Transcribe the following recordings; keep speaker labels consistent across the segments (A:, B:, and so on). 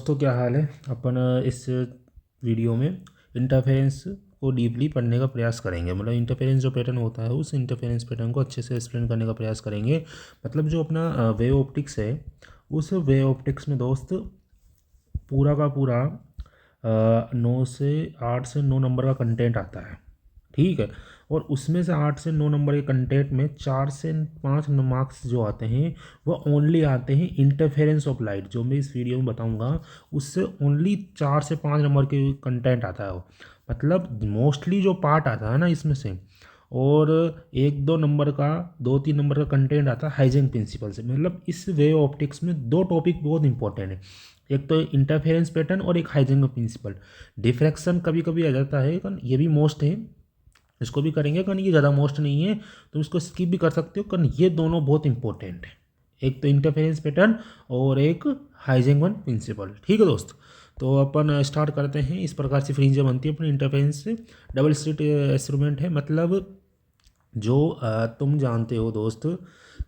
A: दोस्तों क्या हाल है। अपन इस वीडियो में इंटरफेरेंस को डीपली पढ़ने का प्रयास करेंगे। मतलब इंटरफेरेंस जो पैटर्न होता है उस इंटरफेरेंस पैटर्न को अच्छे से एक्सप्लेन करने का प्रयास करेंगे। मतलब जो अपना वेव ऑप्टिक्स है उस वेव ऑप्टिक्स में दोस्त पूरा का पूरा 9 नंबर का कंटेंट आता है, ठीक है। और उसमें से 8 से 9 नंबर के कंटेंट में 4 से 5 मार्क्स जो आते हैं वो ओनली आते हैं इंटरफेरेंस ऑफ लाइट। जो मैं इस वीडियो में बताऊंगा उससे ओनली 4 से 5 नंबर के कंटेंट आता है वो। मतलब मोस्टली जो पार्ट आता है ना इसमें से, और 1-2 नंबर का 2-3 नंबर का कंटेंट आता है हाइजेंग प्रिंसिपल से। मतलब इस वेव ऑप्टिक्स में दो टॉपिक बहुत इंपॉर्टेंट है, एक तो इंटरफेरेंस पैटर्न और एक हाइजेंग प्रिंसिपल। डिफ्रैक्शन कभी कभी आ जाता है, कारण ये भी मोस्ट है, इसको भी करेंगे, कारण ये ज़्यादा मोस्ट नहीं है तो इसको स्किप भी कर सकते हो, कारण ये दोनों बहुत इंपॉर्टेंट है। एक तो इंटरफेरेंस पैटर्न और एक हाइजेंग प्रिंसिपल, ठीक है दोस्त। तो अपन स्टार्ट करते हैं। इस प्रकार से फ्रिंज बनती है अपनी इंटरफेरेंस से। डबल स्लिट इंस्ट्रूमेंट है। मतलब जो तुम जानते हो दोस्त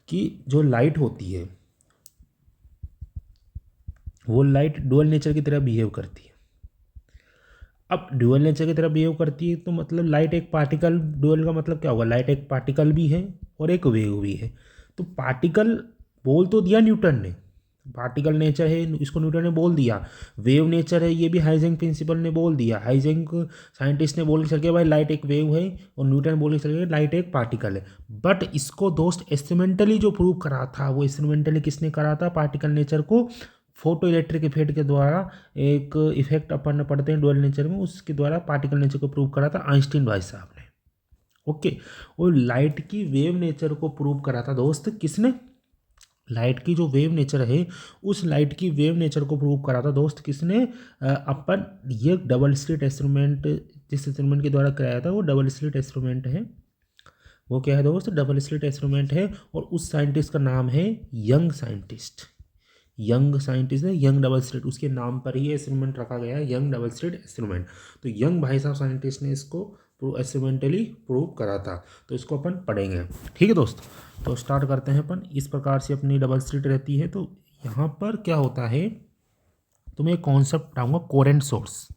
A: कि जो लाइट होती है वो लाइट डुअल नेचर की तरह बिहेव करती है। अब ड्यूअल नेचर की तरह बिहेव करती है तो मतलब लाइट एक पार्टिकल, ड्यूअल का मतलब क्या होगा, लाइट एक पार्टिकल भी है और एक वेव भी है। तो पार्टिकल बोल तो दिया न्यूटन ने, पार्टिकल नेचर है इसको न्यूटन ने बोल दिया। वेव नेचर है ये भी हाइजेंक प्रिंसिपल ने बोल दिया। हाइजेंक साइंटिस्ट ने बोल के चल गया भाई लाइट एक वेव है, और न्यूटन बोल के चल गया लाइट एक पार्टिकल है। बट इसको दोस्त इंस्ट्रूमेंटली जो प्रूव करा था, वो इंस्ट्रूमेंटली किसने करा था, पार्टिकल नेचर को फोटो इलेक्ट्रिक इफेक्ट के द्वारा एक इफेक्ट अपन पढ़ते हैं डुअल नेचर में, उसके द्वारा पार्टिकल नेचर को प्रूव करा था आइंस्टीन भाई साहब ने। ओके। और लाइट की वेव नेचर को प्रूव करा था दोस्त किसने, लाइट की जो वेव नेचर है उस लाइट की वेव नेचर को प्रूव करा था दोस्त किसने, अपन ये डबल स्लिट इंस्ट्रूमेंट जिस इंस्ट्रूमेंट के द्वारा कराया था वो डबल स्लिट इंस्ट्रूमेंट है। वो क्या है दोस्त, डबल स्लिट इंस्ट्रूमेंट है। और उस साइंटिस्ट का नाम है यंग साइंटिस्ट। यंग साइंटिस्ट है, यंग डबल स्लिट, उसके नाम पर ही इंस्ट्रूमेंट रखा गया है, यंग डबल स्लिट इंस्ट्रूमेंट। तो यंग भाई साहब साइंटिस्ट ने इसको एक्सपेरिमेंटली प्रूव करा था। तो इसको अपन पढ़ेंगे, ठीक है दोस्त। तो स्टार्ट करते हैं अपन। इस प्रकार से अपनी डबल स्लिट रहती है। तो यहाँ पर क्या होता है, तो मैं एक कॉन्सेप्ट बताऊँगा, कोरेंट सोर्स।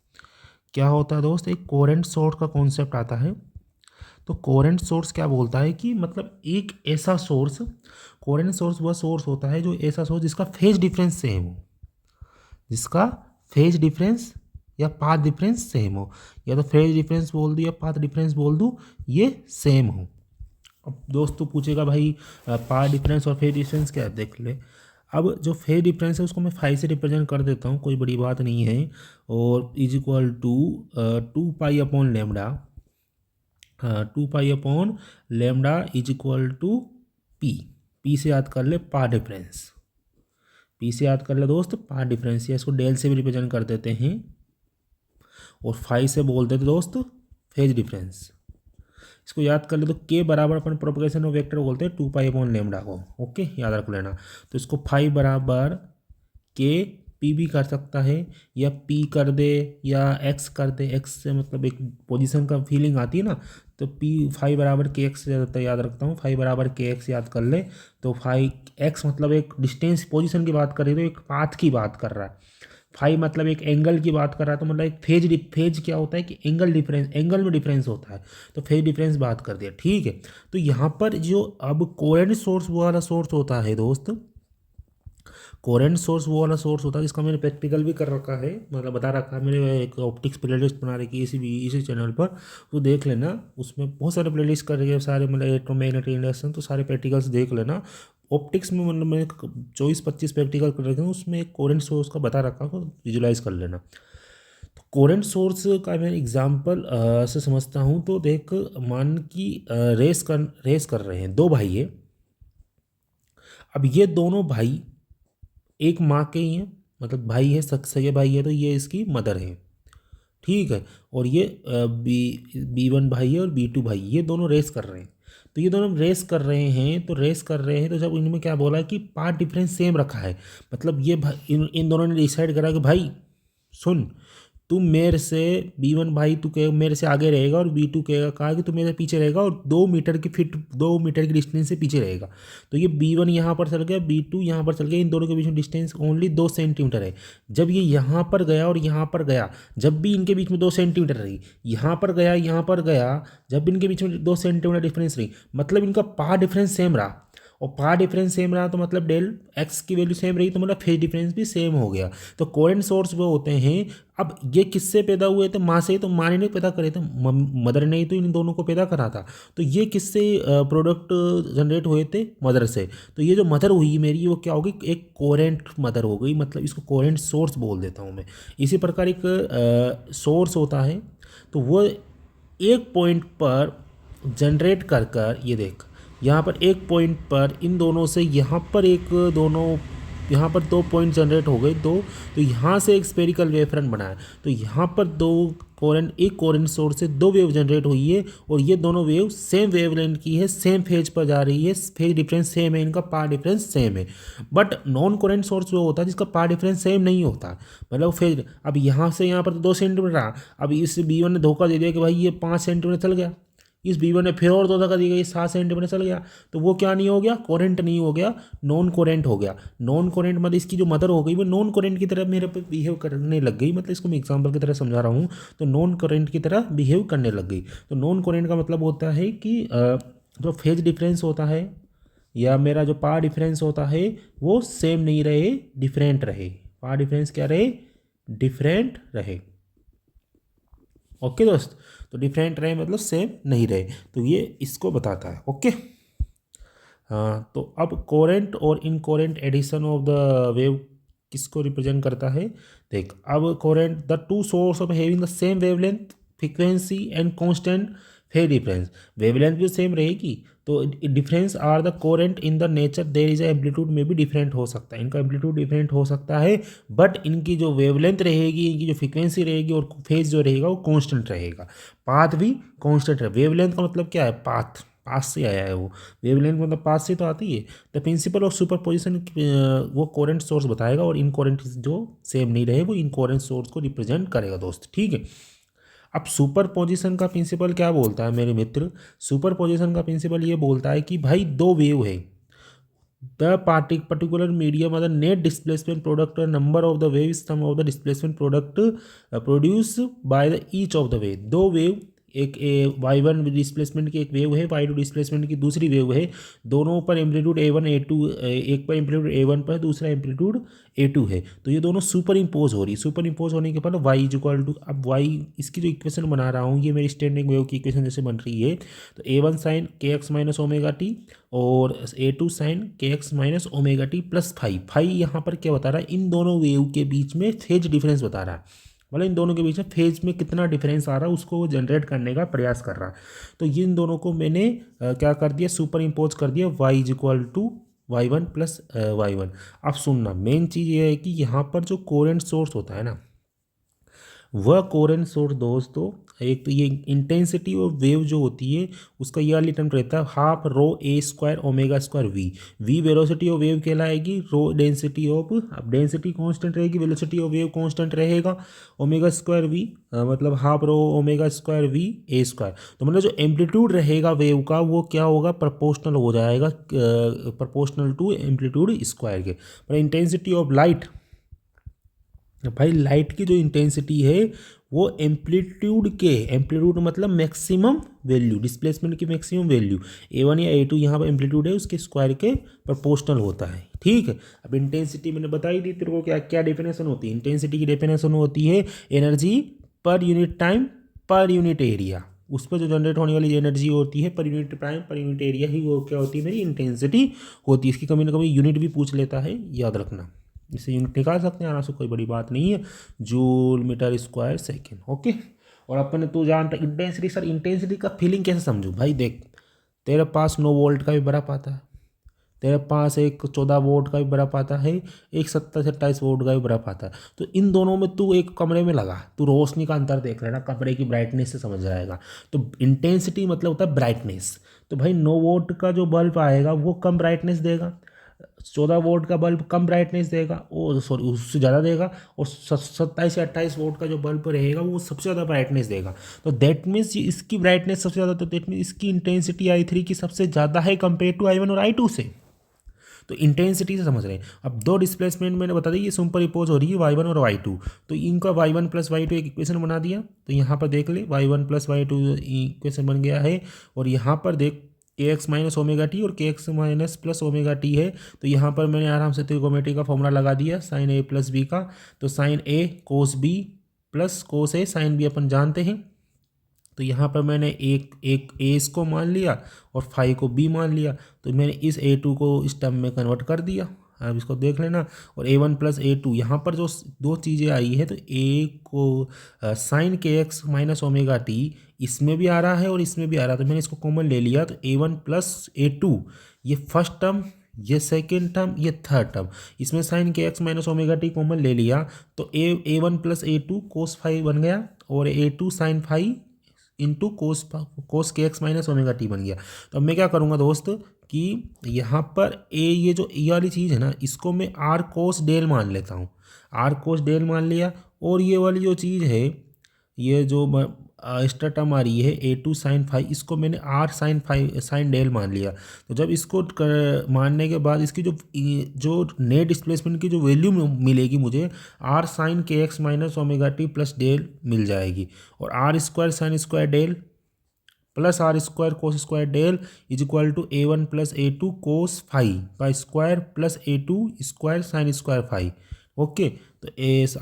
A: क्या होता है दोस्त, एक कोरेंट सोर्स का कॉन्सेप्ट आता है। तो कोरेंट सोर्स क्या बोलता है कि मतलब एक ऐसा सोर्स, कोरेंट सोर्स वह सोर्स होता है जो ऐसा सोर्स जिसका फेज डिफरेंस सेम हो, जिसका फेज डिफरेंस या पाथ डिफरेंस सेम हो, या तो फेज डिफरेंस बोल दूँ या पाथ डिफरेंस बोल दूँ, ये सेम हो। अब दोस्त तो पूछेगा भाई पाथ डिफरेंस और फेज डिफरेंस क्या है, देख ले। अब जो फेज डिफरेंस है उसको मैं 5 से रिप्रेजेंट कर देता हूँ, कोई बड़ी बात नहीं है। और is equal to 2 pi upon lambda, 2 pi upon lambda is equal to P. P से याद कर ले पाथ डिफरेंस, पी से याद कर ले दोस्त पाथ डिफरेंस, या इसको डेल से भी रिप्रेजेंट कर देते हैं। और 5 से बोल देते दोस्त फेज डिफरेंस। इसको याद कर ले तो के बराबर अपन प्रोपगेशन ऑफ वेक्टर बोलते हैं 2 पाई अपॉन लेमडा को। ओके, याद रख लेना। तो इसको 5 बराबर के पी भी कर सकता है, या पी कर दे या एक्स कर दे। एक्स से मतलब एक पोजीशन का फीलिंग आती है ना, तो पी 5 बराबर के एक्स याद रखता हूँ, 5 बराबर के एक्स याद कर ले। तो 5 एक्स मतलब एक डिस्टेंस पोजीशन की बात कर रही है, तो एक पाथ की बात कर रहा है। 5 मतलब एक एंगल की बात कर रहा है, तो मतलब एक फेज क्या होता है कि एंगल डिफरेंस, एंगल में डिफरेंस होता है, तो फेज डिफरेंस बात कर दिया, ठीक है। तो यहाँ पर जो अब कोरेंट सोर्स वो वाला सोर्स होता है दोस्त, कोरेंट सोर्स वो वाला सोर्स होता है जिसका मैंने प्रैक्टिकल भी कर रखा है, मतलब बता रखा है मैंने, एक ऑप्टिक्स प्लेलिस्ट बना रखी है इसी चैनल पर, तो देख लेना। उसमें बहुत सारे प्लेलिस्ट कर रही है सारे, मतलब इलेक्ट्रोमैग्नेटिक इंडक्शन, तो सारे प्रैक्टिकल्स देख लेना। ऑप्टिक्स में मतलब मैंने 24-25 प्रैक्टिकल कर रखे हैं, उसमें एक कोरेंट सोर्स का बता रखा है, विजुलाइज कर लेना। तो कोरेंट सोर्स का मैं एग्जांपल से समझता हूँ। तो देख, मान की रेस कर रहे हैं, दो भाई है। अब ये दोनों भाई एक माँ के ही हैं, मतलब भाई है, सगे भाई है, तो ये इसकी मदर है, ठीक है। और ये B1 भाई है और B2 भाई, ये दोनों रेस कर रहे हैं। तो ये दोनों रेस कर रहे हैं, तो जब इनमें क्या बोला कि पाथ डिफरेंस सेम रखा है, मतलब ये इन दोनों ने डिसाइड करा कि भाई सुन, तुम मेरे से B1 भाई तू कहे मेरे से आगे रहेगा और B2 कहेगा कहा कि तू मेरे पीछे रहेगा और 2 मीटर की डिस्टेंस से पीछे रहेगा। तो ये B1 यहाँ पर चल गया, B2 यहाँ पर चल गया, इन दोनों के बीच में डिस्टेंस ओनली 2 सेंटीमीटर है। जब ये यहाँ पर गया और यहाँ पर गया, जब भी इनके बीच में 2 सेंटीमीटर रही, यहाँ पर गया यहाँ पर गया, जब भी इनके बीच में 2 सेंटीमीटर डिफरेंस रही, मतलब इनका पाथ डिफरेंस सेम रहा। और पाथ डिफरेंस सेम रहा तो मतलब डेल एक्स की वैल्यू सेम रही तो मतलब फेज डिफरेंस भी सेम हो गया। तो कोहेरेंट सोर्स वो होते हैं। अब ये किससे पैदा हुए थे? माँ से ही। तो माँ ने नहीं पैदा करे थे, मदर ने ही तो इन दोनों को पैदा करा था। तो ये किससे प्रोडक्ट जनरेट हुए थे? मदर से। तो ये जो मदर हुई मेरी वो क्या होगी? एक कोहेरेंट मदर हो गई, मतलब इसको कोहेरेंट सोर्स बोल देता हूँ मैं। इसी प्रकार एक सोर्स होता है, तो वो एक पॉइंट पर जनरेट कर कर, ये देख यहाँ पर एक पॉइंट पर इन दोनों से यहाँ पर एक दोनों यहाँ पर 2 पॉइंट जनरेट हो गए दो, तो यहाँ से एक स्फेरिकल वेव फ्रंट बना है। तो यहाँ पर एक कोहेरेंट सोर्स से 2 वेव जनरेट हुई है और ये दोनों वेव सेम वेवलेंथ की है, सेम फेज पर जा रही है, फेज डिफरेंस सेम है, इनका पाथ डिफरेंस सेम है। बट नॉन कोहेरेंट सोर्स वो होता है जिसका पाथ डिफरेंस सेम नहीं होता, मतलब फेज। अब यहाँ से यहाँ पर तो 2 सेंटीमीटर रहा, अब इस B1 ने धोखा दे दिया कि भाई ये 5 सेंटीमीटर चल गया, इस B1 ने फिर और धोखा दी गई 7 सेंटीमीटर चल गया, तो वो क्या नहीं हो गया? कोहेरेंट नहीं हो गया, नॉन कोहेरेंट हो गया। नॉन कोहेरेंट मतलब इसकी जो मदर हो गई वो नॉन कोहेरेंट की तरह मेरे पे बिहेव करने लग गई, मतलब इसको मैं एग्जांपल की तरह समझा रहा हूँ। तो नॉन कोहेरेंट की तरह बिहेव करने लग गई। तो नॉन कोहेरेंट का मतलब होता है कि जो फेज डिफरेंस होता है या मेरा जो पाथ डिफरेंस होता है वो सेम नहीं रहे, डिफरेंट रहे। पाथ डिफरेंस क्या रहे? डिफरेंट रहे। ओके दोस्त, तो डिफरेंट रहे मतलब सेम नहीं रहे, तो ये इसको बताता है। ओके हाँ, तो अब कोहेरेंट और incoherent addition of the wave किसको रिप्रेजेंट करता है? देख, अब coherent the two source of having the same wavelength, frequency and constant phase difference. Wavelength भी सेम रहेगी, तो difference are the coherent in the nature, there is amplitude में भी डिफरेंट हो सकता है, इनका एम्पलीट्यूड डिफरेंट हो सकता है, बट इनकी जो वेवलेंथ रहेगी, इनकी जो फ्रीक्वेंसी रहेगी और फेज जो रहेगा वो कांस्टेंट रहेगा। पाथ भी कांस्टेंट है। वेवलेंथ का मतलब क्या है? पाथ, पास से आया है वो। वेवलेंथ मतलब पास से तो आती है। द प्रिंसिपल ऑफ सुपरपोजिशन वो कोहेरेंट सोर्स बताएगा और इनकोहेरेंट जो सेम नहीं रहे वो इनकोहेरेंट सोर्स को रिप्रेजेंट करेगा दोस्त, ठीक है। अब सुपरपोजिशन का प्रिंसिपल क्या बोलता है मेरे मित्र? सुपरपोजिशन का प्रिंसिपल ये बोलता है कि भाई 2 वेव है, the particular medium or the net displacement product or number of the wave is sum of the displacement product produced by the each of the wave। 2 wave, एक y1 डिस्प्लेसमेंट की एक wave है, y2 displacement की दूसरी wave है, दोनों पर amplitude a1 a2, एक पर एम्पलीट्यूड a1 पर, दूसरा एम्पलीट्यूड a2 है। तो ये दोनों सुपर इम्पोज हो रही, सुपर इम्पोज होने के बाद y इज इक्वल टू, अब y इसकी जो इक्वेशन बना रहा हूँ ये मेरी स्टैंडिंग वेव की इक्वेशन जैसे बन रही है। तो a1 sine kx minus omega T और a2 sine kx minus omega T plus phi यहाँ पर क्या बता रहा है? इन दोनों वेव के बीच में फेज डिफरेंस बता रहा है, मतलब इन दोनों के बीच में फेज में कितना डिफरेंस आ रहा है उसको वो जनरेट करने का प्रयास कर रहा है। तो इन दोनों को मैंने क्या कर दिया? सुपर इम्पोज कर दिया, y is equal to y1 plus y1। अब सुनना, मेन चीज़ ये है कि यहाँ पर जो कोहेरेंट सोर्स होता है ना, वह कोहेरेंट सोर्स दोस्तों, एक तो ये इंटेंसिटी और वेव जो होती है उसका ईयरली टर्म रहता है half rho A square omega square V velocity of wave कहलाएगी, रो डेंसिटी ऑफ, अब डेंसिटी कांस्टेंट रहेगी, वेलोसिटी ऑफ वेव कांस्टेंट रहेगा, ओमेगा स्क्वायर वी मतलब half rho omega square V A square. तो मतलब जो एम्पलीट्यूड रहेगा वेव का वो क्या होगा? प्रोपोर्शनल हो जाएगा, प्रोपोर्शनल टू एम्पलीट्यूड स्क्वायर के। पर इंटेंसिटी ऑफ लाइट, भाई लाइट की जो इंटेंसिटी है वो एम्पलीट्यूड मतलब मैक्सिमम वैल्यू, डिस्प्लेसमेंट की मैक्सिमम वैल्यू a1 या a2 यहाँ पर एम्पलीट्यूड है उसके स्क्वायर के प्रोपोर्शनल होता है, ठीक है। अब इंटेंसिटी मैंने बताई दी तेरे को, क्या क्या डेफिनेशन होती है इंटेंसिटी की? डेफिनेशन होती है एनर्जी पर यूनिट टाइम पर यूनिट एरिया, उस पर जो जनरेट होने वाली एनर्जी होती है पर यूनिट टाइम पर यूनिट एरिया ही वो क्या होती है? मेरी इंटेंसिटी होती है। इसकी कभी ना कभी यूनिट भी पूछ लेता है, याद रखना, इससे यूनिट निकाल सकते हैं, आराम से, कोई बड़ी बात नहीं है, joule metre square second, okay. और अपन तू जानता इंटेंसिटी, सर इंटेंसिटी का फीलिंग कैसे समझूं? भाई देख, तेरे पास 9 वोल्ट का भी बर्फ आता है, तेरे पास एक 14 वोल्ट का भी बर्फ आता है, एक 17 से 28 वोल्ट का भी बर्फ आता है। तो इन दोनों में तू एक कमरे में लगा, तू रोशनी का अंतर देख लेना, कमरे की ब्राइटनेस से समझ जाएगा। तो इंटेंसिटी मतलब होता है ब्राइटनेस। तो भाई 9 वोल्ट का जो बल्ब आएगा वो कम ब्राइटनेस देगा, 14 वोल्ट का बल्ब कम ब्राइटनेस देगा, और सॉरी उससे ज़्यादा देगा, और 27 या 28 वोल्ट का जो बल्ब रहेगा वो सबसे ज़्यादा ब्राइटनेस देगा। तो दैट मीन्स इसकी ब्राइटनेस सबसे ज़्यादा, तो दैट मीन्स इसकी इंटेंसिटी I3 की सबसे ज़्यादा है कंपेयर टू I1 और I2 से। तो इंटेंसिटी से समझ रहे हैं। अब दो डिस्प्लेसमेंट मैंने बता दी, ये सुपर इम्पोज हो रही है Y1 और Y2, तो इनका Y1 प्लस Y2 एक इक्वेशन बना दिया। तो यहाँ पर देख ले Y1 प्लस Y2 इक्वेशन बन गया है, और यहाँ पर देख kx माइनस ओमेगा टी और kx minus plus omega T है। तो यहाँ पर मैंने आराम से त्रिकोमेट्री का फॉर्मूला लगा दिया साइन ए प्लस बी का। तो साइन ए कोस बी प्लस कोस ए साइन बी अपन जानते हैं। तो यहाँ पर मैंने एक ए इसको मान लिया और फाई को बी मान लिया, तो मैंने इस A2 को इस टर्म में कन्वर्ट कर दिया। अब इसको देख लेना, और A1 प्लस A2 यहाँ पर जो दो चीज़ें आई है, तो ए को sine kx minus omega T इसमें भी आ रहा है और इसमें भी आ रहा है, तो मैंने इसको कॉमन ले लिया। तो A1 प्लस A2 ये फर्स्ट टर्म, ये सेकेंड टर्म, ये थर्ड टर्म, इसमें sine kx minus omega T common ले लिया, तो A1 plus A2 cos phi बन गया, और A2 sine phi into cos के एक्स माइनस ओमेगा टी बन गया। तो अब मैं क्या करूँगा दोस्त कि यहाँ पर ये जो ये वाली चीज़ है ना, इसको मैं आर कोस डेल मान लेता हूँ, आर कोस डेल मान लिया। और ये वाली जो चीज़ है, ये जो एक्स्ट्रा टर्म आ रही है A2 साइन फाइव, इसको मैंने R sine five sine del मान लिया। तो जब इसको मानने के बाद इसकी जो नेट डिस्प्लेसमेंट की जो वैल्यू मिलेगी मुझे, आर साइन के X minus omega T plus del मिल जाएगी, और R square sine square del plus R square cos square del is equal to A1 plus A2 cos phi का square plus A2 square sine square phi. Okay, तो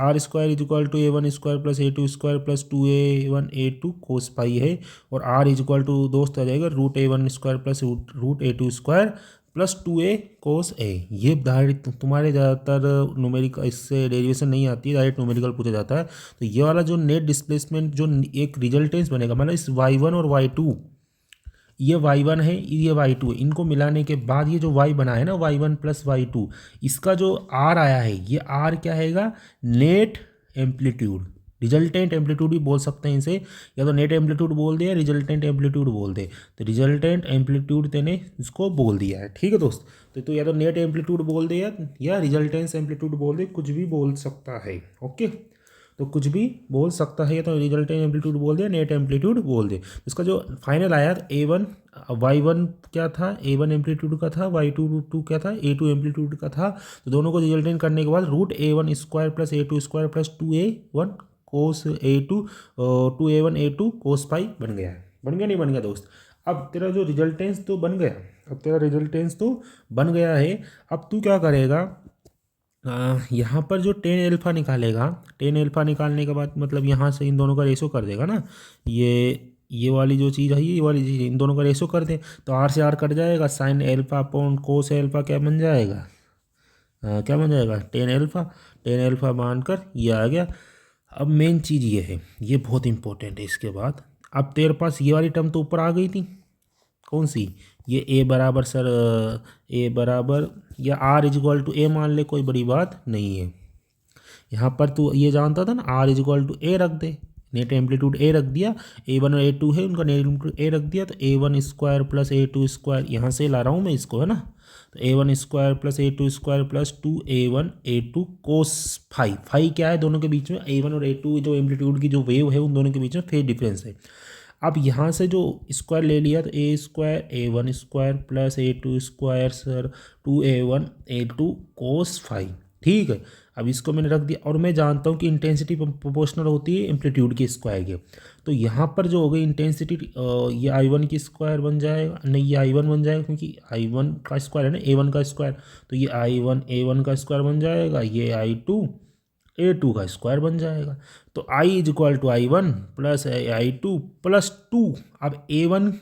A: R square is equal to A1 square plus A2 square plus 2A1 A2 cos pi है, और R is equal to दोस्त आ जाएगा root A1 square plus root A2 square plus 2A cos A. ये direct तुम्हारे ज़्यादातर numerical इससे derivation नहीं आती है, डायरेक्ट न्यूमेरिकल पूछा जाता है। तो ये वाला जो नेट डिस्प्लेसमेंट जो एक रिजल्टेंस बनेगा, मतलब इस Y1 और Y2, ये Y1 है, ये Y2 है, इनको मिलाने के बाद ये जो Y बना है ना Y1 प्लस Y2, इसका जो R आया है, ये R क्या हैगा, नेट एम्पलीट्यूड, रिजल्टेंट एम्पलीट्यूड भी बोल सकते हैं इसे, या तो नेट एम्पलीट्यूड बोल दे या रिजल्टेंट एम्पलीट्यूड बोल दे। तो रिजल्टेंट एम्पलीट्यूड तेने इसको बोल दिया है, ठीक है दोस्त। तो या तो नेट एम्पलीट्यूड बोल दे या रिजल्टेंस एम्पलीट्यूड बोल दे, कुछ भी बोल सकता है। ओके, तो कुछ भी बोल सकता है, तो रिजल्टेंट एम्पलीट्यूड बोल दे, नेट एम्पलीट्यूड बोल दे। इसका जो फाइनल आया A1 Y1 क्या था, A1 एम्पलीट्यूड का था, Y2 क्या था, A2 एम्पलीट्यूड का था। तो दोनों को रिजल्टेंट करने के बाद root A1 square plus A2 square plus 2A1 cos A2 2A1 A2 cos pi बन गया है। बन गया नहीं बन गया दोस्त? अब तेरा जो रिजल्टेंस तो बन गया, अब तेरा रिजल्टेंस तो बन गया है। अब तू क्या करेगा, यहाँ पर जो टेन एल्फा निकालेगा, टेन एल्फा निकालने के बाद मतलब यहाँ से इन दोनों का रेशो कर देगा ना, ये वाली जो चीज़ है, ये वाली चीज़, इन दोनों का रेशो कर दे, तो आर से आर कट जाएगा, साइन एल्फा अपॉन कोस एल्फा क्या बन जाएगा, क्या बन जाएगा, टेन एल्फा। टेन एल्फा मानकर ये आ गया। अब मेन चीज़ ये है, ये बहुत इंपॉर्टेंट है। इसके बाद अब तेरे पास ये वाली टर्म तो ऊपर आ गई थी, कौन सी, ये ए बराबर सर ए बराबर या आर इज इक्वल टू ए मान ले, कोई बड़ी बात नहीं है। यहाँ पर तू ये जानता था ना, आर इज इक्वल टू ए रख दे, नेट एम्पलीट्यूड ए रख दिया, A1 और A2 है उनका नेट एम्पलीट्यूड ए रख दिया, तो A1 square plus A2 square, यहाँ से ला रहा हूँ मैं इसको, है ना। तो A1 square plus A2 square plus 2A1 A2 cos phi. Phi क्या है, दोनों के बीच में A1 और A2 जो एम्पलीट्यूड की जो वेव है उन दोनों के बीच में फेज डिफरेंस है। अब यहाँ से जो स्क्वायर ले लिया, तो A square A1 square plus A2 square sir 2A1 A2 cos phi, ठीक है। अब इसको मैंने रख दिया, और मैं जानता हूँ कि इंटेंसिटी प्रोपोर्शनल होती है एम्पलीट्यूड के स्क्वायर के। तो यहाँ पर जो हो गई इंटेंसिटी, ये I1 की स्क्वायर बन जाएगा, नहीं ये I1 बन जाएगा, क्योंकि I1 का स्क्वायर है ना A1 का स्क्वायर, तो ये I1 A1 का स्क्वायर बन जाएगा, ये I2 A2 का स्क्वायर बन जाएगा। तो I is equal to I1 plus I2 plus 2। अब A1,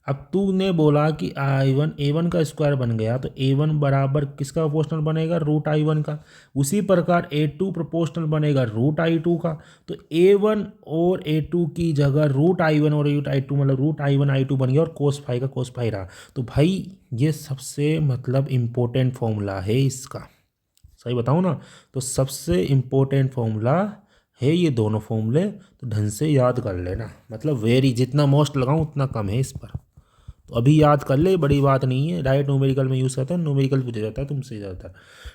A: अब तूने बोला कि I1 A1 का स्क्वायर बन गया, तो A1 बराबर किसका प्रोपोर्शनल बनेगा, रूट I1 का। उसी प्रकार A2 प्रोपोर्शनल बनेगा रूट I2 का। तो A1 और A2 की जगह रूट I1 और रूट I2, मतलब रूट I1 I2 बन गया, और कोस फाई का कोस फाई रहा। तो भाई ये सबसे मतलब इम्पोर्टेंट फॉर्मूला है इसका, सही बताऊँ ना, तो सबसे इम्पोर्टेंट फॉर्मूला है ये दोनों फॉर्मूले। तो ढंग से याद कर लेना, मतलब वेरी, जितना मोस्ट लगाऊँ उतना कम है इस पर। तो अभी याद कर ले, बड़ी बात नहीं है, डायरेक्ट न्यूमेरिकल में यूज़ करता है, न्यूमेरिकल पूछा जाता है तुमसे ज़्यादातर।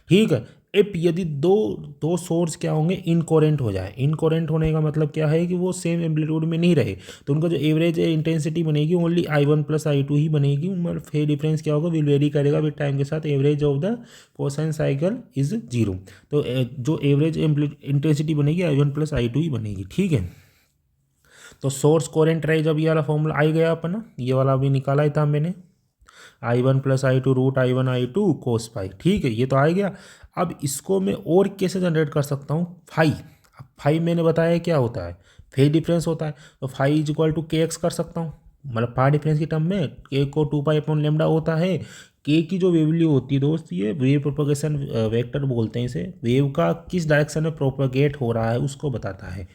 A: ठीक है। इफ यदि दो दो सोर्स क्या होंगे, इनकोरेंट हो जाए। इनकोरेंट होने का मतलब क्या है कि वो सेम एम्पलीट्यूड में नहीं रहे, तो उनका जो एवरेज इंटेंसिटी बनेगी ओनली I1 प्लस I2 ही बनेगी। मतलब फेज डिफरेंस क्या होगा, विल वेरी करेगा विद टाइम के साथ। Average of the cosine cycle is 0। तो जो एवरेज इंटेंसिटी बनेगी I1 प्लस I2 ही बनेगी। ठीक है। तो सोर्स कोरेंट रहे जब ये वाला फॉर्मूला आ गया अपना, ये वाला भी निकाला ही था मैंने, I1 plus I2 root I1 I2 कोस फाई। ठीक है, ये तो आ गया। अब इसको मैं और कैसे जनरेट कर सकता हूँ, फाई। अब फाई मैंने बताया क्या होता है, फेज डिफरेंस होता है। तो फाई इज इक्वल टू के एक्स कर सकता हूँ, मतलब पार डिफरेंस की टर्म में के को 2 पाई अपॉन लेमडा होता है। के की जो वैल्यू होती है दोस्त, ये वेव प्रोपगेशन वेक्टर बोलते हैं इसे। वेव का किस डायरेक्शन में प्रोपगेट हो रहा है उसको बताता है।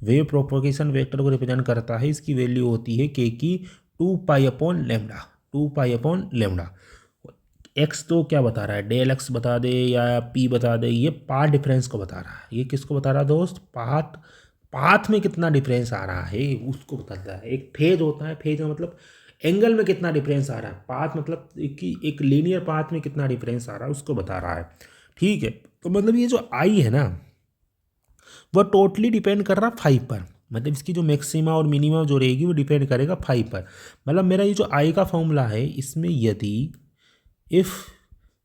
A: वेव प्रोपगेशन वेक्टर को रिप्रेजेंट करता है, इसकी वैल्यू होती है के की 2 पाई अपॉन लेमडा। एक्स तो क्या बता रहा है, डेल एक्स बता दे या पी बता दे, ये पाथ डिफरेंस को बता रहा है। ये किसको बता रहा है दोस्त, पाथ में कितना डिफरेंस आ रहा है उसको बताता है। एक फेज होता है, फेज का मतलब एंगल में कितना डिफरेंस आ रहा है। पाथ मतलब कि एक लीनियर पाथ में कितना डिफरेंस आ रहा है उसको बता रहा है। ठीक है। तो मतलब ये जो आई है ना, वह टोटली डिपेंड कर रहा है फाइव पर। मतलब इसकी जो मैक्सिमा और मिनिमम जो रहेगी वो डिपेंड करेगा फाइव पर। मतलब मेरा ये जो आई का फॉर्मूला है, इसमें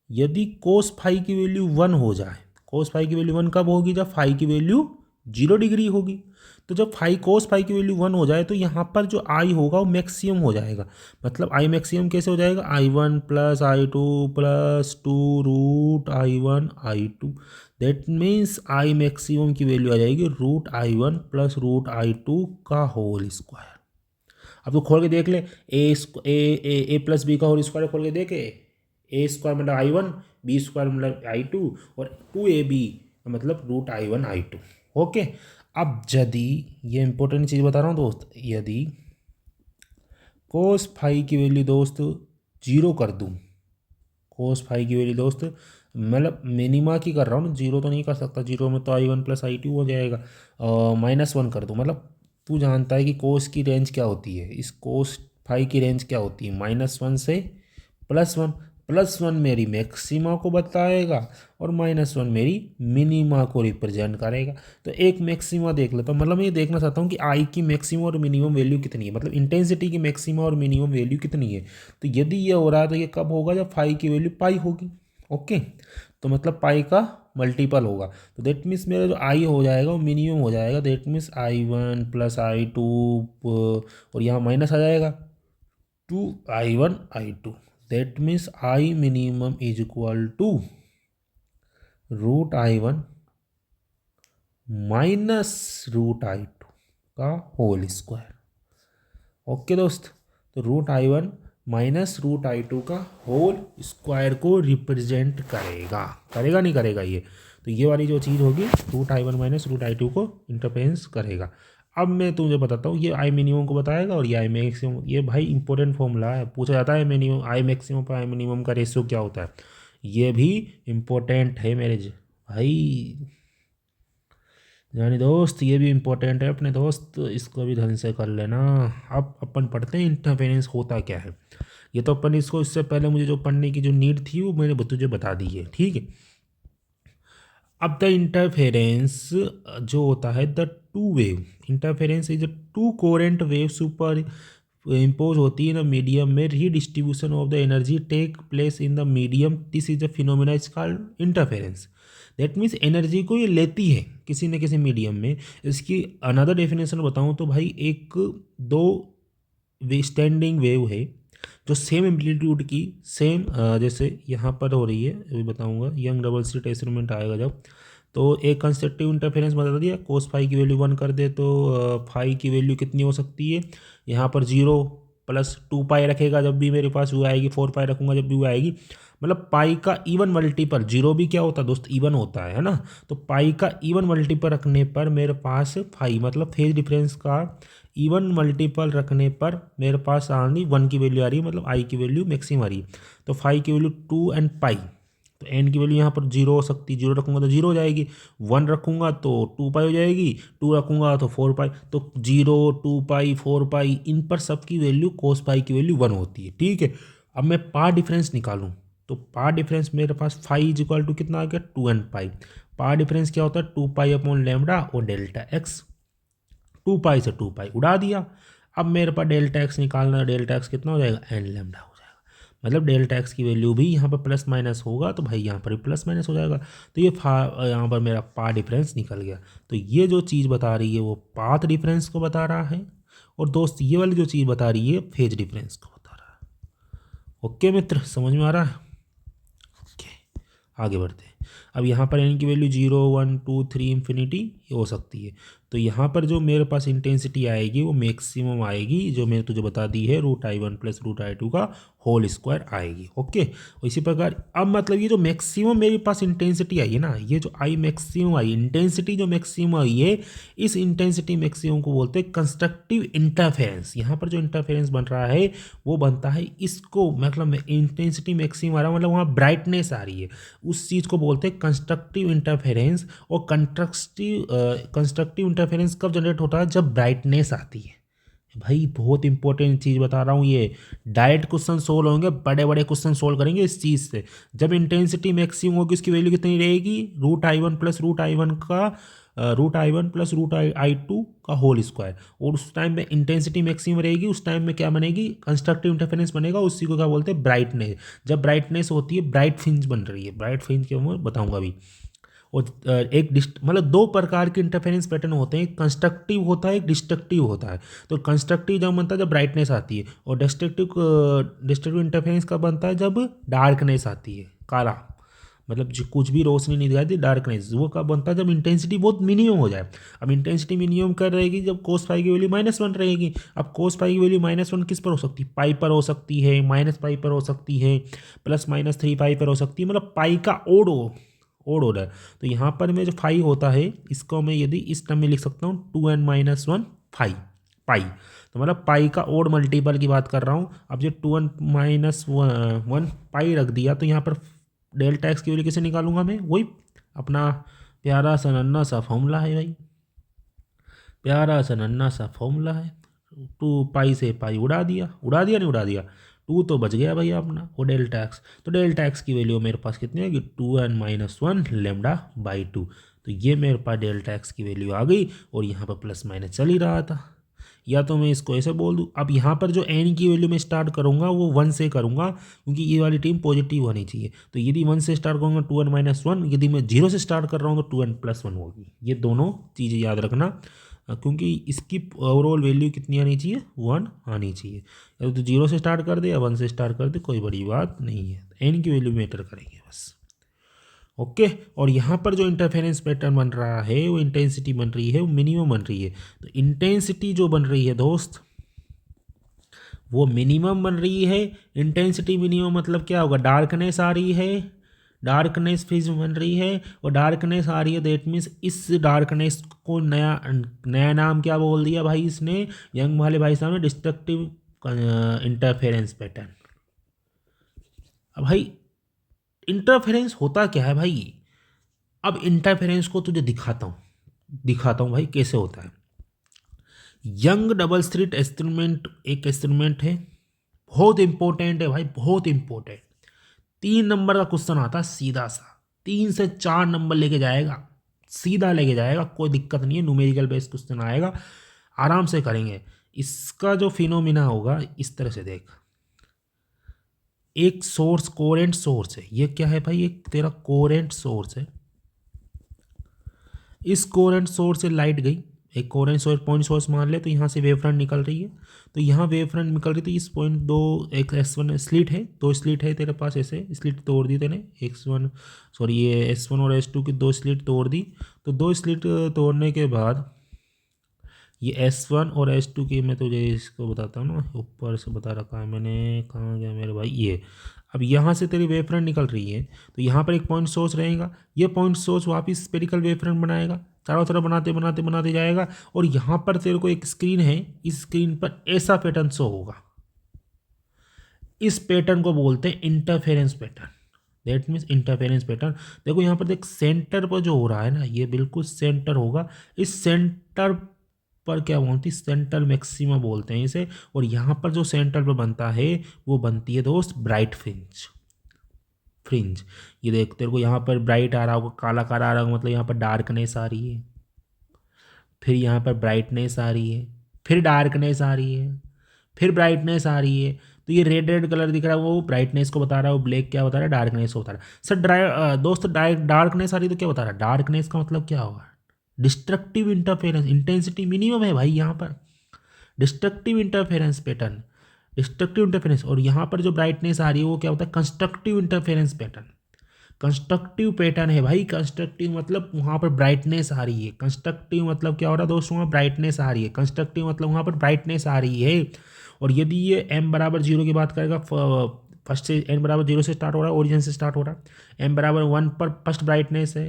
A: यदि कोस फाई की वैल्यू 1 हो जाए, कोस फाई की वैल्यू 1 कब होगी, जब फाई की वैल्यू 0 डिग्री होगी। तो जब कोस फाई की वैल्यू 1 हो जाए तो यहाँ पर जो आई होगा वो मैक्सिमम हो जाएगा। मतलब आई मैक्सिमम कैसे हो जाएगा, I1 plus I2 plus 2 root I1 I2। That means I maximum की वैल्यू आ जाएगी root I1 plus root I2 का होल स्क्वायर। अब तो खोल के देख ले, ए प्लस बी का होल स्क्वायर खोल के देखे, A² मतलब I1, B² मतलब I2 और 2AB मतलब रूट I1 I2। ओके। अब यदि, ये इंपॉर्टेंट चीज़ बता रहा हूँ दोस्त, यदि कोस फाई की वैल्यू दोस्त 0 कर दूँ, कोस फाई की वैल्यू दोस्त मतलब मिनिमा की कर रहा हूँ, 0 तो नहीं कर सकता, 0 में तो I1 प्लस I2 हो जाएगा। -1 कर दूँ, मतलब तू जानता है कि कोस की रेंज क्या होती है, इस कोस फाई की रेंज क्या होती है, -1 से +1। +1 मेरी मैक्सिमा को बताएगा और -1 मेरी मिनिमा को रिप्रेजेंट करेगा। तो एक मैक्सिमा देख लेता हूँ, मतलब मैं ये देखना चाहता हूँ कि आई की मैक्सिमम और मिनिमम वैल्यू कितनी है, मतलब इंटेंसिटी की मैक्सिमा और मिनिमम वैल्यू कितनी है। तो यदि ये हो रहा है तो ये कब होगा, जब फाई की वैल्यू पाई होगी। ओके। तो मतलब पाई का मल्टीपल होगा। तो देट मीन्स मेरा जो आई हो जाएगा वो मिनिमम हो जाएगा। That means I1 plus I2 और यहाँ माइनस आ जाएगा 2I1 I2। That means I minimum is equal to root I1 minus root I2 का होल स्क्वायर। ओके दोस्त। तो root I1 minus root I2 का होल स्क्वायर को रिप्रेजेंट करेगा, करेगा नहीं करेगा ये। तो ये वाली जो चीज़ होगी root I1 minus root I2 को इंटरफेरेंस करेगा। अब मैं तुझे बताता हूँ, ये आई मिनिमम को बताएगा और ये आई मैक्सिमम। ये भाई इंपॉर्टेंट फॉर्मूला है, पूछा जाता है मिनिमम आई मैक्सिमम पर आई मिनिमम का रेशियो क्या होता है। ये भी इम्पोर्टेंट है मेरे भाई यानी दोस्त, ये भी इम्पोर्टेंट है अपने दोस्त, इसको भी ढंग से कर लेना। अब अपन पढ़ते हैं इंटरफेरेंस होता क्या है। ये तो अपन इसको, इससे पहले मुझे जो पढ़ने की जो नीड थी वो मैंने तुझे बता दी है। ठीक है। अब द इंटरफेरेंस जो होता है, the two wave interference is a two coherent wave superimpose होती है ना मीडियम में, redistribution of the energy take place in the medium, this is a phenomena is called interference. That means energy को ये लेती है किसी न किसी मीडियम में। इसकी अनदर डेफिनेशन बताऊँ तो भाई, एक दो स्टैंडिंग वेव है जो सेम एम्पलीट्यूड की सेम, जैसे यहाँ पर हो रही है, अभी बताऊँगा यंग डबल स्लिट एक्सपेरिमेंट आएगा जब। तो एक कंस्ट्रक्टिव इंटरफेरेंस बता दिया, कोस फाई की वैल्यू 1 कर दे तो फाई की वैल्यू कितनी हो सकती है, यहाँ पर 0 प्लस 2 पाई रखेगा जब भी मेरे पास वो आएगी, 4 पाई रखूँगा जब भी वो आएगी। मतलब पाई का इवन मल्टीपल, 0 भी क्या होता है दोस्त, इवन होता है ना। तो पाई का इवन मल्टीपल रखने पर मेरे पास फाई मतलब फेज डिफरेंस का इवन मल्टीपल रखने पर मेरे पास आ रही 1 की वैल्यू आ रही है, मतलब आई की वैल्यू मैक्सिमम आ रही है। तो फाई की वैल्यू 2 एंड पाई, तो एन की वैल्यू यहाँ पर 0 हो सकती है, 0 रखूँगा तो 0 हो जाएगी, 1 रखूँगा तो 2 पाई हो जाएगी, 2 रखूँगा तो 4 पाई। तो 0, 2 पाई, 4 पाई, इन पर सबकी वैल्यू कोस पाई की वैल्यू 1 होती है। ठीक है, अब मैं पार डिफरेंस निकालूँ तो पार डिफरेंस मेरे पास फाई इज इक्वल टू कितना आ गया, 2n पाई। पार डिफरेंस क्या होता है, 2 पाई अपॉन लैम्डा और डेल्टा एक्स। 2 पाई से 2 पाई उड़ा दिया। अब मेरे पास डेल्टा एक्स निकालना है, डेल्टा एक्स कितना हो जाएगा, एन लैम्डा हो जाएगा। मतलब डेल्टा एक्स की वैल्यू भी यहाँ पर प्लस माइनस होगा तो भाई यहाँ पर भी प्लस माइनस हो जाएगा। तो ये यहाँ पर मेरा पाथ डिफरेंस निकल गया। तो ये जो चीज़ बता रही है वो पाथ डिफरेंस को बता रहा है, और दोस्त ये वाली जो चीज़ बता रही है फेज डिफरेंस को बता रहा है। ओके मित्र, समझ में आ रहा है? ओके, आगे बढ़ते हैं। अब यहाँ पर एन की वैल्यू 0, 1, 2, 3 इन्फिनिटी हो सकती है। तो यहाँ पर जो मेरे पास इंटेंसिटी आएगी वो मैक्सिमम आएगी, जो मैंने तुझे बता दी है, √I1 + √I2 का होल स्क्वायर आएगी। ओके, और इसी प्रकार अब मतलब ये जो मैक्सिमम मेरे पास इंटेंसिटी आई है ना, ये जो आई मैक्सिमम आई, इंटेंसिटी जो मैक्सिमम आई है, इस इंटेंसिटी मैक्सिमम को बोलते हैं कंस्ट्रक्टिव इंटरफेरेंस। यहाँ पर जो इंटरफेरेंस बन रहा है वो बनता है इसको, मतलब इंटेंसिटी मैक्सिमम आ रहा है मतलब वहाँ ब्राइटनेस आ रही है, उस चीज़ को बोलते हैं कंस्ट्रक्टिव इंटरफेरेंस। और कंस्ट्रक्टिव इंटरफेरेंस कब जनरेट होता है, जब ब्राइटनेस आती है। भाई बहुत इंपॉर्टेंट चीज़ बता रहा हूँ, ये डायरेक्ट क्वेश्चन सोल्व होंगे, बड़े बड़े क्वेश्चन सोल्व करेंगे इस चीज़ से। जब इंटेंसिटी मैक्सिमम होगी उसकी वैल्यू कितनी रहेगी, √I1 + √I1 का √I1 + √I2 का होल स्क्वायर। और उस टाइम में इंटेंसिटी मैक्सिमम रहेगी, उस टाइम में क्या बनेगी, कंस्ट्रक्टिव इंटरफेरेंस बनेगा, उसी को क्या बोलते हैं, ब्राइटनेस। जब ब्राइटनेस होती है, ब्राइट फ्रिंज बन रही है, ब्राइट फ्रिंज के मैं बताऊंगा अभी। और एक मतलब दो प्रकार के इंटरफेरेंस पैटर्न होते हैं, एक कंस्ट्रक्टिव होता है, एक डिस्ट्रक्टिव होता है। तो कंस्ट्रक्टिव जब बनता है जब ब्राइटनेस आती है, और डिस्ट्रक्टिव इंटरफेरेंस कब बनता है, जब डार्कनेस आती है, काला, मतलब जो कुछ भी रोशनी नहीं दिखाई दी, डार्कनेस। वो कब बनता है, जब इंटेंसिटी बहुत मिनिमम हो जाए। अब इंटेंसिटी मिनिमम कर रहेगी जब कोस पाई की वैल्यू -1 रहेगी। अब कोस पाई की वैल्यू -1 किस पर हो सकती है, पाई पर हो सकती है, -पाई पर हो सकती है, +-3 पाई पर हो सकती है, मतलब पाई का ओड ऑर्डर। तो यहाँ पर में जो फाई होता है, इसको मैं यदि इस टर्म में लिख सकता हूँ 2n-1 फाई पाई। तो मतलब पाई का ओड मल्टीपल की बात कर रहा हूँ। अब जो 2n-1 पाई रख दिया, तो यहाँ पर डेल्टा एक्स की वैल्यू कैसे निकालूंगा मैं, वही अपना प्यारा सा नन्ना सा फॉर्मूला है भाई, प्यारा सा नन्ना सा फॉर्मूला है। 2 पाई से पाई उड़ा दिया, नहीं उड़ा दिया, 2 तो बच गया भाई अपना, वो डेल्टा एक्स। तो डेल्टा एक्स की वैल्यू मेरे पास कितनी आएगी, 2n-1 λ/2। तो ये मेरे पास डेल्टा एक्स की वैल्यू आ गई, और यहाँ पर प्लस माइनस चल ही रहा था। या तो मैं इसको ऐसे बोल दूँ, अब यहाँ पर जो एन की वैल्यू मैं स्टार्ट करूँगा वो 1 से करूँगा, क्योंकि ये वाली टीम पॉजिटिव होनी चाहिए। तो यदि 1 से स्टार्ट करूँगा 2n-1, यदि मैं 0 से स्टार्ट कर रहा हूँ तो 2n+1 होगी। ये दोनों चीज़ें याद रखना, क्योंकि इसकी ओवरऑल वैल्यू कितनी आनी चाहिए, 1 आनी चाहिए। या तो 0 से स्टार्ट कर दे या 1 से स्टार्ट कर दे, कोई बड़ी बात नहीं है, एन की वैल्यू मैटर करेंगे बस। ओके, और यहाँ पर जो इंटरफेरेंस पैटर्न बन रहा है, वो इंटेंसिटी बन रही है, वो मिनिमम बन रही है। तो इंटेंसिटी जो बन रही है दोस्त, वो मिनिमम बन रही है। इंटेंसिटी मिनिमम मतलब क्या होगा, डार्कनेस आ रही है, डार्कनेस फेज बन रही है, और डार्कनेस आ रही है, दैट मीन्स इस डार्कनेस को नया नया नाम क्या बोल दिया भाई इसने, यंग वाले भाई साहब ने, डिस्ट्रक्टिव इंटरफेरेंस पैटर्न। अब भाई इंटरफेरेंस होता क्या है भाई, अब इंटरफेरेंस को तुझे दिखाता हूँ भाई कैसे होता है। यंग डबल स्लिट एक्सपेरिमेंट एक एक्सपेरिमेंट है, बहुत इंपॉर्टेंट है भाई, बहुत इंपॉर्टेंट। 3 नंबर का क्वेश्चन आता है सीधा सा, 3 से 4 नंबर लेके जाएगा, सीधा लेके जाएगा, कोई दिक्कत नहीं है। न्यूमेरिकल बेस्ड क्वेश्चन आएगा, आराम से करेंगे। इसका जो फिनोमिना होगा इस तरह से देख, एक सोर्स कोरेंट सोर्स है, ये क्या है भाई, एक तेरा कोरेंट सोर्स है। इस कोरेंट सोर्स से लाइट गई, एक कोरेंट सोर्स पॉइंट सोर्स मान ले, तो यहाँ से वेव फ्रंट निकल रही है, तो यहाँ वेव फ्रंट निकल रही थी, इस पॉइंट दो, एक S1 स्लिट है, 2 स्लिट है तेरे पास, ऐसे स्लिट तोड़ दी तेने, ये S1 और S2 की 2 स्लिट तोड़ दी। तो 2 स्लिट तोड़ने के बाद ये S1 और S2 की, मैं तुझे इसको बताता हूँ ना, ऊपर से बता रखा है मैंने, कहाँ गया मेरे भाई, ये। अब यहाँ से तेरी वेव फ्रंट निकल रही है, तो यहाँ पर एक पॉइंट सोर्स रहेगा, ये पॉइंट सोर्स वापस स्पेरिकल वेव फ्रंट बनाएगा, चारों तरफ बनाते जाएगा, और यहाँ पर तेरे को एक स्क्रीन है, इस स्क्रीन पर ऐसा पैटर्न शो होगा। इस पैटर्न को बोलते हैं interference pattern. That means interference pattern. देखो यहाँ पर देख सेंटर पर जो हो रहा है ना, ये बिल्कुल सेंटर होगा। इस सेंटर पर क्या बोलती, सेंटर मैक्सिमा बोलते हैं इसे। और यहाँ पर जो सेंटर पर बनता है वो बनती है दोस्त ब्राइट फ्रिंज। फ्रिंज ये देख, तेरे को यहाँ पर ब्राइट आ रहा होगा, काला काला आ रहा होगा, मतलब यहाँ पर डार्कनेस आ रही है। फिर यहाँ पर ब्राइटनेस आ रही है, फिर डार्कनेस आ रही है, फिर ब्राइटनेस आ रही है। तो ये रेड रेड कलर दिख रहा है वो ब्राइटनेस को बता रहा है, वो ब्लैक क्या बता रहा है, डार्कनेस को बता रहा है। सर दोस्त डार्कनेस आ रही है तो क्या बता रहा है, डार्कनेस का मतलब क्या होगा, डिस्ट्रक्टिव इंटरफेरेंस, इंटेंसिटी मिनिमम है भाई यहाँ पर, destructive interference pattern, destructive interference. और यहाँ पर जो ब्राइटनेस आ रही है वो क्या होता है, constructive interference pattern. Constructive pattern है भाई, कंस्ट्रक्टिव मतलब वहाँ पर ब्राइटनेस आ रही है। कंस्ट्रक्टिव मतलब क्या हो रहा है दोस्तों, वहाँ ब्राइटनेस आ रही है। कंस्ट्रक्टिव मतलब वहाँ पर ब्राइटनेस आ रही है। और यदि ये m बराबर 0 की बात करेगा, फर्स्ट से n बराबर 0 से स्टार्ट हो रहा है, ओरिजिन से स्टार्ट हो रहा है, m बराबर 1 पर फर्स्ट ब्राइटनेस है,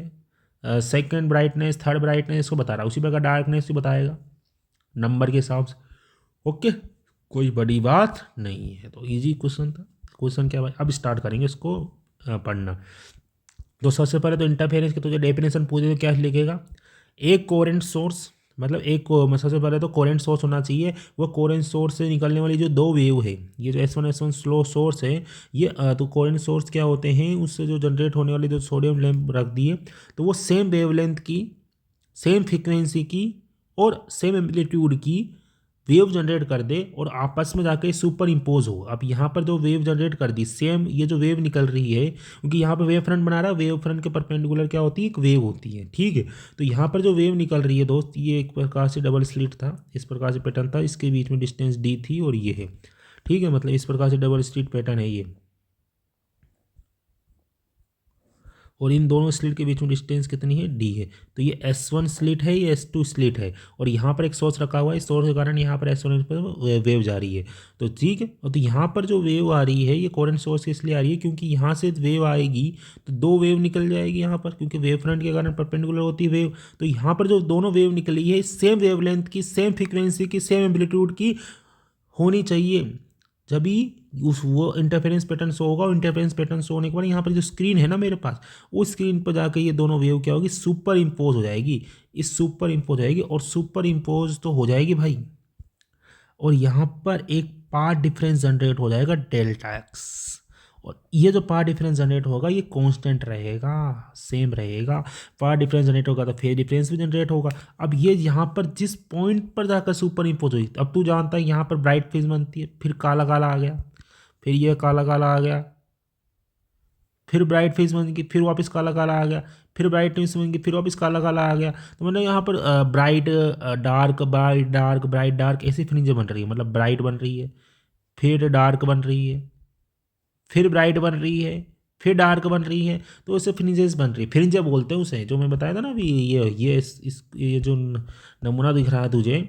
A: सेकेंड ब्राइटनेस, थर्ड ब्राइटनेस, इसको बता रहा है। उसी प्रकार डार्कनेस भी बताएगा नंबर के हिसाब से। ओके, कोई बड़ी बात नहीं है, तो इजी क्वेश्चन था। क्वेश्चन क्या भाई, अब स्टार्ट करेंगे इसको पढ़ना। तो सबसे पहले तो इंटरफेरेंस की तुझे डेफिनेशन पूछे तो क्या लिखेगा, एक कोरेंट सोर्स, मतलब सबसे पहले तो कोरेंट सोर्स होना चाहिए। वो कोरेंट सोर्स से निकलने वाली जो दो वेव है, ये जो S1 स्लो सोर्स है, ये तो कोरेंट सोर्स क्या होते हैं, उससे जो जनरेट होने वाली जो सोडियम लैंप रख दिए, तो वो सेम वेवलेंथ की, सेम फ्रीक्वेंसी की और सेम एम्पलीट्यूड की वेव जनरेट कर दे और आपस में जाके सुपर इम्पोज हो। अब यहाँ पर जो वेव जनरेट कर दी सेम, ये जो वेव निकल रही है, क्योंकि यहाँ पर वेव फ्रंट बना रहा है, वेव फ्रंट के परपेंडिकुलर क्या होती है, एक वेव होती है, ठीक है। तो यहाँ पर जो वेव निकल रही है दोस्त, ये एक प्रकार से डबल स्लिट था, इस प्रकार से पैटर्न था, इसके बीच में डिस्टेंस d थी और ये है, ठीक है, मतलब इस प्रकार से डबल स्लिट पैटर्न है ये। और इन दोनों स्लिट के बीच में डिस्टेंस कितनी है, डी है। तो ये S1 स्लिट है, ये S2 स्लिट है, और यहाँ पर एक सोर्स रखा हुआ है, इस सोर्स के कारण यहाँ पर S1 पर वेव जा रही है। तो ठीक है, और तो यहाँ पर जो वेव आ रही है ये कोरेंट सोर्स की इसलिए आ रही है क्योंकि यहाँ से वेव आएगी तो दो वेव निकल जाएगी यहाँ पर, क्योंकि वेव फ्रंट के कारण परपेंडिकुलर होती है वेव। तो यहाँ पर जो दोनों वेव निकली है सेम वेवलेंथ की, सेम फ्रीक्वेंसी की, सेम एम्पलीट्यूड की होनी चाहिए, जब भी उस वो इंटरफेरेंस पैटर्न शो होगा। और इंटरफेरेंस पैटर्न शो होने के बाद यहाँ पर जो स्क्रीन है ना मेरे पास, उस स्क्रीन पर जाकर ये दोनों वेव क्या होगी, सुपर इम्पोज हो जाएगी। इस सुपर इम्पोज हो जाएगी, और सुपर इम्पोज तो हो जाएगी भाई, और यहाँ पर एक पाथ डिफरेंस जनरेट हो जाएगा डेल्टा एक्स। और ये जो पाथ डिफरेंस जनरेट होगा ये कांस्टेंट रहेगा, सेम रहेगा। पाथ डिफरेंस जनरेट होगा तो फेज डिफरेंस भी जनरेट होगा। अब ये यहाँ पर जिस पॉइंट पर जाकर सुपर इम्पोज हुई, अब तू जानता है यहाँ पर ब्राइट फेज बनती है, फिर काला काला आ गया, फिर ये काला काला आ गया, फिर ब्राइट फेज बन गई, फिर वापस काला काला आ गया, फिर ब्राइट फेज बन गई, फिर वापस काला काला आ गया। तो मतलब यहाँ पर bright dark, bright dark, bright dark, ऐसी फ्रिंजें बन रही है, मतलब ब्राइट बन रही है, फिर डार्क बन रही है, फिर ब्राइट बन रही है, फिर डार्क बन रही है। तो उससे फ्रिंजेस बन रही है, फ्रिंजें बोलते हैं उसे, जो मैं बताया था ना अभी, ये जो नमूना दिख रहा है तुझे,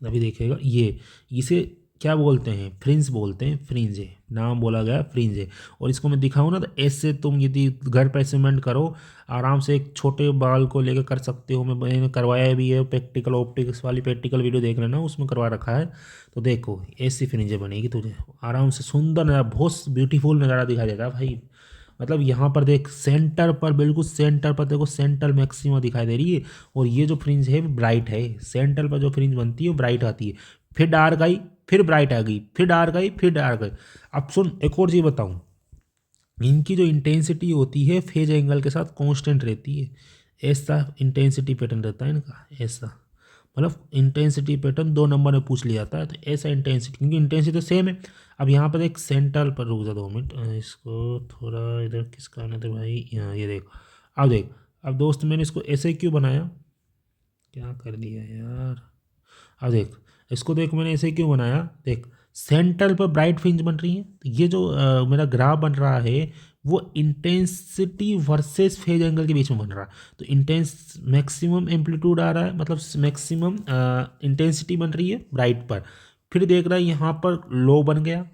A: अभी देखेगा ये, इसे क्या बोलते हैं, फ्रिंज बोलते हैं, फ्रिंज है, नाम बोला गया फ्रिंज है। और इसको मैं दिखाऊँ ना, तो ऐसे तुम यदि घर पर असेसमेंट करो आराम से, एक छोटे बाल को लेकर कर सकते हो। मैंने करवाया भी है, प्रैक्टिकल ऑप्टिक्स वाली प्रैक्टिकल वीडियो देख लेना, उसमें करवा रखा है। तो देखो ऐसी फ्रिंजें बनेगी तुझे, आराम से सुंदर नज़ारा, बहुत ब्यूटीफुल नज़ारा दिखाई देगा भाई। मतलब यहाँ पर देख सेंटर पर, बिल्कुल सेंटर पर देखो, सेंटर मैक्सिमा दिखाई दे रही है। और ये जो फ्रिंज है ब्राइट है, सेंटर पर जो फ्रिंज बनती है वो ब्राइट आती है, फिर डार्क आई, फिर ब्राइट आ गई, फिर डार्क आई, फिर डार्क आई। अब सुन एक और चीज़ बताऊँ, इनकी जो इंटेंसिटी होती है फेज एंगल के साथ कांस्टेंट रहती है। ऐसा इंटेंसिटी पैटर्न रहता है इनका, ऐसा, मतलब इंटेंसिटी पैटर्न 2 नंबर में पूछ लिया जाता है। तो ऐसा इंटेंसिटी, क्योंकि इंटेंसिटी तो सेम है। अब यहाँ पर एक सेंटर पर, रुक जा 2 मिनट, इसको थोड़ा इधर किसका आना था भाई, यहाँ ये देख। अब देख, अब दोस्त मैंने इसको ऐसे क्यों बनाया, क्या कर दिया यार। अब देख, इसको देख मैंने ऐसे क्यों बनाया, देख सेंटर पर ब्राइट फ्रिंज बन रही है। तो ये जो मेरा ग्राफ बन रहा है वो इंटेंसिटी वर्सेस फेज एंगल के बीच में बन रहा है। तो इंटेंस मैक्सिमम एम्पलीट्यूड आ रहा है, मतलब मैक्सिमम इंटेंसिटी बन रही है ब्राइट पर। फिर देख रहा है यहाँ पर लो बन गया,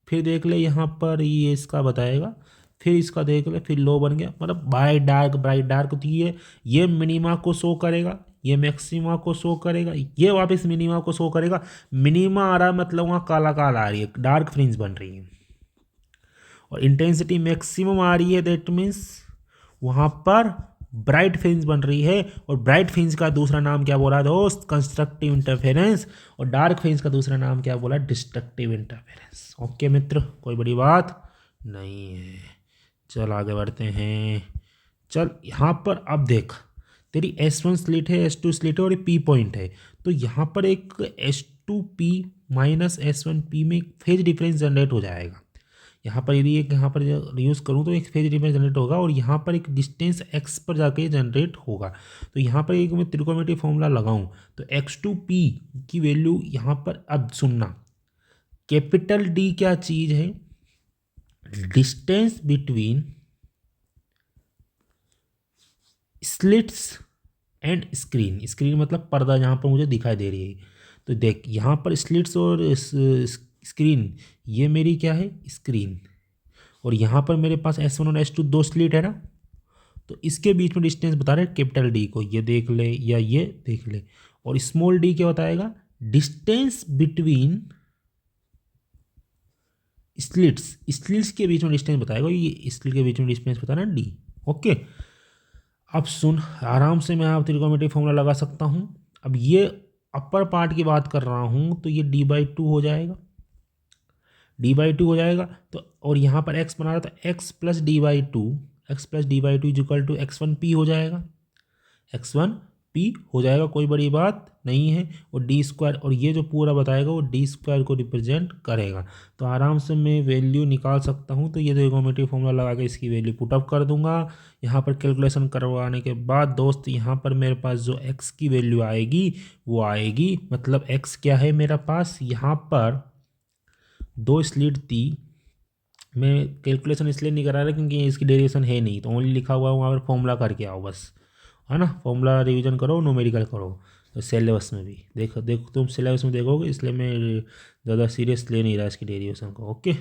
A: फिर देख ले यहाँ पर ये इसका बताएगा, फिर इसका देख ले फिर लो बन गया, मतलब ब्राइट डार्क। तो ये मिनिमा को शो करेगा, ये मैक्सिमा को शो करेगा, ये वापस मिनिमा को शो करेगा। मिनिमा आ रहा है मतलब वहाँ काला काला आ रही है, डार्क फ्रिंज बन रही है। और इंटेंसिटी मैक्सिमम आ रही है, दैट मीन्स वहाँ पर ब्राइट फ्रिंज बन रही है। और ब्राइट फ्रिंज का दूसरा नाम क्या बोला दोस्त? Constructive interference. और डार्क फ्रिंज का दूसरा नाम क्या बोला? Destructive interference. ओके मित्र, कोई बड़ी बात नहीं है। चल आगे बढ़ते हैं। चल यहाँ पर अब देख, तेरी S1 स्लिट है, S2 स्लिट है और ये P पॉइंट है। तो यहाँ पर एक S2P माइनस S1P में एक फेज डिफरेंस जनरेट हो जाएगा। यहाँ पर यदि एक यहाँ पर यूज़ करूँ तो एक फेज डिफरेंस जनरेट होगा और यहाँ पर एक डिस्टेंस x पर जाके जनरेट होगा। तो यहाँ पर एक मैं त्रिकोणमितीय फॉर्मूला लगाऊँ तो x2P की वैल्यू यहाँ पर, अब सुनना, कैपिटल D क्या चीज़ है? Distance between slits and screen. Screen मतलब पर्दा जहाँ पर मुझे दिखाई दे रही है। तो देख यहाँ पर स्लिट्स और स्क्रीन, ये मेरी क्या है? स्क्रीन। और यहाँ पर मेरे पास S1 और S2 दो स्लिट है ना, तो इसके बीच में डिस्टेंस बता रहे कैपिटल डी को, ये देख ले या ये देख ले। और स्मॉल डी क्या बताएगा? डिस्टेंस बिटवीन स्लिट्स के बीच में डिस्टेंस बताएगा, ये स्लिट के बीच में डिस्टेंस बताना डी। ओके, अब सुन आराम से, मैं आप त्रिकोणमितीय फॉर्मूला लगा सकता हूँ। अब ये अपर पार्ट की बात कर रहा हूँ तो ये d/2 हो जाएगा, d/2 हो जाएगा। तो और यहाँ पर x बना रहा था, x plus d/2 is equal to x1p हो जाएगा, x1p हो जाएगा, कोई बड़ी बात नहीं है। और डी स्क्वायर, और ये जो पूरा बताएगा वो डी स्क्वायर को रिप्रेजेंट करेगा। तो आराम से मैं वैल्यू निकाल सकता हूँ। तो ये त्रिकोणमितीय फॉर्मूला लगा के इसकी वैल्यू पुटअप कर दूंगा। यहाँ पर कैलकुलेशन करवाने के बाद दोस्त यहाँ पर मेरे पास जो x की वैल्यू आएगी वो आएगी, मतलब x क्या है मेरा पास, यहाँ पर दो स्लिट थी। मैं कैलकुलेशन इसलिए नहीं करा रहा क्योंकि इसकी डेरिवेशन है नहीं, तो ओनली लिखा हुआ है वहाँ पर फॉर्मूला करके आओ बस, है ना। फॉर्मूला रिवीजन करो, न्यूमेरिकल करो। तो सिलेबस में भी देखो देखो, तुम सिलेबस में देखोगे, इसलिए मैं ज़्यादा सीरियस ले नहीं रहा इसकी डेरिवेशन को। ओके,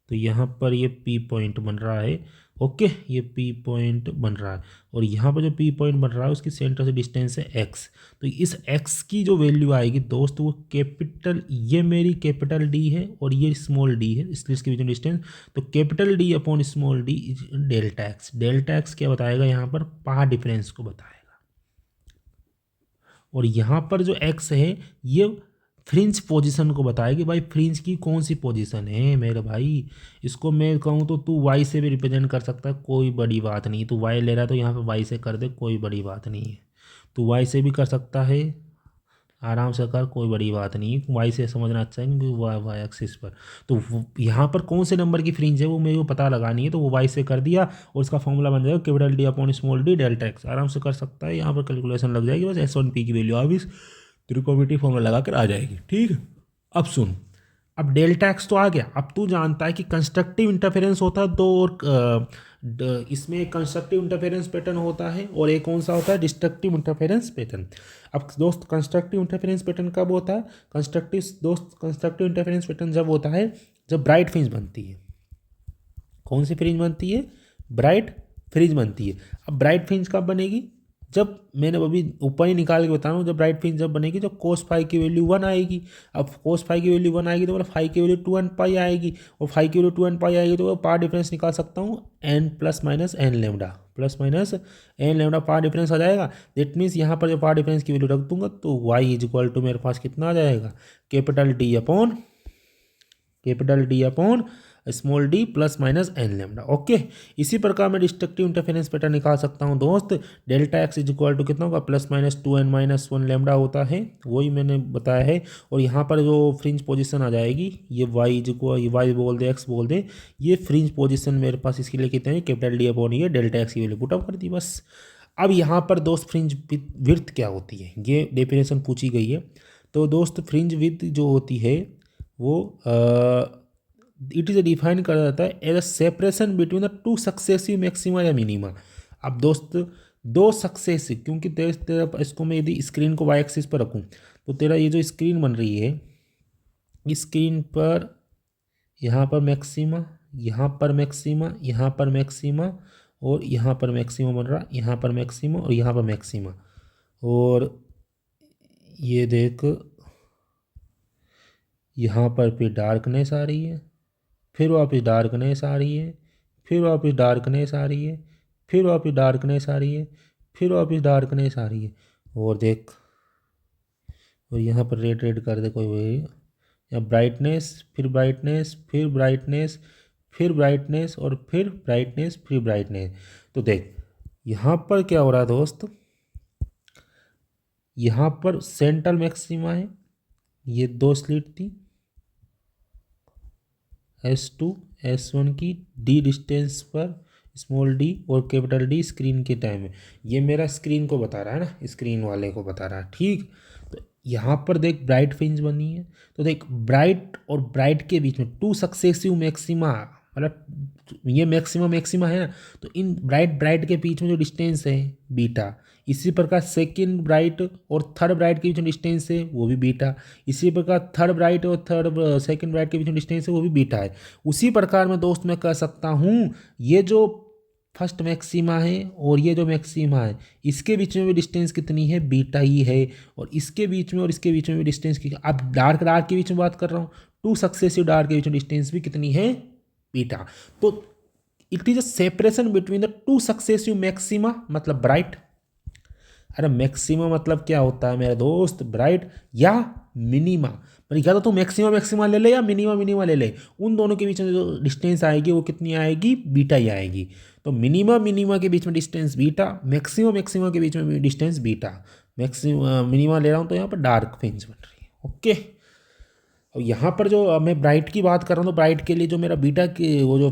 A: तो यहाँ पर ये P पॉइंट बन रहा है। ओके, ये P पॉइंट बन रहा है और यहाँ पर जो P पॉइंट बन रहा है उसकी सेंटर से डिस्टेंस है x। तो इस x की जो वैल्यू आएगी दोस्त वो कैपिटल, ये मेरी कैपिटल D है और ये स्मॉल d है, इसलिए इसके बीच में डिस्टेंस। तो capital D upon small d is delta x। Delta x क्या बताएगा? यहाँ पर पाथ डिफरेंस को बताएगा। और यहाँ पर जो x है ये फ्रिंज पोजीशन को बताएगी। भाई फ्रिंज की कौन सी पोजीशन है मेरे भाई, इसको मैं कहूँ तो तू y से भी रिप्रेजेंट कर सकता है, कोई बड़ी बात नहीं। तू y ले रहा है तो यहाँ पे y से कर दे, कोई बड़ी बात नहीं है। तू y से भी कर सकता है, आराम से कर, कोई बड़ी बात नहीं है। y से समझना अच्छा है क्योंकि y एक्सिस पर। तो यहाँ पर कौन से नंबर की फ्रिंज है वो मेरे को पता लगानी है, तो वो y से कर दिया और इसका फॉर्मूला बन जाएगा capital D upon small d delta x। आराम से कर सकता है, यहाँ पर कैलकुलेशन लग जाएगी, बस S1P की वैल्यू अभी त्रिकोणमितीय फॉर्मूला लगा कर आ जाएगी। ठीक है, अब सुन, अब डेल्टा एक्स तो आ गया। अब तू जानता है कि कंस्ट्रक्टिव इंटरफेरेंस होता है दो, और इसमें एक कंस्ट्रक्टिव इंटरफेरेंस पैटर्न होता है और एक कौन सा होता है? Destructive interference pattern. अब दोस्त कंस्ट्रक्टिव इंटरफेरेंस पैटर्न कब होता है? कंस्ट्रक्टिव इंटरफेरेंस पैटर्न जब होता है जब ब्राइट फ्रिंज बनती है। कौन सी फ्रिंज बनती है? ब्राइट फ्रिंज बनती है। अब ब्राइट फ्रिंज कब बनेगी? जब मैंने अभी ऊपर ही निकाल के बता रहा हूँ, जब ब्राइट फ्रिंज जब बनेगी जब कोस फाई की वैल्यू 1 आएगी। अब कोस फाई की वैल्यू 1 आएगी तो मतलब फाई की वैल्यू 2n पाई आएगी, और फाई की वैल्यू 2n पाई आएगी तो पार डिफरेंस निकाल सकता हूँ n plus minus N lambda पार डिफरेंस आ जाएगा। दैट मीन्स यहाँ पर जो पार डिफरेंस की वैल्यू रख दूंगा तो y इज इक्वल टू मेरे पास कितना आ जाएगा? Capital D upon small d plus minus N lambda. Okay, इसी प्रकार मैं डिस्ट्रक्टिव इंटरफेरेंस पैटर्न निकाल सकता हूँ दोस्त। Delta X is equal to कितना होगा? प्लस माइनस 2n-1 लेमडा होता है, वही मैंने बताया है। और यहाँ पर जो फ्रिंज पोजीशन आ जाएगी ये y इज इक्वल, ये y बोल दे x बोल दे, ये फ्रिंज पोजीशन मेरे पास इसके लिए कितने हैं? कैपिटल D अपॉन ये डेल्टा एक्स की वैल्यू पुट अप कर दी बस। अब यहाँ पर दोस्त फ्रिंज विड्थ क्या होती है ये डेफिनेशन पूछी गई है। तो दोस्त फ्रिंज विड्थ जो होती है वो इट इज़ डिफाइन करा जाता है as a separation between the two successive maxima या मिनिमा। अब दोस्त दो सक्सेसिव, क्योंकि तेरा इसको मैं यदि स्क्रीन को वाई एक्सिस पर रखूँ तो तेरा ये जो स्क्रीन बन रही है, इस स्क्रीन पर यहाँ पर मैक्सिमा, यहाँ पर मैक्सिमा, यहाँ पर मैक्सिमा और यहाँ पर मैक्सिमा बन रहा, यहाँ पर मैक्सिमा और यहाँ पर मैक्सिमा। और ये देख यहाँ पर फिर डार्कनेस आ रही है, फिर वापस डार्कनेस आ रही है, फिर वापस डार्कनेस आ रही है, फिर वापस डार्कनेस आ रही है, फिर वापस डार्कनेस आ रही है। और देख, और यहाँ पर रेड रेड कर दे कोई वही, या ब्राइटनेस, फिर ब्राइटनेस, फिर ब्राइटनेस, फिर ब्राइटनेस, और फिर ब्राइटनेस, फिर ब्राइटनेस। तो देख यहाँ पर क्या हो रहा है दोस्त, यहाँ पर सेंट्रल मैक्सिमा है, ये दो स्लिट थी S2 S1 की डी डिस्टेंस पर स्मॉल डी और कैपिटल डी स्क्रीन के टाइम है। ये मेरा स्क्रीन को बता रहा है ना, स्क्रीन वाले को बता रहा है, ठीक। तो यहाँ पर देख ब्राइट फ्रिंज बनी है, तो देख ब्राइट और ब्राइट के बीच में टू सक्सेसिव मैक्सिमा, मतलब ये मैक्सिमा मैक्सिमा है ना, तो इन ब्राइट ब्राइट के बीच में जो डिस्टेंस है बीटा, इसी प्रकार सेकंड ब्राइट और थर्ड ब्राइट के बीच में डिस्टेंस है वो भी बीटा, इसी प्रकार थर्ड ब्राइट और थर्ड सेकंड ब्राइट के बीच में डिस्टेंस है वो भी बीटा है। उसी प्रकार में दोस्त मैं कह सकता हूँ ये जो फर्स्ट मैक्सिमा है और ये जो मैक्सिमा है इसके बीच में भी डिस्टेंस कितनी है, बीटा ही है। और इसके बीच में और इसके बीच में भी डिस्टेंस की, अब डार्क डार्क के बीच में बात कर रहा हूँ, टू सक्सेसिव डार्क के बीच में डिस्टेंस भी कितनी है, बीटा। तो it is a separation between the two successive maxima, मतलब ब्राइट। अरे मैक्सिमा मतलब क्या होता है मेरे दोस्त, ब्राइट या मिनिमा, पर या तो मैक्सिमा मैक्सिमा ले ले या मिनिमा मिनिमा ले ले, उन दोनों के बीच में जो डिस्टेंस आएगी वो कितनी आएगी, बीटा ही आएगी। तो मिनिमा मिनिमा के बीच में डिस्टेंस बीटा, मैक्सिमा मैक्सिमा के बीच में डिस्टेंस बीटा। मैक्सिमा मिनिमा ले रहा हूँ तो यहाँ पर डार्क फ्रिंज बन रही है, ओके। और यहाँ पर जो मैं ब्राइट की बात कर रहा हूँ, तो ब्राइट के लिए जो मेरा बीटा की वो जो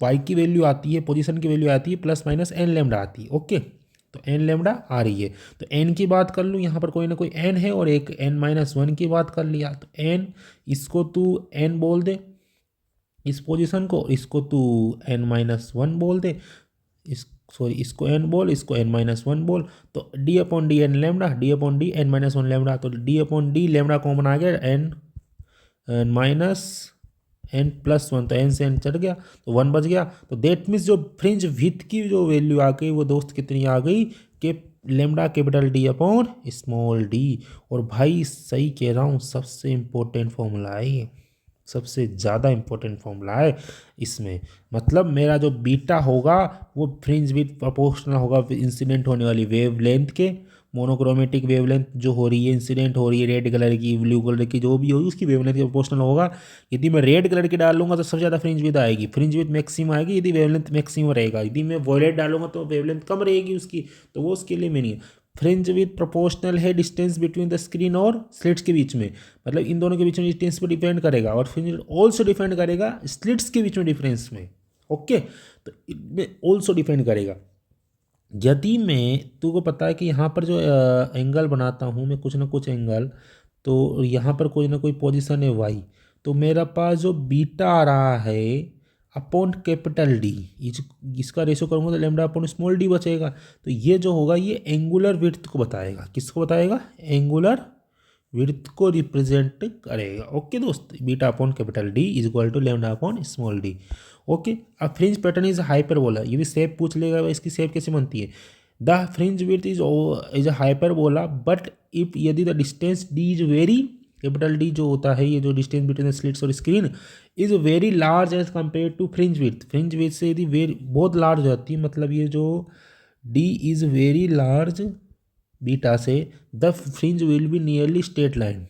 A: वाई की वैल्यू आती है, पोजीशन की वैल्यू आती है प्लस माइनस एन लेमडा आती है, ओके। तो एन लेमडा आ रही है, तो एन की बात कर लूँ, यहाँ पर कोई ना कोई एन है और एक एन माइनस वन की बात कर लिया, तो एन, इसको तू एन बोल दे इस पोजीशन को, इसको तू एन माइनस वन बोल दे, इस सॉरी इसको एन बोल, इसको एन माइनस वन बोल। तो D upon D N lambda, D upon D N minus one lambda, तो D upon D lambda common आ गया, N minus N plus one, तो एन से एन चढ़ गया तो वन बच गया। तो देट मीन्स जो फ्रिंज विथ की जो वैल्यू आ गई वो दोस्त कितनी आ गई, कि lambda capital D upon small D. और भाई सही कह रहा हूँ, सबसे इम्पोर्टेंट फॉर्मूला है ये, सबसे ज़्यादा इम्पोर्टेंट फॉर्मूला है इसमें। मतलब मेरा जो बीटा होगा वो फ्रिंज विथ प्रोपोर्शनल होगा इंसिडेंट होने वाली वेव लेंथ के, मोनोक्रोमेटिक वेवलेंथ जो हो रही है, इंसिडेंट हो रही है रेड कलर की, ब्लू कलर की, जो भी होगी उसकी वेवलेंथ के प्रोपोर्शनल होगा। यदि मैं रेड कलर की डाल लूँगा तो सबसे ज़्यादा फ्रिंज विथ आएगी, फ्रिंज विथ मैक्सिमम आएगी यदि वेवलेंथ मैक्सिमम रहेगा। यदि मैं वॉयलेट डालूंगा तो वेवलेंथ कम रहेगी उसकी, तो वो उसके लिए नहीं है। फ्रिंज विथ प्रोपोर्शनल है डिस्टेंस बिटवीन द स्क्रीन और स्लिट्स के बीच में, मतलब इन दोनों के बीच में डिस्टेंस पर डिपेंड करेगा, और फ्रिंज ऑल्सो डिपेंड करेगा स्लिट्स के बीच में डिफरेंस में, ओके। तो इनमें ऑल्सो डिपेंड करेगा। यदि मैं, तुमको पता है कि यहाँ पर जो एंगल बनाता हूँ मैं कुछ ना कुछ एंगल, तो यहाँ पर कोई ना कोई पोजीशन है वाई, तो मेरा पास जो बीटा आ रहा है अपॉन कैपिटल डी, इसका रेशो करूँगा तो लेमडा अपॉन स्मॉल डी बचेगा। तो ये जो होगा ये एंगुलर विड्थ को बताएगा, किसको बताएगा, एंगुलर विड्थ को रिप्रेजेंट करेगा, ओके दोस्त। Beta upon capital D is equal to lambda upon small D, okay. अब फ्रिंज पैटर्न इज हाइपरबोला, ये भी शेप पूछ लेगा, इसकी शेप कैसे बनती है। The fringe width is a hyperbola but if यदि the distance D is very, capital D जो होता है ये जो डिस्टेंस बिटवीन द स्लिट्स और screen is very large as compare to fringe width, fringe width से यदि वेरी बहुत लार्ज हो जाती है, मतलब ये जो D is very large beta से, the fringe will be nearly straight line.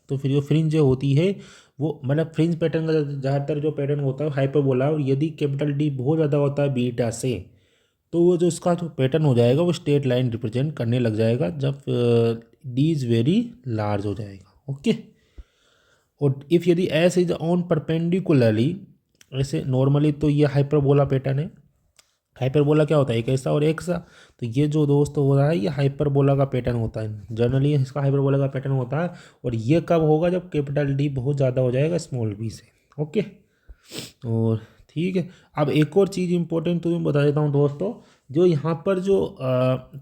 A: तो फिर जो फ्रिंज जो होती है वो, मतलब फ्रिंज पैटर्न का ज़्यादातर जो पैटर्न होता है हाइपरबोला, और यदि कैपिटल डी बहुत ज़्यादा होता है बीटा से, तो वो जो इसका जो पैटर्न हो जाएगा वो स्ट्रेट लाइन रिप्रेजेंट करने लग जाएगा जब डी इज़ वेरी लार्ज हो जाएगा, ओके। और इफ़ यदि एस इज ऑन परपेंडिकुलरली, ऐसे नॉर्मली तो ये हाइपरबोला पैटर्न है। हाइपरबोला क्या होता है, एक ऐसा और एक सा, तो ये जो दोस्त हो रहा है ये हाइपरबोला का पैटर्न होता है, जनरली इसका हाइपरबोला का पैटर्न होता है। और ये कब होगा, जब कैपिटल डी बहुत ज़्यादा हो जाएगा स्मॉल बी से, ओके। और ठीक है, अब एक और चीज़ इंपॉर्टेंट तुम्हें बता देता हूँ दोस्तों, जो यहाँ पर जो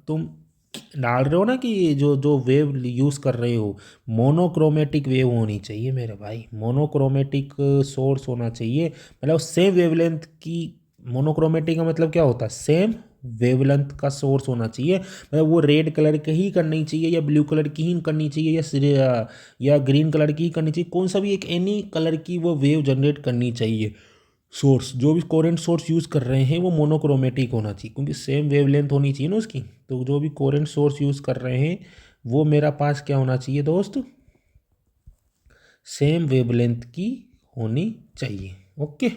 A: तुम डाल रहे हो ना कि जो जो वेव यूज़ कर रहे हो, मोनोक्रोमेटिक वेव होनी चाहिए मेरे भाई, मोनोक्रोमेटिक सोर्स होना चाहिए, मतलब सेम वेवलेंथ की। मोनोक्रोमेटिक का मतलब क्या होता है, सेम वेवलेंथ का सोर्स होना चाहिए, मतलब वो रेड कलर के ही करनी चाहिए या ब्लू कलर की ही करनी चाहिए या ग्रीन कलर की ही करनी चाहिए, कौन सा भी एक एनी कलर की वो वेव जनरेट करनी चाहिए, सोर्स, जो भी कोरेंट सोर्स यूज़ कर रहे हैं वो मोनोक्रोमेटिक होना चाहिए, क्योंकि सेम वेवलेंथ होनी चाहिए ना उसकी। तो जो भी कोरेंट सोर्स यूज़ कर रहे हैं वो मेरा पास क्या होना चाहिए दोस्त, सेम वेवलेंथ की होनी चाहिए। ओके,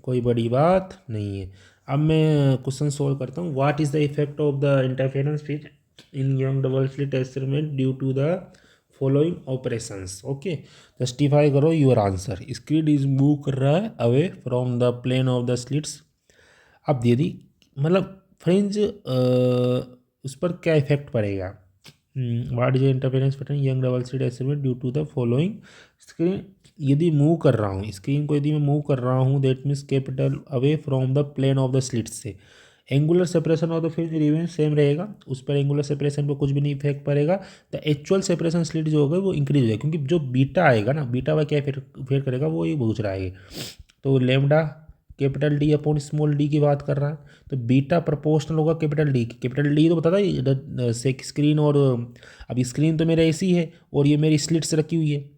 A: कोई बड़ी बात नहीं है। अब मैं क्वेश्चन सोल्व करता हूँ। What is the effect of the interference fringe in Young double slit experiment due to the following operations. Okay, justify करो your answer. Screen is move कर रहा है away from the plane of the slits. अब यदि मतलब fringe उस पर क्या इफेक्ट पड़ेगा, what is interference between Young double slit experiment due to the following. Screen यदि मूव कर रहा हूँ, स्क्रीन को यदि मैं मूव कर रहा हूँ, that means capital away from the plane of the slit से, angular separation of the fringe remain same रहेगा, उस पर एंगुलर सेपरेशन पर कुछ भी नहीं इफेक्ट पड़ेगा। द एक्चुअल सेपरेशन स्लिट जो होगा वो इंक्रीज हो जाएगा, क्योंकि जो बीटा आएगा ना, बीटा का क्या इफेक्ट करेगा वो ये पूछ रहा है। तो lambda capital D upon small D की बात कर रहा है, तो बीटा प्रोपोर्शनल होगा कैपिटल डी की। कैपिटल डी तो पता था से स्क्रीन, और अब स्क्रीन तो मेरा ऐसी है और ये मेरी स्लिट्स रखी हुई है,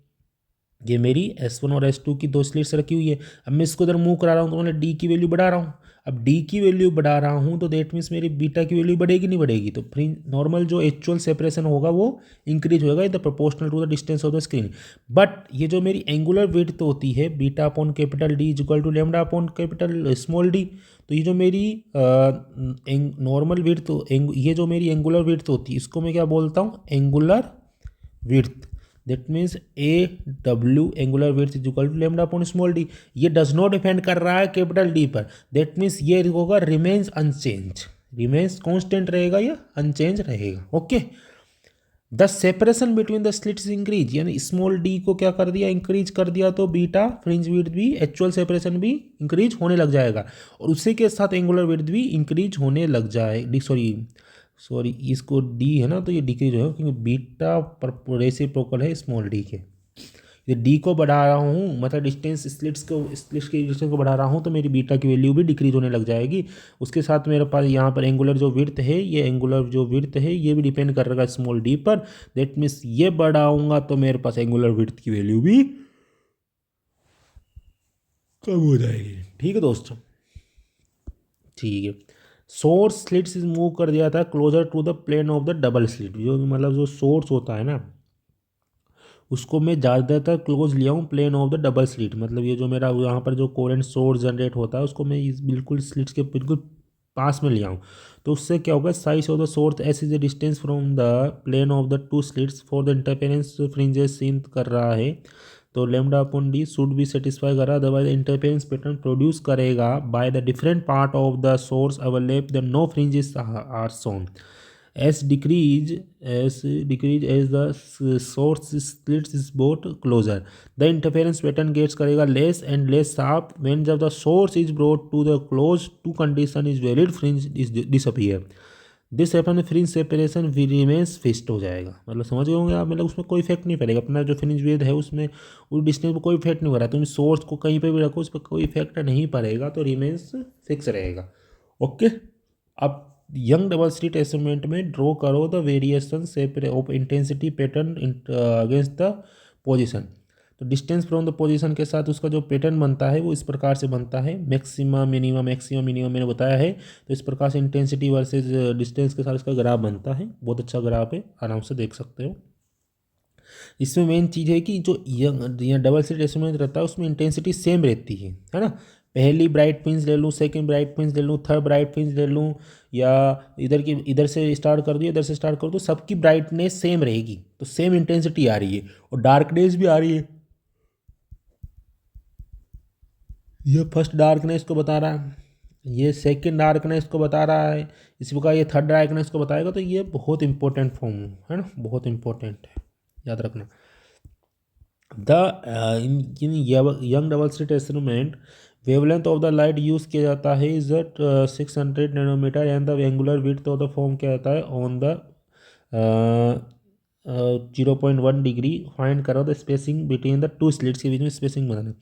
A: ये मेरी S1 और S2 की दो स्लिट्स रखी हुई है। अब मैं इसको इधर मूव करा रहा हूँ तो मैं डी की वैल्यू बढ़ा रहा हूँ। अब डी की वैल्यू बढ़ा रहा हूँ तो देट मीन्स मेरी बीटा की वैल्यू बढ़ेगी नहीं बढ़ेगी, तो फ्रिंज नॉर्मल जो एक्चुअल सेपरेशन होगा वो इंक्रीज होगा in the proportional to the distance of the screen. But ये जो मेरी एंगुलर विड्थ होती है beta upon capital D is equal to lambda upon capital small D, तो ये जो मेरी नॉर्मल विड्थ, ये जो मेरी एंगुलर विड्थ होती है इसको मैं क्या बोलता हूँ, angular width. That means A W angular width is equal to lambda upon small D. ये डज नॉट डिपेंड कर रहा है कैपिटल डी पर, दैट मीन्स ये होगा रिमेन्स अनचेंज, रिमेन्स कांस्टेंट रहेगा या अनचेंज रहेगा। Okay, the separation between the slits increase, यानी स्मॉल डी को क्या कर दिया, इंक्रीज कर दिया, तो बीटा फ्रिंज विड्थ भी एक्चुअल सेपरेशन भी इंक्रीज होने लग जाएगा, और उसी के साथ एंगुलर विड्थ भी इंक्रीज होने लग जाए। सॉरी इसको डी है ना, तो ये डिक्रीज होगा क्योंकि बीटा रेसिप्रोकल है स्मॉल डी के। ये डी को बढ़ा रहा हूँ, मतलब स्लिट्स की डिस्टेंस को बढ़ा रहा हूँ, तो मेरी बीटा की वैल्यू भी डिक्रीज होने लग जाएगी। उसके साथ मेरे पास यहाँ पर एंगुलर जो विड्थ है, ये एंगुलर जो विड्थ है ये भी डिपेंड कर रहा है स्मॉल डी पर। दैट मीन्स ये बढ़ाऊंगा तो मेरे पास एंगुलर विड्थ की वैल्यू भी कम हो जाएगी। ठीक है दोस्तों, ठीक है। सोर्स स्लिट्स इज मूव कर दिया था closer to the plane of the double slit, जो मतलब जो सोर्स होता है ना उसको मैं ज़्यादातर क्लोज लिया हूँ plane of the double slit, मतलब ये जो मेरा यहाँ पर जो कोरेंट सोर्स जनरेट होता है उसको मैं इस बिल्कुल स्लिट्स के बिल्कुल पास में लिया हूँ। तो उससे क्या होगा, size of the source S is the distance from the plane of the two slits for the interference fringes seen कर रहा है, तो lambda upon D should be satisfy कर रहा है, अदरवाइज इंटरफेरेंस पैटर्न प्रोड्यूस करेगा by the different part of the source available the no fringes are shown. as decrease as the source splits is both closer, the interference pattern gets करेगा less and less sharp when जब the source is brought to the close to condition is valid fringe is disappear, this happen fringe separation remains fixed हो जाएगा। मतलब समझ गए होंगे आप, मतलब उसमें कोई इफेक्ट नहीं पड़ेगा, अपना जो फ्रिंज वेद है उसमें उस डिस्टेंस पर कोई इफेक्ट नहीं हो रहा है, तुम सोर्स को कहीं पे भी रखो उस पर कोई इफेक्ट नहीं पड़ेगा, तो रिमेन्स फिक्स रहेगा। ओके, अब यंग डबल स्लिट एक्सपेरिमेंट में ड्रॉ करो the variation of intensity pattern against the position. तो डिस्टेंस फ्रॉम द पोजीशन के साथ उसका जो पैटर्न बनता है वो इस प्रकार से बनता है, मैक्सिमम मिनिमम मैक्सिमम मिनिमम मैंने बताया है। तो इस प्रकार से इंटेंसिटी वर्सेज डिस्टेंस के साथ इसका ग्राफ बनता है, बहुत अच्छा ग्राफ है, आराम से देख सकते हो। इसमें मेन चीज़ है कि जो डबल स्लिट एक्सपेरिमेंट रहता है उसमें इंटेंसिटी सेम रहती है ना। पहली ब्राइट पिंस ले लूँ, सेकंड ब्राइट पिंस ले लूँ, थर्ड ब्राइट पिंस ले लूँ, या इधर से स्टार्ट कर दूँ, इधर से स्टार्ट कर दूँ, सबकी ब्राइटनेस सेम रहेगी, तो सेम इंटेंसिटी आ रही है और डार्कनेस भी आ रही है। ये फर्स्ट डार्कनेस को बता रहा है, ये सेकंड डार्कनेस को बता रहा है, इसी प्रकार ये थर्ड डार्कनेस को बताएगा। तो ये बहुत इंपॉर्टेंट फॉर्म है ना, बहुत इंपॉर्टेंट है, याद रखना। In Young double slit experiment wavelength of the light use किया जाता है is 600 nanometre and the angular width of the form क्या आता है ऑन द 0.1 डिग्री। फाइंड करो the spacing between the two slits के बीच में स्पेसिंग बनाना।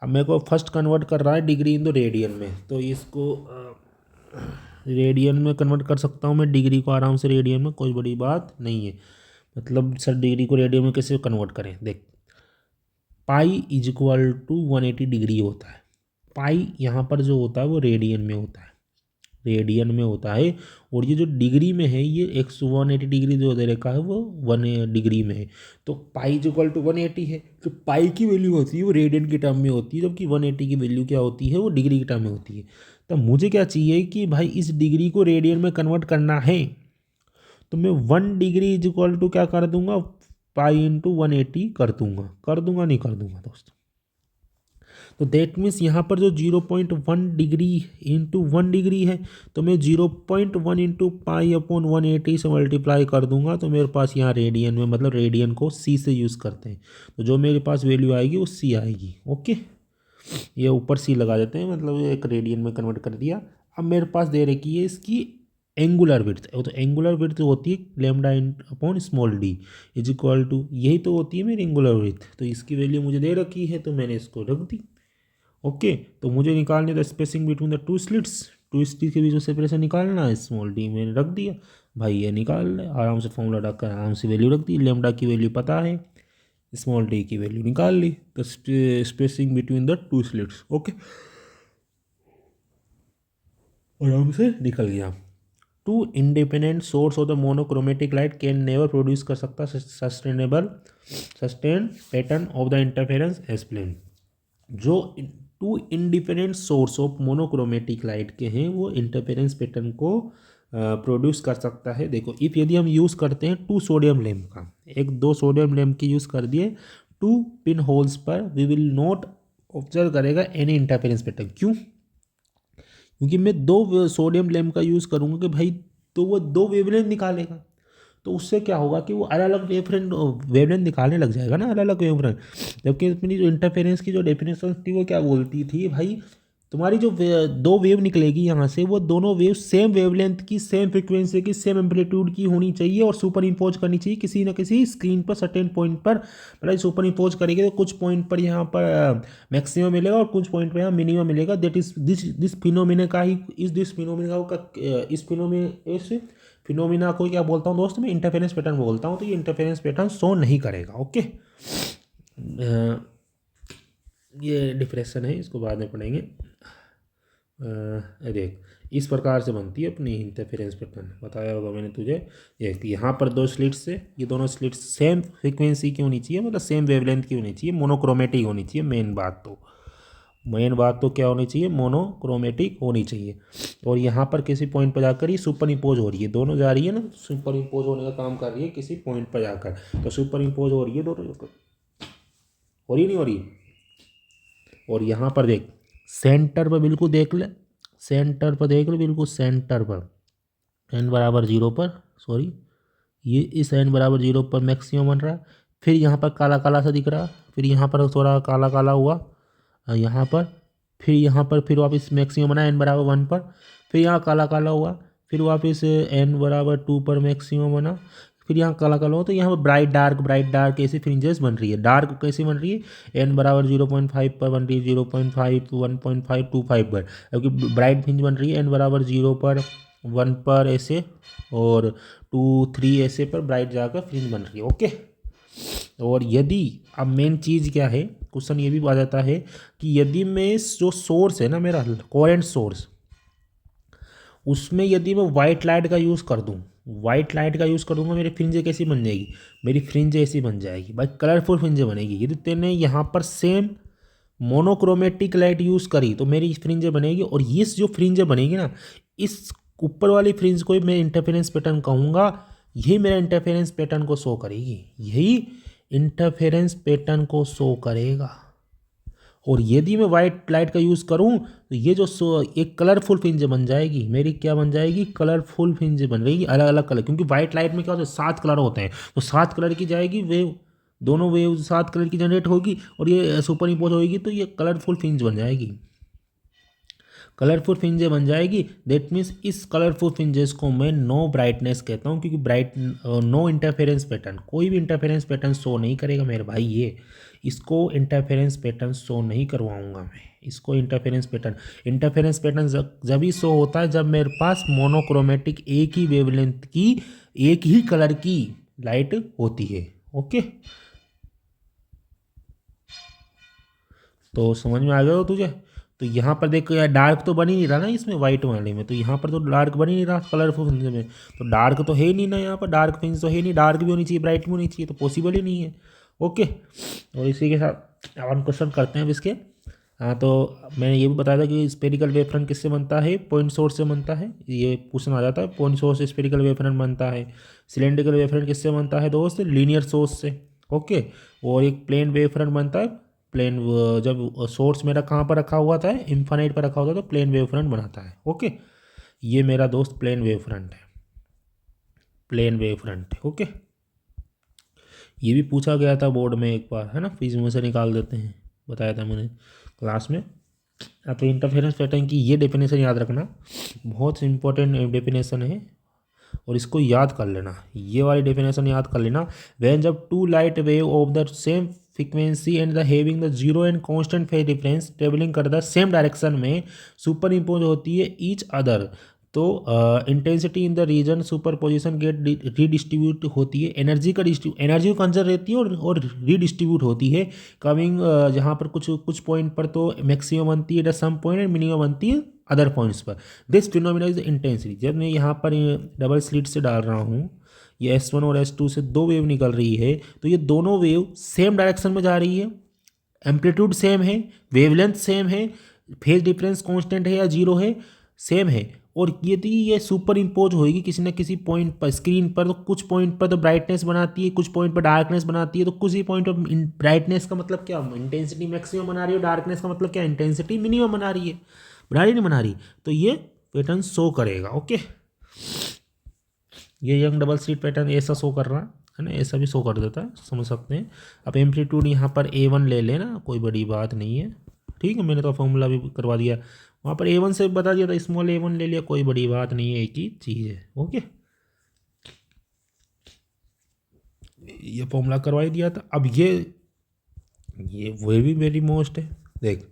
A: अब मेरे को फर्स्ट कन्वर्ट कर रहा है डिग्री इन द रेडियन में, तो इसको रेडियन में कन्वर्ट कर सकता हूँ मैं, डिग्री को आराम से रेडियन में, कोई बड़ी बात नहीं है। मतलब सर डिग्री को रेडियन में कैसे कन्वर्ट करें, देख pi is equal to 180 degree होता है। पाई यहाँ पर जो होता है वो रेडियन में होता है, रेडियन में होता है, और ये जो डिग्री में है ये 180 डिग्री जो दे रखा है वो 1 डिग्री में है। तो पाई इज इक्वल टू 180 है, तो पाई की वैल्यू होती है वो रेडियन के टर्म में होती है, जबकि 180 की वैल्यू क्या होती है वो डिग्री के टर्म में होती है। तो मुझे क्या चाहिए कि भाई इस डिग्री को रेडियन में कन्वर्ट करना है, तो मैं 1 डिग्री इज इक्वल टू क्या कर दूंगा, पाई इंटू 180 कर दूंगा नहीं कर दूंगा दोस्तों। तो दैट मीन्स यहाँ पर जो 0.1 डिग्री इंटू 1 डिग्री है, तो मैं 0.1 इंटू पाई अपॉन 180 से मल्टीप्लाई कर दूंगा, तो मेरे पास यहाँ रेडियन में, मतलब रेडियन को सी से यूज़ करते हैं, तो जो मेरे पास वैल्यू आएगी वो सी आएगी। ओके, ये ऊपर सी लगा देते हैं, मतलब एक रेडियन में कन्वर्ट कर दिया। अब मेरे पास दे रखी है इसकी एंगुलर विड्थ, तो एंगुलर विड्थ होती है lambda upon small D is equal to, यही तो होती है मेरी एंगुलर विड्थ। तो इसकी वैल्यू मुझे दे रखी है तो मैंने इसको रख दी। ओके, तो मुझे निकालने the spacing between the two slits, two slit के बीच में सेपरेशन निकालना है, स्मॉल डी मैंने रख दिया। भाई ये निकाल ले आराम से, फॉर्मूला रखकर आराम से वैल्यू रख दी, लेमडा की वैल्यू पता है, स्मॉल डी की वैल्यू निकाल ली, तो spacing between the two slits. Okay, आराम से निकल गया। Two independent source of the monochromatic light can never produce कर सकता sustain pattern of the interference explain. जो two independent source of monochromatic light के हैं वो इंटरफेरेंस पैटर्न को प्रोड्यूस कर सकता है। देखो, इफ यदि हम यूज़ करते हैं 2 सोडियम लैम्प का, एक 2 सोडियम लैम्प की यूज़ कर दिए 2 पिन होल्स पर, वी विल नॉट ऑब्जर्व करेगा एनी इंटरफेरेंस पैटर्न। क्यों? क्योंकि मैं 2 सोडियम लैम्प का यूज़ करूँगा कि भाई, तो वो 2 वेवलेंथ निकालेगा, तो उससे क्या होगा कि वो अलग अलग वेवलेंथ निकालने लग जाएगा ना, अलग अलग वेवलेंथ। जबकि अपनी जो इंटरफेरेंस की जो डेफिनेशन थी वो क्या बोलती थी भाई, तुम्हारी जो 2 वेव निकलेगी यहाँ से, वो दोनों वेव सेम वेवलेंथ की, सेम फ्रिक्वेंसी की, सेम एम्पलीट्यूड की होनी चाहिए और सुपर इम्पोज करनी चाहिए किसी न किसी स्क्रीन पर सर्टेन पॉइंट पर। मतलब सुपर इम्पोज करेंगे तो कुछ पॉइंट पर यहाँ पर मैक्सिमम मिलेगा और कुछ पॉइंट पर यहाँ मिनिमम मिलेगा। दैट इज दिस फिनोमिना का ही, इस फिनोमिना को क्या बोलता हूँ दोस्त, मैं इंटरफेरेंस पैटर्न बोलता हूँ। तो ये इंटरफेरेंस पैटर्न शो नहीं करेगा। ओके, ये डिफरेंशन है, इसको बाद में पढ़ेंगे। देख, इस प्रकार से बनती है अपनी इंटरफेरेंस पैटर्न, बताया होगा मैंने तुझे। ये यहाँ पर 2 स्लिट्स है, ये दोनों स्लिट्स सेम फ्रीक्वेंसी की होनी चाहिए, मतलब सेम वेवलेंथ की होनी चाहिए, मोनोक्रोमेटिक होनी चाहिए। मेन बात तो क्या होनी चाहिए, मोनोक्रोमेटिक होनी चाहिए। और यहाँ पर किसी पॉइंट पर जाकर ये सुपर इम्पोज हो रही है, दोनों जा रही है ना, सुपर इम्पोज होने का काम कर रही है किसी पॉइंट पर जाकर, तो सुपर इम्पोज हो रही है दोनों, हो रही नहीं हो रही। और यहाँ पर देख, सेंटर पर बिल्कुल देख ले, सेंटर पर देख ले, बिल्कुल सेंटर पर n बराबर 0 पर, सॉरी, ये इस n बराबर 0 पर मैक्सिमम बन रहा है। फिर यहाँ पर काला काला सा दिख रहा, फिर यहाँ पर थोड़ा काला काला हुआ यहाँ पर, यहाँ पर फिर वापस मैक्सिमम बना n बराबर 1 पर, फिर यहाँ काला काला हुआ, फिर वापस n बराबर 2 पर मैक्सिमम बना, फिर यहाँ काला काला हो। तो यहाँ पर ब्राइट डार्क ऐसी फ्रिंजेस बन रही है। डार्क कैसे बन रही है, n बराबर 0.5 पर बन रही है, 0.5 1.5 2.5 पर, क्योंकि ब्राइट फ्रिंज बन रही है n बराबर 0 पर 1 पर ऐसे, और 2 3 ऐसे पर ब्राइट जाकर फ्रिंज बन रही है। ओके, और यदि, अब मेन चीज़ क्या है, क्वेश्चन ये भी आ जाता है कि यदि मैं जो सोर्स है ना मेरा कोहेरेंट सोर्स, उसमें यदि मैं वाइट लाइट का यूज़ कर दूँ, वाइट लाइट का यूज़ करूँगा, मेरी फ्रिंजें कैसी बन जाएगी, मेरी फ्रिंजें ऐसी बन जाएगी भाई, कलरफुल फ्रिंजें बनेगी। यदि तेने यहाँ पर सेम मोनोक्रोमेटिक लाइट यूज़ करी तो मेरी फ्रिंजें बनेगी, और ये जो फ्रिंजें बनेगी ना, इस ऊपर वाली फ्रिंज को मैं इंटरफेरेंस पैटर्न कहूँगा, यही मेरा इंटरफेरेंस पैटर्न को शो करेगी, यही इंटरफेरेंस पैटर्न को शो करेगा। और यदि मैं वाइट लाइट का यूज़ करूं तो ये जो एक कलरफुल फ्रिंज बन जाएगी मेरी, क्या बन जाएगी, कलरफुल फ्रिंज बन रहेगी, अलग अलग कलर, क्योंकि वाइट लाइट में क्या होता है 7 कलर होते हैं, तो 7 कलर की जाएगी वेव, दोनों वेव 7 कलर की जनरेट होगी और ये सुपर इम्पोज होगी, तो ये कलरफुल फ्रिंज बन जाएगी, कलरफुल फ्रिंजें बन जाएगी। दैट मीन्स इस कलरफुल फ्रिंजेस को मैं नो ब्राइटनेस कहता हूँ, क्योंकि नो इंटरफेरेंस पैटर्न, कोई भी इंटरफेरेंस पैटर्न शो नहीं करेगा मेरे भाई। ये इसको इंटरफेरेंस पैटर्न शो नहीं करवाऊंगा मैं, इसको इंटरफेरेंस पैटर्न जब ही शो होता है जब मेरे पास मोनोक्रोमेटिक एक ही वेवलेंथ की, एक ही कलर की लाइट होती है। ओके, तो समझ में आ गया हो तुझे। तो यहाँ पर देख यार डार्क तो बन ही नहीं रहा ना इसमें वाइट वाले में, तो यहाँ पर तो डार्क बन ही नहीं रहा कलरफुल में, तो डार्क तो है ही नहीं ना, यहाँ पर डार्क फिंस तो है नहीं, डार्क भी होनी चाहिए ब्राइट भी होनी चाहिए, तो पॉसिबल ही नहीं है। ओके, और इसी के साथ अपन क्वेश्चन करते हैं अब इसके। हाँ, तो मैंने ये भी बताया था कि स्पेरिकल वेवफ्रंट किससे बनता है, पॉइंट सोर्स से बनता है, ये क्वेश्चन आ जाता है, पॉइंट सोर्स से स्पेरिकल वेवफ्रंट बनता है। सिलेंड्रिकल वेवफ्रंट किससे बनता है दोस्त, लीनियर सोर्स से। ओके, और एक प्लेन वेवफ्रंट बनता है, प्लेन जब सोर्स मेरा कहाँ पर रखा हुआ था, इन्फानाइट पर रखा हुआ था, तो प्लेन वेवफ्रंट बनाता है। ओके, ये मेरा दोस्त प्लेन वेवफ्रंट है, प्लेन वेवफ्रंट। ओके, ये भी पूछा गया था बोर्ड में एक बार, है ना, फिजिक्स में से निकाल देते हैं, बताया था मैंने क्लास में। तो इंटरफेरेंस पैटर्न की ये डेफिनेशन याद रखना, बहुत इंपॉर्टेंट डेफिनेशन है, और इसको याद कर लेना, ये वाली डेफिनेशन याद कर लेना। व्हेन जब two light wave of the same frequency and the having the zero and constant phase difference travelling कर द सेम डायरेक्शन में सुपर इम्पोज होती है ईच अदर, तो intensity in the region superposition get redistribute होती है, energy का energy conserve रहती है और रीडिस्ट्रीब्यूट होती है। कमिंग जहाँ पर कुछ कुछ पॉइंट पर तो मैक्सिमम बनती है at some point and minimum बनती है अदर पॉइंट्स पर। This phenomena is intensity. जब मैं यहाँ पर डबल स्लिट से डाल रहा हूँ, ये S1 और S2 से दो वेव निकल रही है, तो ये दोनों वेव सेम डायरेक्शन में जा रही है, एम्पलीट्यूड सेम है, वेवलेंथ सेम है, फेज डिफरेंस कांस्टेंट है या जीरो है, सेम है, और यदि ये सुपर इम्पोज होगी किसी न किसी पॉइंट पर स्क्रीन पर, तो कुछ पॉइंट पर तो ब्राइटनेस बनाती है, कुछ पॉइंट पर डार्कनेस बनाती है, तो कुछ ही पॉइंट पर ब्राइटनेस का मतलब क्या, इंटेंसिटी मैक्सिमम बना रही है, डार्कनेस का मतलब क्या, इंटेंसिटी मिनिमम बना रही है, बना रही नहीं बना रही, तो ये पैटर्न शो करेगा। ओके, ये यंग डबल स्लिट पैटर्न ऐसा शो कर रहा है ना, ऐसा भी शो कर देता है, समझ सकते हैं। अब एम्पलीट्यूड यहाँ पर A1 ले लेना, कोई बड़ी बात नहीं है, ठीक है, मैंने तो फॉर्मूला भी करवा दिया, वहाँ पर A1 से बता दिया था, स्मॉल A1 ले लिया, कोई बड़ी बात नहीं है, एक ही चीज़ है। ओके, ये फॉर्मूला करवा ही दिया था। अब ये वो भी वेरी मोस्ट है, देख,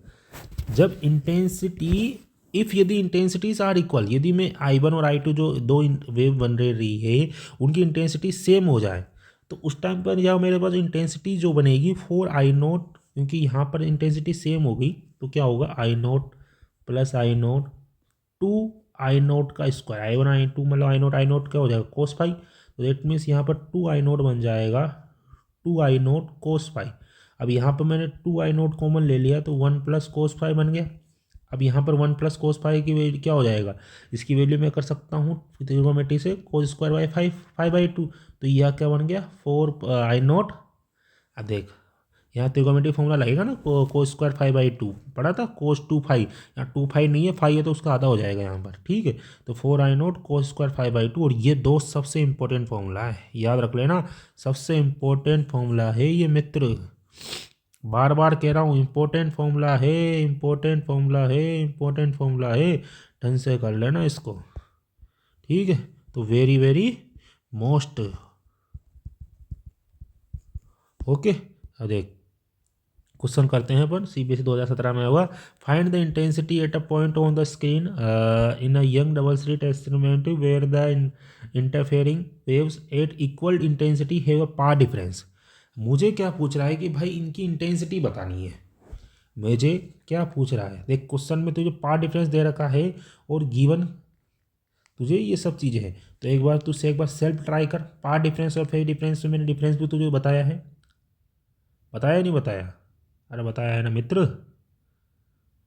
A: जब इंटेंसिटी इफ़ यदि इंटेंसिटीज आर इक्वल, यदि मैं I1 और I2 जो दो वेव बन रही है उनकी इंटेंसिटी सेम हो जाए, तो उस टाइम पर या मेरे पास इंटेंसिटी जो बनेगी 4I0, क्योंकि यहाँ पर इंटेंसिटी सेम होगी, तो क्या होगा I0 प्लस I0 2I0 का स्क्वायर, I1 I2 मतलब I0 क्या हो जाएगा कोस फाई, तो दैट मीन्स यहाँ पर 2I0 बन जाएगा 2I0 कोस फाई। अब यहाँ पर मैंने 2I0 कॉमन ले लिया, तो 1 प्लस कोस फाई बन गया। अब यहाँ पर 1 प्लस कोस फाई की वैल्यू क्या हो जाएगा, इसकी वैल्यू मैं कर सकता हूँ ट्रिग्नोमेट्री से कोस स्क्वायर बाई 5/2, तो यह क्या बन गया 4I0। अब देख, यहाँ ट्रिग्नोमेट्री फॉर्मूला लगेगा ना, कोस स्क्वायर 5/2 पढ़ा था, कोस 2 फाई, यहाँ 2 फाई नहीं है, फाई है तो उसका आधा हो जाएगा यहाँ पर, ठीक है, तो 4I0 कोस स्क्वायर 5/2, और ये दो सबसे इंपॉर्टेंट फॉर्मूला है, याद रख लेना, सबसे इंपॉर्टेंट फॉर्मूला है ये मित्र, बार बार कह रहा हूँ, इंपॉर्टेंट फॉर्मूला है, इंपॉर्टेंट फॉर्मूला है, इंपॉर्टेंट फॉर्मूला है, ढंग से कर लेना इसको, ठीक है, तो वेरी वेरी मोस्ट। ओके, अब देख क्वेश्चन करते हैं अपन, CBSE 2017 में हुआ, find the intensity at a point on the screen in a Young double slit experiment where the interfering waves at equal intensity have a path difference. मुझे क्या पूछ रहा है कि भाई इनकी इंटेंसिटी बतानी है, मुझे क्या पूछ रहा है, देख क्वेश्चन में तुझे पाथ डिफरेंस दे रखा है और गिवन तुझे ये सब चीज़ें हैं, तो एक बार तुझसे एक बार सेल्फ ट्राई कर, पाथ डिफरेंस और फेज डिफरेंस में मैंने डिफरेंस भी तुझे बताया है, बताया नहीं बताया, अरे बताया है ना मित्र,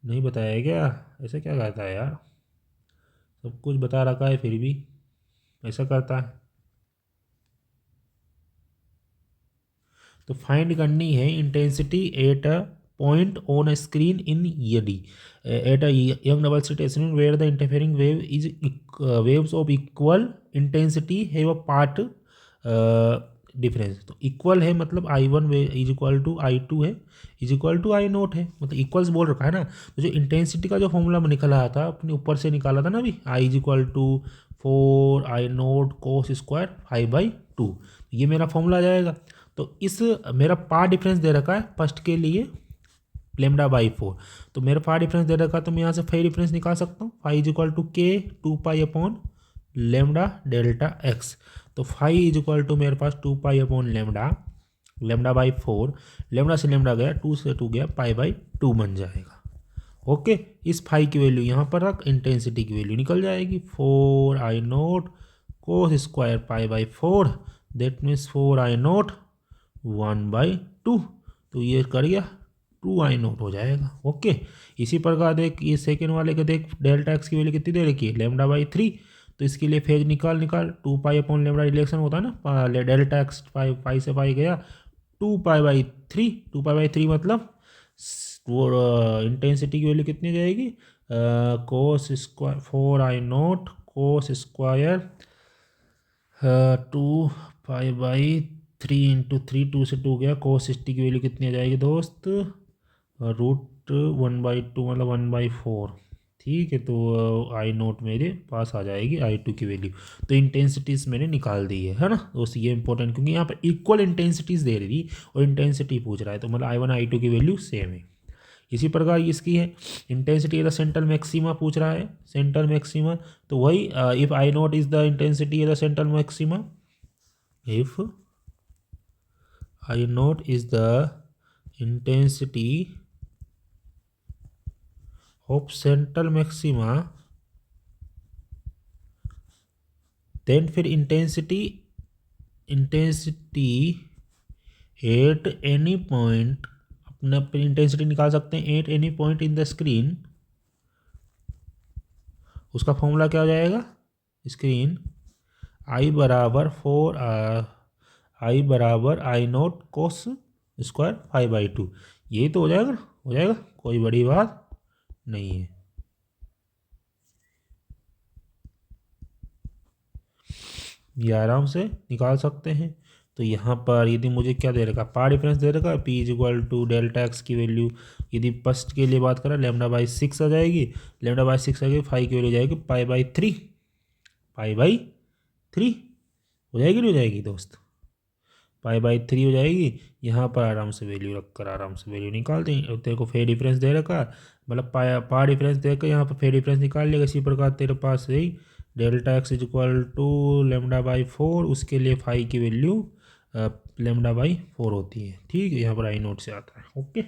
A: नहीं बताया है क्या, ऐसा क्या कहता है यार, सब कुछ बता रखा है फिर भी ऐसा करता है। तो फाइंड करनी है intensity at a point on a screen in ED at a Young double slit experiment where the interfering wave is waves of equal intensity have a part difference. तो इक्वल है मतलब I1 way is equal to I2 है, is equal to I0 है, मतलब equals बोल रखा है ना। तो जो इंटेंसिटी का जो फॉर्मूला निकला था अपने ऊपर से निकाला था ना अभी, I is equal to 4I0 cos square 5/2, ये मेरा फॉर्मूला आ जाएगा। तो इस मेरा पार डिफरेंस दे रखा है फर्स्ट के लिए λ/4, तो मेरा फार डिफरेंस दे रखा है, तो मैं यहाँ से फाई डिफरेंस निकाल सकता हूँ, phi is equal to K 2π/λ delta x, तो फाई इज इक्वल टू मेरे पास 2π/λ लेमडा बाई 4, लेमडा से लेमडा गया, 2 से 2 गया, पाई बाई 2 बन जाएगा। ओके, इस फाई की वैल्यू यहाँ पर रख, इंटेंसिटी की वैल्यू निकल जाएगी 4I0 cos square pi by 4, that means 4I0 1/2। तो ये कर गया 2I0 हो जाएगा। ओके, इसी प्रकार देख ये सेकेंड वाले के देख, डेल्टा एक्स की वैल्यू कितनी दे रखी है, लेमडा बाई 3। तो इसके लिए फेज निकाल 2 पाई अपॉन लेमडा रिलेक्शन होता है ना, डेल्टा एक्स पाई से पाई गया 2 पाई बाई 3, 2 पाई बाई 3 मतलब वो इंटेंसिटी की वैल्यू कितनी जाएगी, cos square 4I0 cos square 2 pi by 3 into 3, 2 से 2 गया, कोस टी की वैल्यू कितनी आ जाएगी दोस्त, √1/2 मतलब 1/4। ठीक है, तो I0 मेरे पास आ जाएगी I2 की वैल्यू। तो इंटेंसिटीज़ मैंने निकाल दी है ना दोस्त, ये इंपॉर्टेंट क्योंकि यहाँ पर इक्वल इंटेंसिटीज़ दे रही थी और इंटेंसिटी पूछ रहा है, तो मतलब I1 I2 की वैल्यू सेम है। इसी प्रकार इसकी है इंटेंसिटी द सेंट्रल मैक्सिमा पूछ रहा है, सेंट्रल मैक्सिमा, तो वही if I0 is the intensity the central maxima, if I0 is the intensity of central maxima, then फिर इंटेंसिटी एट एनी पॉइंट, अपना फिर इंटेंसिटी निकाल सकते हैं at any point in the screen. उसका फॉर्मूला क्या हो जाएगा, स्क्रीन I बराबर I0 कोस स्क्वायर 5/2, यही तो हो जाएगा ना, हो जाएगा, कोई बड़ी बात नहीं है। ये आराम से निकाल सकते हैं। तो यहाँ पर यदि मुझे क्या दे रखा, पार डिफरेंस दे रखा, P = डेल्टा एक्स की वैल्यू, यदि फर्स्ट के लिए बात करें लेमडा बाई 6 आ जाएगी, लेमडा बाई 6 आ गई, फाई की वैल्यू जाएगी पाई बाई 3 हो जाएगी, नहीं हो जाएगी दोस्त, पाई बाई 3 हो जाएगी। यहाँ पर आराम से वैल्यू रखकर आराम से वैल्यू निकालते हैं। तेरे को फेयर डिफरेंस दे रखा, मतलब पार डिफरेंस देकर यहाँ पर फेयर डिफरेंस निकाल लेगा। इसी प्रकार तेरे पास यही डेल्टा एक्स = लेमडा बाई 4, उसके लिए फाई की वैल्यू लेमडा बाई 4 होती है। ठीक है, यहाँ पर I0 से आता है। ओके,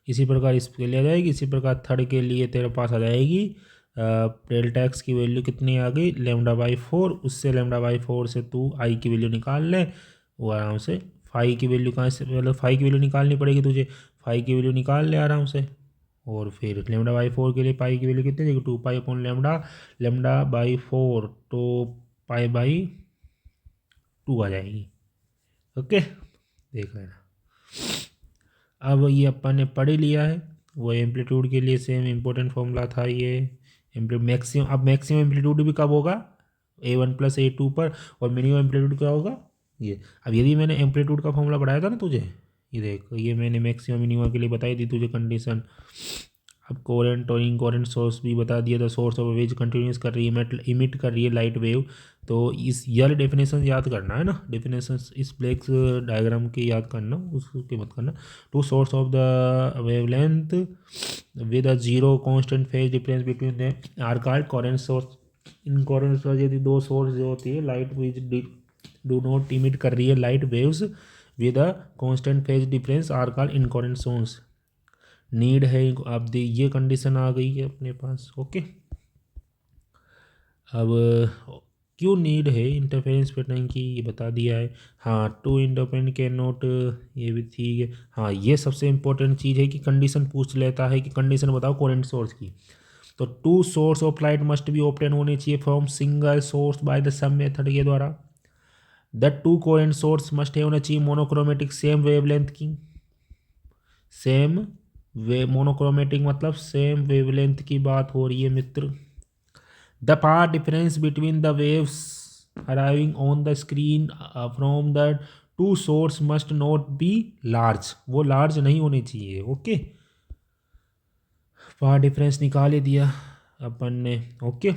A: इसी प्रकार इसके लिए आ जाएगी। इसी प्रकार थर्ड के लिए तेरे पास आ जाएगी डेल्टा एक्स की वैल्यू कितनी आ गई, लेमडा बाई 4, उससे लेमडा बाई 4 से तू आई की वैल्यू निकाल ले, वो आराम से फाई की वैल्यू कहाँ से, मतलब फाई की वैल्यू निकालनी पड़ेगी तुझे, फाई की वैल्यू निकाल ले आराम से। और फिर लेमडा बाई 4 के लिए पाई की वैल्यू कितनी देगी, 2 पाई अपॉन लेमडा बाई 4, तो पाई/2 आ जाएगी। ओके, देख लेना। अब ये अपन ने पढ़ ही लिया है, वो एम्पलीट्यूड के लिए सेम इम्पोर्टेंट फॉर्मूला था ये मैक्सिमम। अब मैक्सिमम एम्पलीट्यूड भी कब होगा, A1 + A2 पर, और मिनिमम एम्पलीट्यूड क्या होगा ये। अब यदि मैंने एम्पलीट्यूड का फॉर्मूला पढ़ाया था ना तुझे, ये देख, ये मैंने मैक्सिमम मिनिमम के लिए बताई थी तुझे कंडीशन। अब कोरेंट और इनकोरेंट सोर्स भी बता दिया था, सोर्स ऑफ वेज कंटिन्यूस कर रही है, इमिट कर रही है लाइट वेव। तो इस यल डेफिनेशन याद करना है ना, डेफिनेशन इस ब्लैक डायग्राम की याद करना, उसके मत करना। Two source of the wavelength with a zero constant phase difference between the are called coherent source. Incoherent source, यदि दो सोर्स जो होती है light which do not emit कर रही है light waves with a constant phase difference are called incoherent source. Need है, अब ये कंडीशन आ गई है अपने पास। ओके, अब क्यों नीड है इंटरफेरेंस पैटर्न की, ये बता दिया है। हाँ, टू इंडिपेंडेंट कैन नॉट, ये भी ठीक है। हाँ, ये सबसे इंपॉर्टेंट चीज़ है कि कंडीशन पूछ लेता है कि कंडीशन बताओ कोरेंट सोर्स की। तो two source of light must be obtain होने चाहिए from single source by the some method के द्वारा। The two coherent source must होना चाहिए मोनोक्रोमेटिक, सेम वेवलेंथ की, सेम मोनोक्रोमेटिक मतलब सेम वेवलेंथ की बात हो रही है मित्र। The path difference between the waves arriving on the screen from the two source must not be large, वो लार्ज नहीं होने चाहिए। ओके, पाथ डिफरेंस निकाल ही दिया अपन ने। ओके,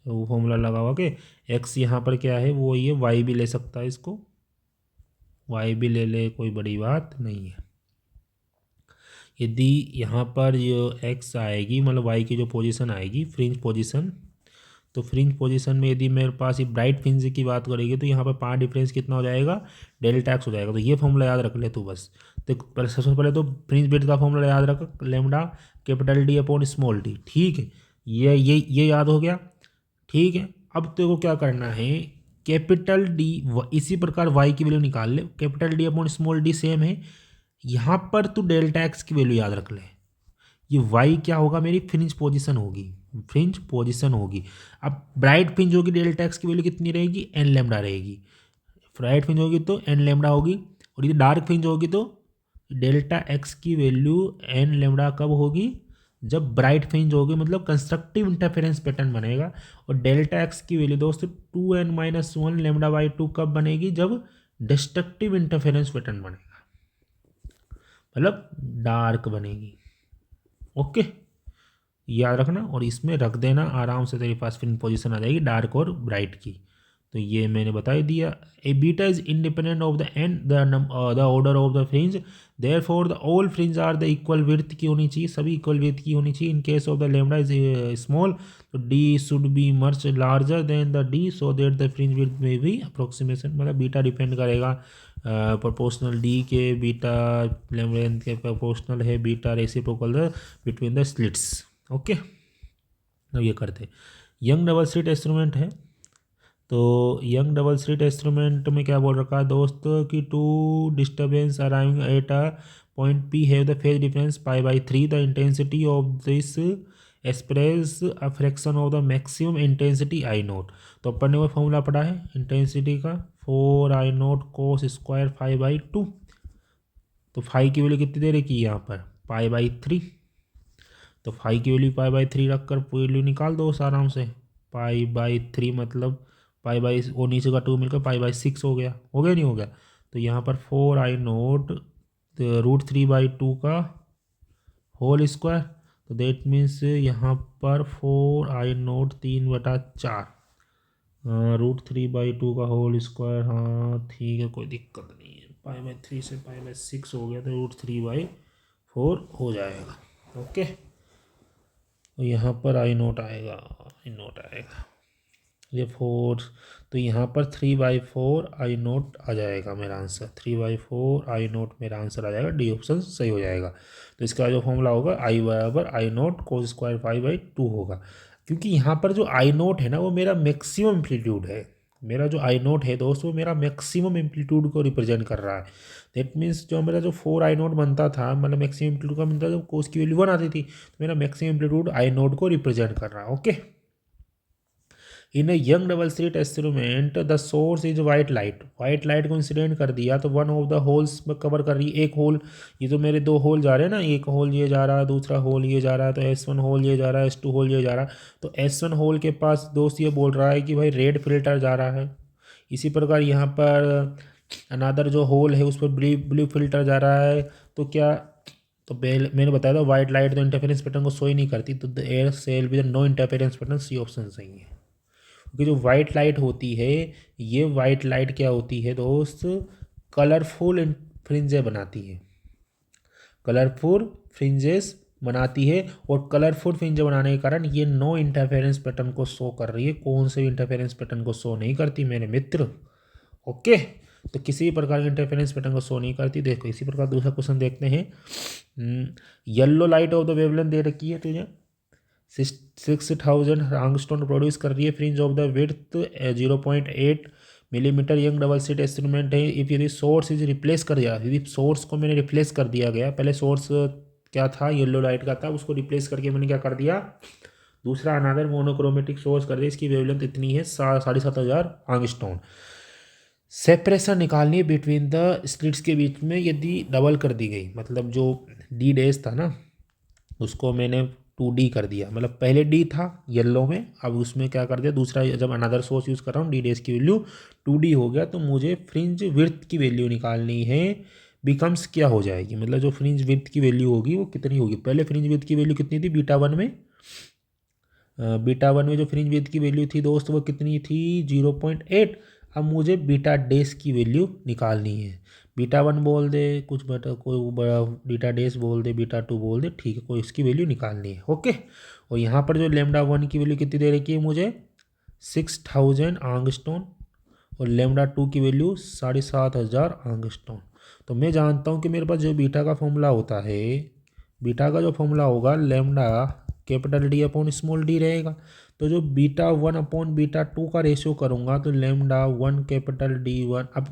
A: वो फॉर्मूला लगा हुआ के एक्स यहाँ पर क्या है, वो ये वाई भी ले सकता है, इसको वाई भी ले ले, कोई बड़ी बात नहीं है। यदि यहाँ पर जो एक्स आएगी मतलब वाई की जो पोजीशन आएगी फ्रिंज पोजीशन, तो तो फ्रिंज पोजीशन में यदि मेरे पास ये ब्राइट फ्रिंज की बात करेंगे तो यहाँ पर पाथ डिफरेंस कितना हो जाएगा, डेल्टा एक्स हो जाएगा। तो ये फॉर्मूला याद रख ले तू बस। तो सबसे पहले तो फ्रिंज विड्थ का फॉर्मूला याद रख, lambda capital D upon small D, ठीक है। ये याद हो गया, ठीक है। अब तेरे को क्या करना है, कैपिटल डी इसी प्रकार वाई की वैल्यू निकाल ले, capital D upon small D same है। यहाँ पर तू डेल्टा एक्स की वैल्यू याद रख ले। ये वाई क्या होगा, मेरी फ्रिंज पोजीशन होगी, फ्रिंज पोजीशन होगी। अब ब्राइट फ्रिंज होगी, डेल्टा एक्स की वैल्यू कितनी रहेगी, एन लेमडा रहेगी। ब्राइट फ्रिंज होगी तो एन लेमडा होगी, और ये डार्क फ्रिंज होगी तो डेल्टा एक्स की वैल्यू एन लेमडा कब होगी, जब ब्राइट फ्रिंज होगी, मतलब कंस्ट्रक्टिव इंटरफेरेंस पैटर्न बनेगा। और डेल्टा एक्स की वैल्यू दोस्तों 2n-1 लेमडा बाई 2 कब बनेगी, जब डिस्ट्रक्टिव इंटरफेरेंस पैटर्न बनेगा, मतलब डार्क बनेगी। ओके, याद रखना और इसमें रख देना, आराम से तेरे पास फ्रिंज पोजीशन आ जाएगी डार्क और ब्राइट की। तो ये मैंने बता ही दिया। A beta is independent of the and the order of the fringe, therefore the all fringe are the equal width की होनी चाहिए, सभी इक्वल विड्थ की होनी चाहिए। In case of the lambda is small, तो D should be much larger than the D, so that the fringe width में भी अप्रोक्सीमेशन, मतलब बीटा डिपेंड करेगा प्रोपोर्शनल डी के, बीटा लेंथ के प्रोपोर्शनल है beta reciprocal between the slits. Okay, अब ये करते यंग डबल स्लिट इंस्ट्रूमेंट है। तो यंग डबल स्लिट इंस्ट्रूमेंट में क्या बोल रखा है दोस्त कि two disturbance arriving at a point P have the phase difference π/3, the intensity of this express a fraction of the maximum intensity I naught. तो अपन ने वो फॉर्मूला पढ़ा है इंटेंसिटी का, 4I0 cos स्क्वायर 5/2। तो फाई की वैल्यू कितनी दे रखी है यहाँ पर, π/3। तो फाई की वैल्यू π/3 रख कर वैल्यू निकाल दो उस आराम से। π/3 मतलब वो नीचे का 2 मिलकर π/6 हो गया, नहीं हो गया। तो यहाँ पर 4I0 √3/2 का होल स्क्वायर, तो देट मीन्स यहाँ पर 4I0 3/4 √3/2 का होल स्क्वायर। हाँ ठीक है, कोई दिक्कत नहीं है। π/3 से π/6 हो गया तो √3/4 हो जाएगा। ओके, तो यहाँ पर I0 आएगा, ये 4, तो यहाँ पर 3/4 I0 आ जाएगा मेरा आंसर, 3/4 I0 मेरा आंसर आ जाएगा, डी ऑप्शन सही हो जाएगा। तो इसका जो फॉर्मूला होगा I बराबर I0 cos स्क्वायर 5/2 होगा। क्योंकि यहाँ पर जो I0 है ना वो मेरा मैक्सिमम एम्पलीट्यूड है, मेरा जो I0 है दोस्त वो मेरा मैक्सिमम एम्पलीट्यूड को रिप्रेजेंट कर रहा है। दैट मीन्स जो मेरा जो 4I0 बनता था, मतलब मैक्सिमम एम्पलीट्यूड का बनता था जब कोस की वैल्यू 1 आती थी, तो मेरा मैक्सिमम एम्पलीट्यूड I0 को रिप्रेजेंट कर रहा है। Okay, in Young double slit instrument the source is white light, white light को इंसिडेंट कर दिया तो वन ऑफ द होल्स में कवर कर रही है, एक होल, ये तो मेरे 2 होल जा रहे हैं ना, एक होल ये जा रहा है, दूसरा होल ये जा रहा है, तो S1 होल ये जा रहा है, S2 होल ये जा रहा है। तो S1 होल के पास दोस्त ये बोल रहा है कि भाई रेड फिल्टर जा रहा है। इसी प्रकार यहाँ पर अनादर जो होल है उस पर ब्लू फिल्टर जा रहा है। तो क्या, तो पहले मैंने बताया था वाइट लाइट तो इंटरफेरेंस पैटर्न को शो ही नहीं करती, तो the air cell with no interference pattern, C option सही है। क्योंकि जो वाइट लाइट होती है, ये वाइट लाइट क्या होती है दोस्त, कलरफुल फ्रिंजें बनाती है, कलरफुल फ्रिंजेस बनाती है। और कलरफुल फ्रिंजें बनाने के कारण ये नो इंटरफेरेंस पैटर्न को शो कर रही है, कौन से भी इंटरफेरेंस पैटर्न को शो नहीं करती मेरे मित्र। ओके, तो किसी भी प्रकार के इंटरफेरेंस पैटर्न को शो नहीं करती। देखो इसी प्रकार दूसरा क्वेश्चन देखते हैं। Yellow light of the wavelength दे रखी है तुझे, 6000 आंगस्ट्रॉम प्रोड्यूस कर रही है, fringe of the width 0.8 millimetre, Young double slit instrument है। इफ यदि सोर्स इज रिप्लेस कर दिया, यदि सोर्स को मैंने रिप्लेस कर दिया गया, पहले सोर्स क्या था, येलो लाइट का था, उसको रिप्लेस करके मैंने क्या कर दिया, दूसरा अनादर मोनोक्रोमेटिक सोर्स कर दिया। इसकी वेवलेंथ इतनी है 7500 आंगस्ट्रॉम। सेपरेशन निकालनी है बिटवीन द स्लिट्स के बीच में, यदि डबल कर दी गई, मतलब जो डी डैश था ना उसको मैंने 2D कर दिया, मतलब पहले D था येलो में, अब उसमें क्या कर दिया, दूसरा जब अनदर सोर्स यूज़ कर रहा हूँ डी डैश की वैल्यू 2D हो गया। तो मुझे फ्रिंज विड्थ की वैल्यू निकालनी है, बिकम्स क्या हो जाएगी, मतलब जो फ्रिंज विड्थ की वैल्यू होगी वो कितनी होगी। पहले फ्रिंज विड्थ की वैल्यू कितनी थी बीटा 1 में, बीटा 1 में जो फ्रिंज विड्थ की वैल्यू थी दोस्त वो कितनी थी 0.8। अब मुझे बीटा डैश की वैल्यू निकालनी है, बीटा 1 बोल दे कुछ, बटा कोई बड़ा बीटा डैश बोल दे, बीटा 2 बोल दे, ठीक है, कोई इसकी वैल्यू निकालनी है। ओके, और यहाँ पर जो लेमडा 1 की वैल्यू कितनी दे रखी है मुझे 6000 आंगस्टोन और लेमडा 2 की वैल्यू 7500 आंगस्टोन। तो मैं जानता हूँ कि मेरे पास जो बीटा का फॉर्मूला होता है, बीटा का जो फॉर्मूला होगा lambda capital D upon small D रहेगा। तो जो बीटा 1 अपॉन बीटा 2 का रेशियो करूँगा तो लेमडा 1 कैपिटल डी 1, अब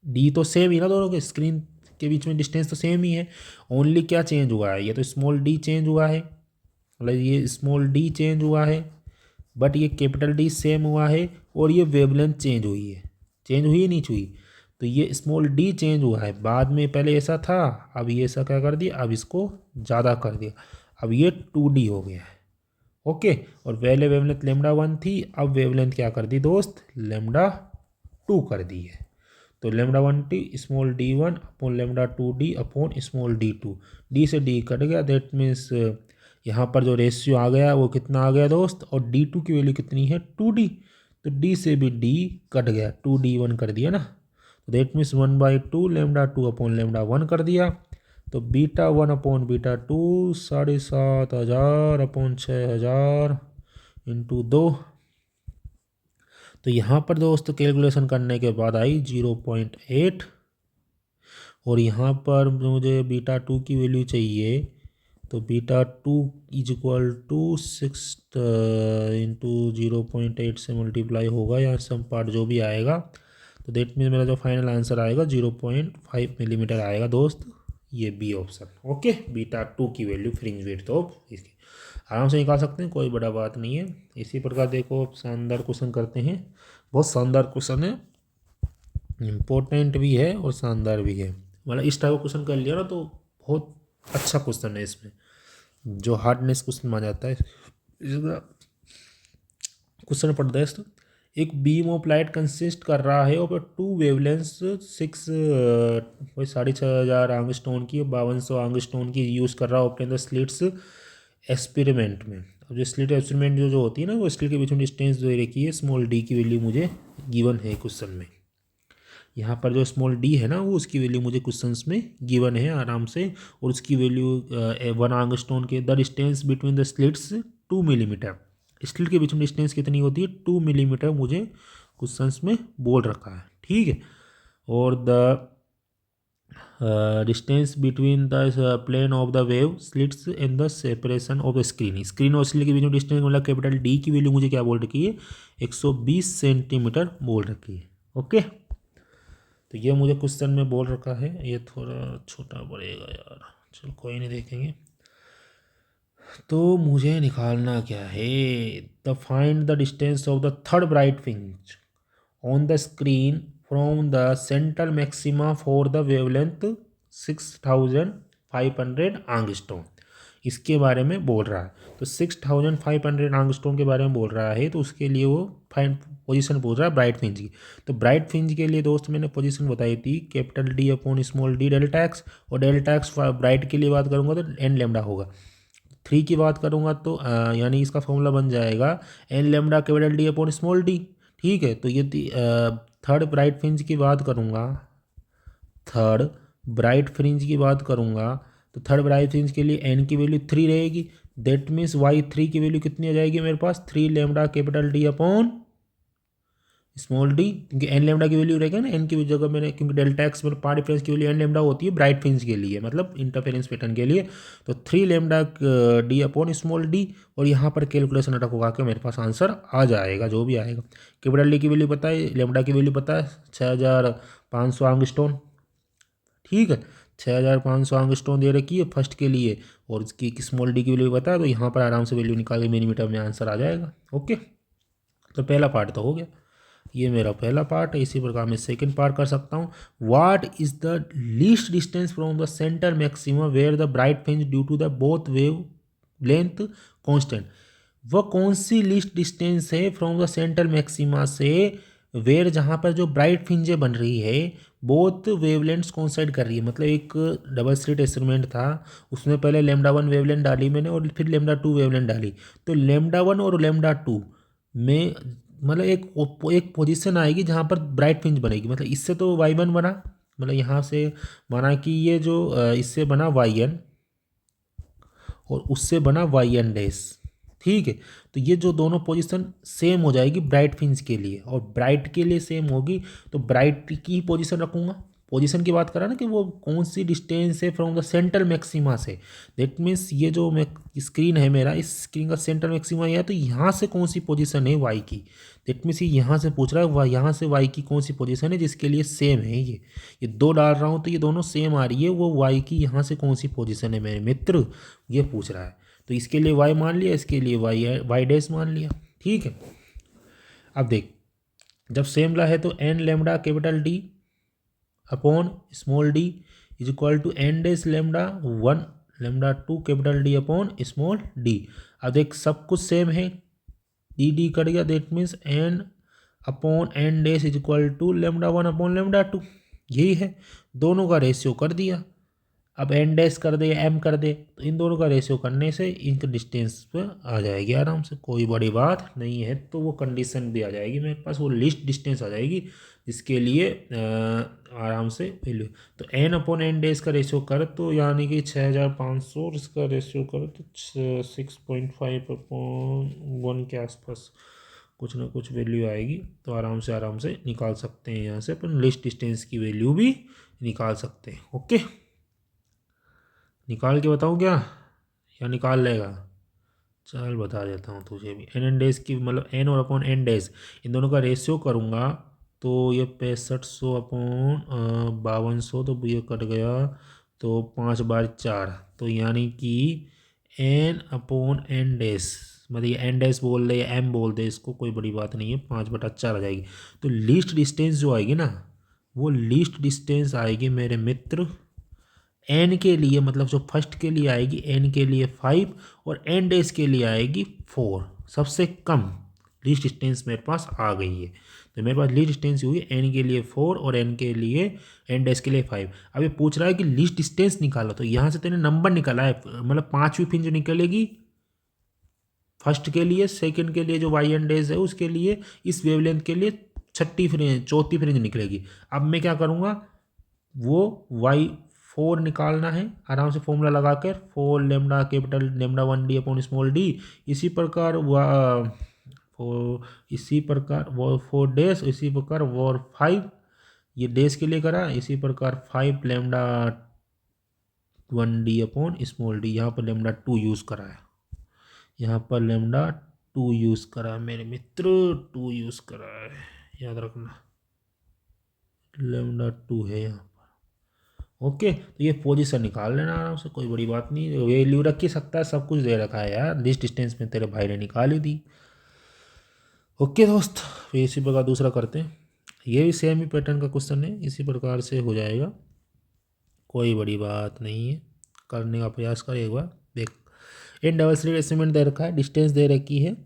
A: डी तो सेम ही ना दोनों के, स्क्रीन के बीच में डिस्टेंस तो सेम ही है, ओनली क्या चेंज हुआ है, ये तो स्मॉल डी चेंज हुआ है, मतलब ये स्मॉल डी चेंज हुआ है बट ये कैपिटल डी सेम हुआ है, और ये वेवलेंथ चेंज हुई है, चेंज हुई नहीं हुई, तो ये स्मॉल डी चेंज हुआ है, बाद में पहले ऐसा था, अब ये ऐसा क्या कर दिया, अब इसको ज़्यादा कर दिया, अब ये 2D हो गया है। ओके, और पहले वेवलेंथ लेमडा 1 थी, अब वेवलेंथ क्या कर दी दोस्त, लेमडा 2 कर दी है। तो lambda 1 T small D 1 upon lambda 2D upon small D 2, D से डी कट गया, दैट मीन्स यहाँ पर जो रेशियो आ गया वो कितना आ गया दोस्त, और D2 की वैल्यू कितनी है 2D, तो D से भी D कट गया, 2D1 कर दिया ना, तो that means 1/2 lambda 2 upon lambda 1 कर दिया। तो beta 1 upon beta 2 7500 upon 6000 into 2। तो यहाँ पर दोस्त कैलकुलेशन करने के बाद आई 0.8, और यहाँ पर मुझे बीटा 2 की वैल्यू चाहिए, तो beta 2 is equal to 6 into 0.8 से मल्टीप्लाई होगा, या सम पार्ट जो भी आएगा, तो देट मीन मेरा जो फाइनल आंसर आएगा 0.5 मिलीमीटर आएगा दोस्त, ये बी ऑप्शन। ओके, बीटा 2 की वैल्यू फ्रिंज विड्थ तो इसकी आराम से निकाल सकते हैं, कोई बड़ा बात नहीं है। इसी प्रकार देखो शानदार क्वेश्चन करते हैं, बहुत शानदार क्वेश्चन है, इम्पोर्टेंट भी है और शानदार भी है, मतलब इस टाइप का क्वेश्चन कर लिया ना तो बहुत अच्छा क्वेश्चन है, इसमें जो हार्डनेस क्वेश्चन माना जाता है। इसका क्वेश्चन पढ़ते हैं, एक बीम ऑफ लाइट कंसिस्ट कर रहा है और टू वेवलेंस 6500 आंगस्टोन की 5200 आंगस्टोन की यूज़ कर रहा है ओपन द स्लिट्स एक्सपेरिमेंट में। अब जो स्लिट एक्सपेरिमेंट जो होती है ना, वो स्लिट के बीच में डिस्टेंस जो रखी है स्मॉल डी की वैल्यू मुझे गिवन है क्वेश्चन में, यहाँ पर जो स्मॉल डी है ना वो उसकी वैल्यू मुझे क्वेश्चंस में गिवन है आराम से, और उसकी वैल्यू 1 आंगस्टोन के the distance between the slits 2 millimetre, slit के बीच में डिस्टेंस कितनी होती है 2 मिलीमीटर मुझे क्वेश्चंस में बोल रखा है, ठीक है। और the distance between the plane of the wave slits and the separation of the screen, screen और स्लिट के बीच में डिस्टेंस मतलब कैपिटल डी की वैल्यू मुझे क्या बोल रखी है 120 सेंटीमीटर बोल रखी है। ओके, तो ये मुझे क्वेश्चन में बोल रखा है, ये थोड़ा छोटा पड़ेगा यार, चलो कोई नहीं देखेंगे। तो मुझे निकालना क्या है, the find the distance of the third bright fringe on the screen from the central maxima for the wavelength 6500 आंगस्टोन, इसके बारे में बोल रहा है। तो 6500 आंगस्टोन के बारे में बोल रहा है, तो उसके लिए वो फाइंड पोजीशन पूछ रहा है ब्राइट फ्रिंज की। तो ब्राइट फ्रिंज के लिए दोस्त मैंने पोजीशन बताई थी capital D upon small D delta x, और डेल्टा एक्स ब्राइट के लिए बात करूँगा तो एन लेमडा होगा। 3 की बात करूँगा तो यानी इसका फॉर्मूला बन जाएगा n lambda capital D upon small D, ठीक है। तो ये थर्ड ब्राइट फ्रिंज की बात करूँगा, थर्ड ब्राइट फ्रिंज की बात करूँगा तो थर्ड ब्राइट फ्रिंज के लिए एन की वैल्यू 3 रहेगी, दैट मीन्स वाई 3 की वैल्यू कितनी आ जाएगी मेरे पास 3 lambda capital D upon small D, क्योंकि एन लेमडा की वैल्यू रहेगा ना, एन की जगह मैंने, क्योंकि डेल्टा एक्स में पार्ट डिफरेंस की वैल्यू एन लेमडा होती है ब्राइट फ्रिंज के लिए, मतलब इंटरफेरेंस पैटर्न के लिए। तो 3 lambda D upon small D, और यहाँ पर कैलकुलेशन अटक होगा के मेरे पास आंसर आ जाएगा जो भी आएगा। कैपिटल डी की वैल्यू पता है, लेमडा की वैल्यू पता है 6500 आंगस्टोन, ठीक है, 6500 आंगस्टोन दे रखी है फर्स्ट के लिए, और उसकी स्मॉल डी की वैल्यू पता है, तो यहाँ पर आराम से वैल्यू निकाल के मिलीमीटर में आंसर आ जाएगा। ओके, तो पहला पार्ट तो हो गया, ये मेरा पहला पार्ट है। इसी प्रकार मैं सेकंड पार्ट कर सकता हूँ, what is the least distance from the centre maxima where the bright fringe due to the both wavelength constant, वह कौन सी लीस्ट डिस्टेंस है फ्रॉम द सेंटर मैक्सिमा से वेयर जहाँ पर जो ब्राइट फ्रिंजें बन रही है बोथ वेवलेंथ्स कोइंसाइड कर रही है, मतलब एक डबल स्लिट एक्सपेरिमेंट था, उसमें पहले लेमडा 1 वेवलेंथ डाली मैंने और फिर लेमडा 2 वेवलेंथ डाली, तो लेमडा 1 और लेमडा 2 में मतलब एक पोजीशन आएगी जहाँ पर ब्राइट फ्रिंज बनेगी, मतलब इससे तो y1 बना, मतलब यहाँ से बना कि ये जो इससे बना yn और उससे बना yn डैश, ठीक है। तो ये जो दोनों पोजीशन सेम हो जाएगी ब्राइट फ्रिंज के लिए, और ब्राइट के लिए सेम होगी तो ब्राइट की ही पोजीशन रखूँगा। पोजीशन की बात करा ना कि वो कौन सी डिस्टेंस है फ्रॉम द सेंट्रल मैक्सिमा से। दैट मीन्स ये जो स्क्रीन है मेरा, इस स्क्रीन का सेंट्रल मैक्सिमा यह है, तो यहाँ से कौन सी पोजीशन है वाई की। दैट मीन्स ये यहाँ से पूछ रहा है यहाँ से वाई की कौन सी पोजीशन है जिसके लिए सेम है। ये दो डाल रहा हूँ तो ये दोनों सेम आ रही है, वो वाई की यहाँ से कौन सी पोजीशन है मेरे मित्र, ये पूछ रहा है। तो इसके लिए वाई मान लिया, इसके लिए वाई डैश मान लिया। ठीक है। अब देख, जब सेम ला है तो n lambda capital D upon small D is equal to n dash lambda 1 lambda 2 capital D upon small d. अब देख सब कुछ सेम है, डी डी कट गया, that means n upon n dash is equal to lambda 1 upon lambda 2। यही है, दोनों का रेशियो कर दिया। अब एन डैश कर दे या एम कर दे तो इन दोनों का रेशियो करने से इनके डिस्टेंस पे आ जाएगी आराम से, कोई बड़ी बात नहीं है। तो वो कंडीशन भी आ जाएगी मेरे पास, वो लिस्ट डिस्टेंस आ जाएगी जिसके लिए आराम से वैल्यू। तो एन अपॉन एन डैश का रेशियो कर तो यानी कि 6500, और इसका रेशियो कर तो 6.5 अपॉन 1 के आसपास कुछ ना कुछ वैल्यू आएगी। तो आराम से निकाल सकते हैं यहाँ से अपन लिस्ट डिस्टेंस की वैल्यू भी निकाल सकते हैं। ओके, निकाल के बताऊँ क्या या निकाल लेगा? चल बता देता हूँ तुझे भी। एन डैश की मतलब एन और अपॉन एन डैश इन दोनों का रेशियो करूँगा तो ये 6500 अपॉन 5200, तो ये कट गया तो 5 बार 4, तो यानी कि एन अपॉन एन डैश, मतलब ये एन डैश बोल दे या एम बोल दे, इसको कोई बड़ी बात नहीं है, 5/4 आ जाएगी। तो लीस्ट डिस्टेंस जो आएगी ना, वो लीस्ट डिस्टेंस आएगी मेरे मित्र एन के लिए, मतलब जो फर्स्ट के लिए आएगी एन के लिए 5 और एन डैश के लिए आएगी 4। सबसे कम लीस्ट डिस्टेंस मेरे पास आ गई है। तो मेरे पास लीस्ट डिस्टेंस हुई एन के लिए 4 और एन के लिए एन डैश के लिए 5। अब ये पूछ रहा है कि लीस्ट डिस्टेंस निकालो, तो यहाँ से तेने नंबर निकाला है, मतलब 5वीं फ्रिंज जो निकलेगी फर्स्ट के लिए, सेकंड के लिए जो वाई एन डैश है उसके लिए, इस वेवलेंथ के लिए 6ठी फ्रिंज, 4थी फ्रिंज निकलेगी। अब मैं क्या करूँगा, वो y4 निकालना है आराम से फॉर्मूला लगाकर, 4 lambda capital lambda 1 D upon small D. इसी प्रकार वो 4 डैश, इसी प्रकार वॉर 5 ये डैश के लिए करा, इसी प्रकार 5 lambda 1 D upon small D. यहाँ पर लेमडा 2 यूज़ करा है, यहाँ पर लेमडा 2 यूज़ करा है मेरे मित्र, 2 यूज़ करा है, याद रखना लेमडा 2 है यहाँ। ओके, तो ये पोजीशन निकाल लेना आराम से, कोई बड़ी बात नहीं, वैल्यू रख ही सकता है, सब कुछ दे रखा है यार, लिस्ट डिस्टेंस में तेरे भाई ने निकाल ही दी। ओके दोस्त, फिर इसी प्रकार दूसरा करते हैं, ये भी सेम ही पैटर्न का क्वेश्चन है, इसी प्रकार से हो जाएगा, कोई बड़ी बात नहीं है, करने का प्रयास कर एक बार देख। इन डबल स्लिट एस्टिमेट दे रखा है, डिस्टेंस दे रखी है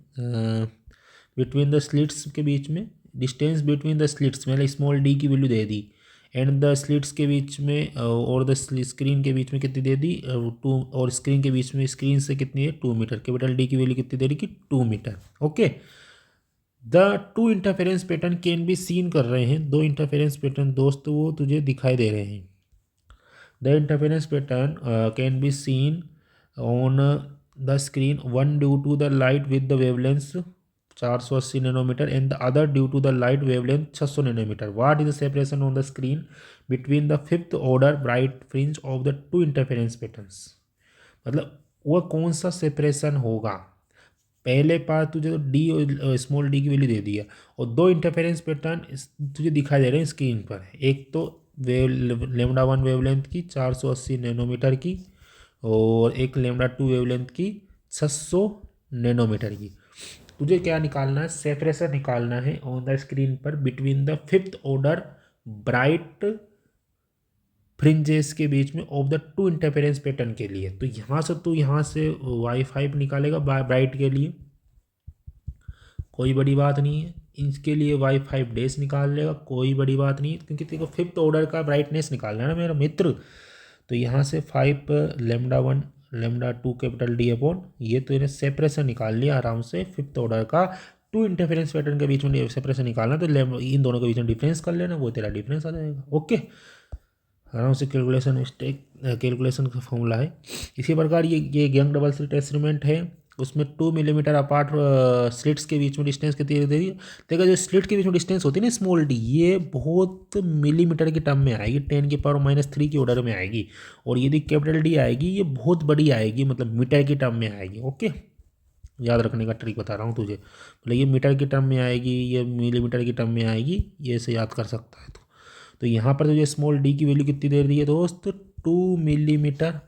A: बिटवीन द स्लिट्स के बीच में, डिस्टेंस बिटवीन द स्लिट्स मतलब स्मॉल डी की value they the, and the slits के बीच में और द स्क्रीन के बीच में कितनी दे दी 2, और स्क्रीन के बीच में स्क्रीन से कितनी है 2 मीटर, कैपिटल डी की वैल्यू कितनी दे रही कि 2 metre. Okay, the 2 interference pattern can be seen कर रहे हैं, 2 इंटरफेरेंस पैटर्न दोस्त वो तुझे दिखाई दे रहे हैं। The interference pattern can be seen on the screen, one due to the light with the wavelength 480 nanometre and the other due to the light wavelength 600 nanometre. What is the separation on the screen between the 5th order bright fringe of the 2 interference patterns. मतलब वह कौन सा separation होगा, पहले part तुझे तो D और small D की वैल्यू दे दिया, और 2 इंटरफेरेंस पैटर्न तुझे दिखाई दे रहे हैं स्क्रीन पर, एक तो लेमडा 1 वेवलेंथ की 480 नैनोमीटर की, और एक लेमडा 2 वेवलेंथ की 600 नैनोमीटर की। तुझे क्या निकालना है, सेपरेशन निकालना है ऑन द स्क्रीन पर between the 5th order bright fringes के बीच में ऑफ द 2 इंटरफेरेंस पैटर्न के लिए। तो यहाँ से y5 निकालेगा ब्राइट के लिए, कोई बड़ी बात नहीं है, इसके लिए y5 डैश निकाल लेगा, कोई बड़ी बात नहीं, क्योंकि तेरे को 5th ऑर्डर का ब्राइटनेस निकालना है ना मेरा मित्र। तो यहाँ से 5 lambda 1 lambda 2 capital D upon, ये तो इन्हें सेपरेशन निकाल लिया आराम से 5th ऑर्डर का 2 इंटरफेरेंस पैटर्न के बीच में सेपरेशन निकालना, तो इन दोनों के बीच में डिफरेंस कर लेना, वो तेरा डिफरेंस आ जाएगा। ओके, आराम से कैलकुलेशन का फॉर्मूला है। इसी प्रकार ये यंग डबल स्लिट एक्सपेरिमेंट है, उसमें 2 मिलीमीटर अपार्ट स्लिट्स के बीच में डिस्टेंस कितनी दे दी। देखा जो स्लिट के बीच में डिस्टेंस होती है ना स्मॉल डी, ये बहुत मिलीमीटर की टर्म में आएगी, 10⁻³ की ऑर्डर में आएगी। और यदि कैपिटल डी आएगी ये बहुत बड़ी आएगी, मतलब मीटर की टर्म में आएगी। ओके, याद रखने का ट्रिक बता रहा हूँ तुझे, मतलब ये मीटर की टर्म में आएगी, ये मिलीमीटर की टर्म में आएगी, ये ऐसे याद कर सकता है तो यहाँ पर तुझे स्मॉल डी की वैल्यू कितनी दे दी है दोस्त, 2 मिलीमीटर।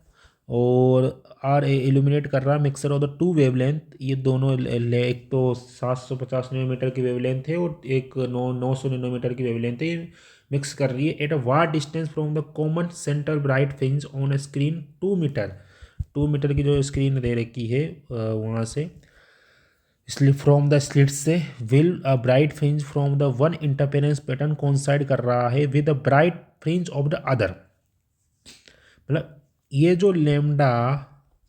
A: और आर इल्यूमिनेट कर रहा mixer of the to wavelength, ये दोनों एक तो 750 नैनोमीटर की वेवलेंथ है और एक 900 नैनोमीटर की वेवलेंथ है, ये मिक्स कर रही है at a war distance from the common centre bright fringe on a screen 2 metre. 2 metre की जो स्क्रीन दे रखी है वहाँ से, इसलिए फ्रॉम द स्लिट से will a bright fringe from the one interference pattern coincide कर रहा है with the bright fringe of the other. मतलब ये जो लेमडा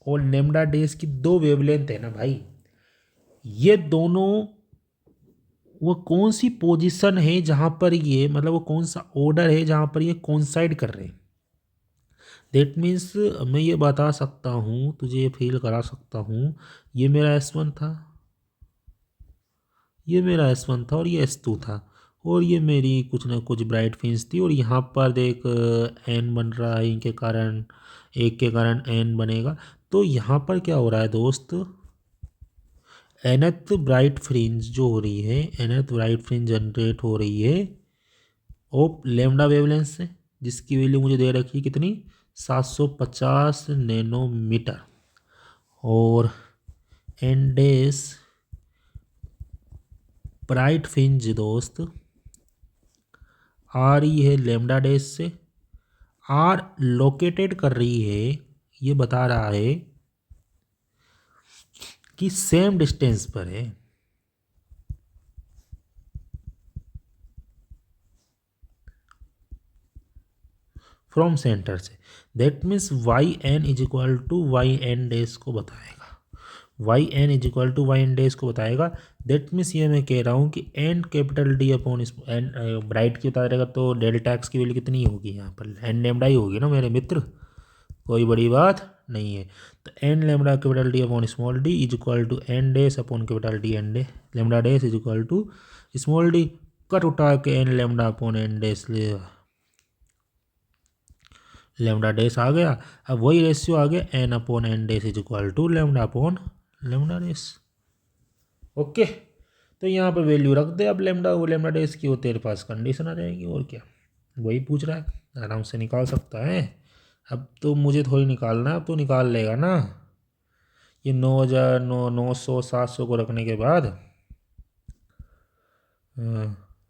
A: और लेमडा डेज की दो वेवलेंथ है ना भाई, ये दोनों वो कौन सी पोजीशन है जहाँ पर ये, मतलब वो कौन सा ऑर्डर है जहाँ पर ये कोइंसाइड कर रहे हैं। दैट मीन्स मैं ये बता सकता हूँ तुझे, ये फील करा सकता हूँ, ये मेरा S1 था, ये मेरा S1 था और ये S2 था, और ये मेरी कुछ ना कुछ ब्राइट फ्रिंज थी। और यहाँ पर देख एन बन रहा है, इनके कारण एक के कारण एन बनेगा। तो यहाँ पर क्या हो रहा है दोस्त, एनथ ब्राइट फ्रिंज जो हो रही है, एनथ ब्राइट फ्रिंज जनरेट हो रही है ऑफ लेमडा वेवलेंथ से, जिसकी वैल्यू मुझे दे रखी है कितनी, 750 नैनोमीटर। और एन डेस ब्राइट फ्रिंज दोस्त आ रही है लेमडा डेस से, आर लोकेटेड कर रही है, ये बता रहा है कि सेम डिस्टेंस पर है। फ्रॉम सेंटर से, that means y n is equal to y n dash को बताएगा, y n is equal to y n dash को बताएगा। दैट मीन्स ये मैं कह रहा हूँ कि n capital D upon n bright की बता रहेगा, तो डेल्टा एक्स की वैल्यू कितनी होगी यहाँ पर, एन लेमडा ही होगी ना मेरे मित्र, कोई बड़ी बात नहीं है। तो n lambda capital D upon small D is equal to n dash upon capital D n dash, lambda dash is equal to small d, cut उठा के n lambda upon n dash ले, लेमडा डेस आ गया। अब वही ratio आ गया, n upon n dash is equal to lambda upon lambda dash. Okay, तो यहाँ पर वैल्यू रख दे अब लेमडा वो लेमडा डेस की, वो तेरे पास कंडीशन आ जाएगी। और क्या, वही पूछ रहा है, आराम से निकाल सकता है। अब तो मुझे थोड़ी निकालना है, अब तो निकाल लेगा ना। ये 9,000 900 700 को रखने के बाद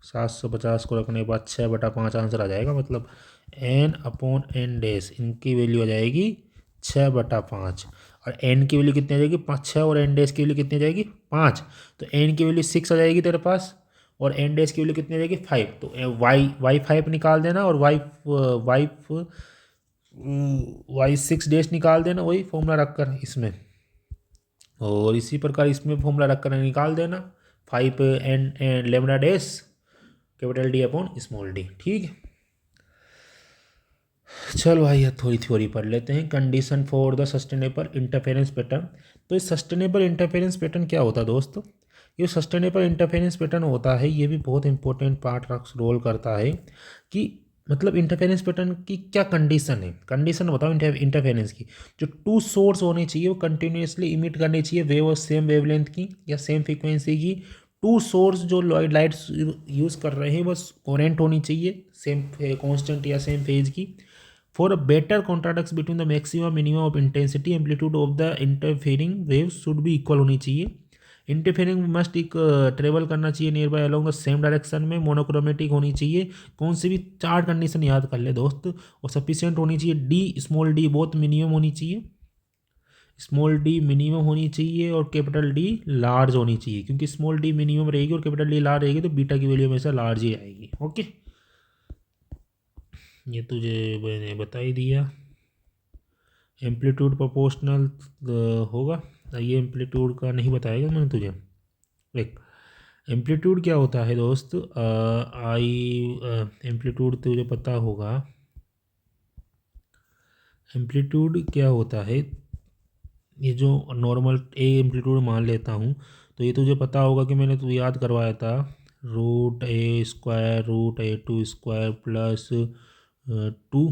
A: 750 को रखने के बाद 6/5 आंसर आ जाएगा। मतलब एन अपॉन एन डेस, इनकी वैल्यू आ जाएगी 6/5। और एन की वैल्यू कितनी आ जाएगी, 5, और एन डेस की वैल्यू कितनी आ जाएगी 5। तो एन की वैल्यू 6 आ जाएगी तेरे पास, और एन डेस की वैल्यू कितनी आ जाएगी 5। तो वाई 5 निकाल देना, और वाई वाई 6 डेस निकाल देना, वही फॉर्मूला रखकर इसमें। और इसी प्रकार इसमें फॉर्मूला रखकर निकाल देना 5 एन लेमडा डेस capital D upon small D. ठीक है, चल भाई अब थोड़ी थ्योरी पढ़ लेते हैं। Condition for the sustainable interference pattern. तो ये सस्टेनेबल इंटरफेरेंस पैटर्न क्या होता है दोस्तों, ये सस्टेनेबल इंटरफेरेंस पैटर्न होता है, ये भी बहुत इंपॉर्टेंट पार्ट रोल करता है कि मतलब इंटरफेरेंस पैटर्न की क्या कंडीशन है। कंडीशन बताओ इंटरफेरेंस की, जो टू सोर्स होने चाहिए वो कंटिन्यूसली इमिट करनी चाहिए वेव और सेम वेवलेंथ की या सेम फ्रीक्वेंसी की। टू सोर्स जो लाइट्स यूज़ कर रहे हैं बस कोरेंट होनी चाहिए, सेम कॉन्स्टेंट या सेम फेज की। For a better contrast between the maximum minimum of intensity amplitude of the interfering waves should be equal होनी चाहिए। इंटरफेरिंग मस्ट एक ट्रेवल करना चाहिए near by along the same direction में, monochromatic होनी चाहिए, कौन सी भी 4 कंडीशन याद कर ले दोस्त। और सफिशिएंट होनी चाहिए, डी स्मॉल डी बहुत मिनिमम होनी चाहिए, स्मॉल डी मिनिमम होनी चाहिए, और कैपिटल डी लार्ज होनी चाहिए, क्योंकि स्मॉल डी मिनिमम रहेगी और कैपिटल डी लार्ज रहेगी तो बीटा की वैल्यू हमेशा लार्ज ही आएगी। ओके, ये तुझे मैंने बता ही दिया। एम्पलीट्यूड प्रोपोर्शनल होगा, ये एम्पलीट्यूड का नहीं बताएगा मैंने तुझे। एक एम्पलीट्यूड क्या होता है दोस्त, एम्पलीट्यूड तुझे पता होगा, एम्पलीट्यूड क्या होता है, ये जो नॉर्मल ए एम्पलीट्यूड मान लेता हूँ, तो ये तुझे पता होगा कि मैंने तुझे याद करवाया था, √a² √a² plus 2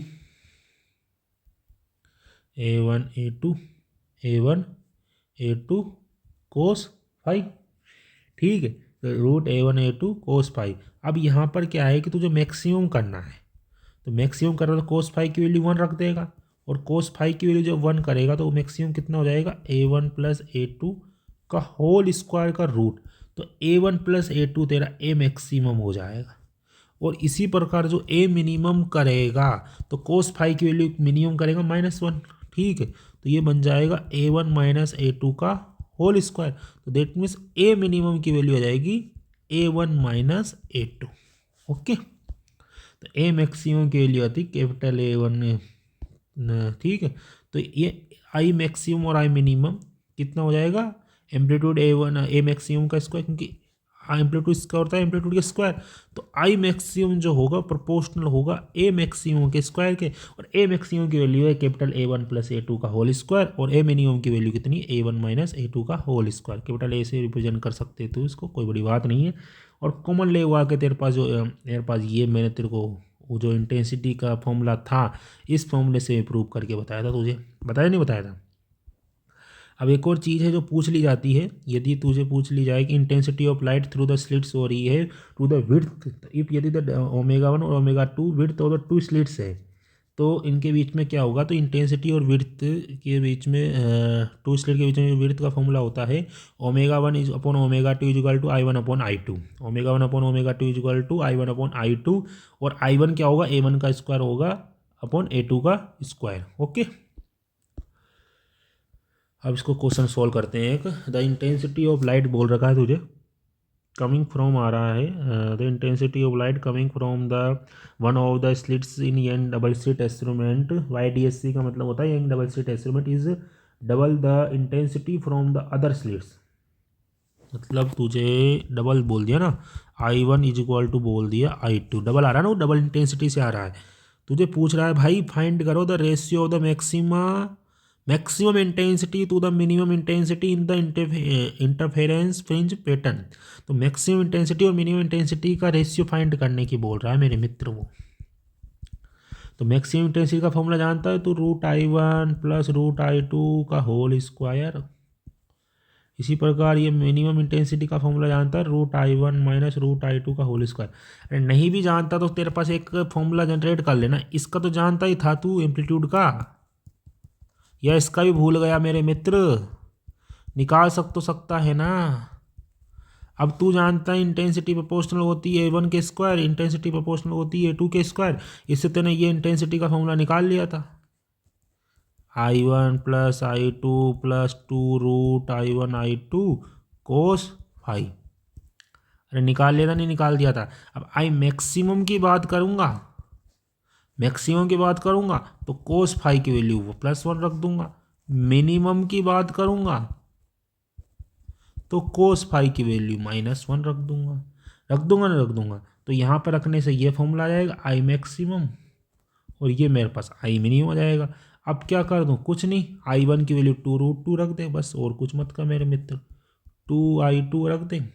A: a1 a2 कोस फाइव। ठीक है, तो √a1 a2 कोस 5। अब यहाँ पर क्या है कि तुझे मैक्सिमम करना है, तो मैक्सिमम करना तो कोस 5 की वैल्यू 1 रख देगा, और कोस 5 की वैल्यू जब 1 करेगा तो मैक्सिमम कितना हो जाएगा, a1 + a2 का होल स्क्वायर का रूट। तो a1 + a2 तेरा ए मैक्सिमम हो जाएगा। और इसी प्रकार जो ए मिनिमम करेगा तो कोस 5 की वैल्यू मिनिमम करेगा -1। ठीक है, तो ये बन जाएगा a1 - a2 का होल स्क्वायर। तो देट मीन्स ए मिनिमम की वैल्यू आ जाएगी a1 - a2। ओके, तो ए मैक्सिमम की वैल्यू आती कैपिटल A1। ठीक है, तो ये आई मैक्सिमम और आई मिनिमम कितना हो जाएगा, एम्पलीट्यूड A1 ए मैक्सिमम का स्क्वायर, क्योंकि एम्पलीट्यूड इसका होता है एम्पलीट्यूड के स्क्वायर, तो आई मैक्सिमम जो होगा प्रोपोर्शनल होगा ए मैक्सिमम के स्क्वायर के। और ए मैक्सिमम की वैल्यू है कैपिटल A1 + a2 का होल स्क्वायर, और ए मिनिमम की वैल्यू कितनी, a1 - a2 का होल स्क्वायर। कैपिटल ए से रिप्रेजेंट कर सकते तो इसको, कोई बड़ी बात नहीं है। और कॉमन ले हुआ के तेरे पास जो मेरे पास ये मैंने तेरे को वो जो इंटेंसिटी का फॉर्मूला था, इस फॉर्मूले से प्रूव करके बताया था तुझे, बताया नहीं बताया था। अब एक और चीज़ है जो पूछ ली जाती है, यदि तुझे पूछ ली जाए कि intensity of light through the slits हो रही है टू द विड्थ, इफ यदि द ω1 और ω2 विड्थ और द 2 स्लिट्स है, तो इनके बीच में क्या होगा, तो इंटेंसिटी और विड्थ के बीच में 2 स्लिट के बीच में विड्थ का फॉर्मूला होता है ω1/ω2 ω1/ω2 और I1 क्या होगा, A1 का स्क्वायर होगा अपॉन A2 का स्क्वायर। ओके, अब इसको क्वेश्चन सॉल्व करते हैं। एक द इंटेंसिटी ऑफ लाइट बोल रखा है तुझे, कमिंग फ्रॉम आ रहा है the intensity of light coming from the one of the slits in Young double slit instrument. YDSC का मतलब होता है young double slit instrument is double the intensity from the other slits. मतलब तुझे double बोल दिया ना, I1 = बोल दिया I2, डबल आ रहा है ना, वो डबल इंटेंसिटी से आ रहा है। तुझे पूछ रहा है भाई फाइंड करो the ratio of the maximum intensity to the minimum intensity in the interference fringe pattern. तो मैक्सिमम इंटेंसिटी और मिनिमम इंटेंसिटी का रेशियो फाइंड करने की बोल रहा है मेरे मित्र वो। तो मैक्सिमम इंटेंसिटी का फॉर्मूला जानता है तो √I1 + √I2 का होल स्क्वायर। इसी प्रकार ये मिनिमम इंटेंसिटी का फॉर्मूला जानता है √I1 - √I2 का होल स्क्वायर। अरे नहीं भी जानता तो तेरे पास एक फॉर्मूला जनरेट कर लेना, इसका तो जानता ही था तू एम्पलीट्यूड का, या इसका भी भूल गया मेरे मित्र, निकाल तो सकता है ना। अब तू जानता है इंटेंसिटी प्रोपोर्शनल होती है A1 के स्क्वायर, इंटेंसिटी प्रोपोर्शनल होती है A2 के स्क्वायर, इससे तेने ये इंटेंसिटी का फॉर्मूला निकाल लिया था, I1 + I2 + 2√I1 I2 cos 5। अरे निकाल लिया था, नहीं निकाल दिया था। अब आई मैक्सिमम की बात करूँगा, मैक्सिमम की बात करूँगा तो cos 5 की वैल्यू वो +1 रख दूंगा, मिनिमम की बात करूँगा तो cos 5 की वैल्यू -1 रख दूंगा। रख दूंगा ना, रख दूंगा, तो यहाँ पर रखने से ये फॉर्मूला आ जाएगा आई मैक्सिमम, और ये मेरे पास आई मिनिमम आ जाएगा। अब क्या कर दूँ, कुछ नहीं, I1 की वैल्यू 2√2 रख दे बस, और कुछ मत कर मेरे मित्र, 2I2 रख दें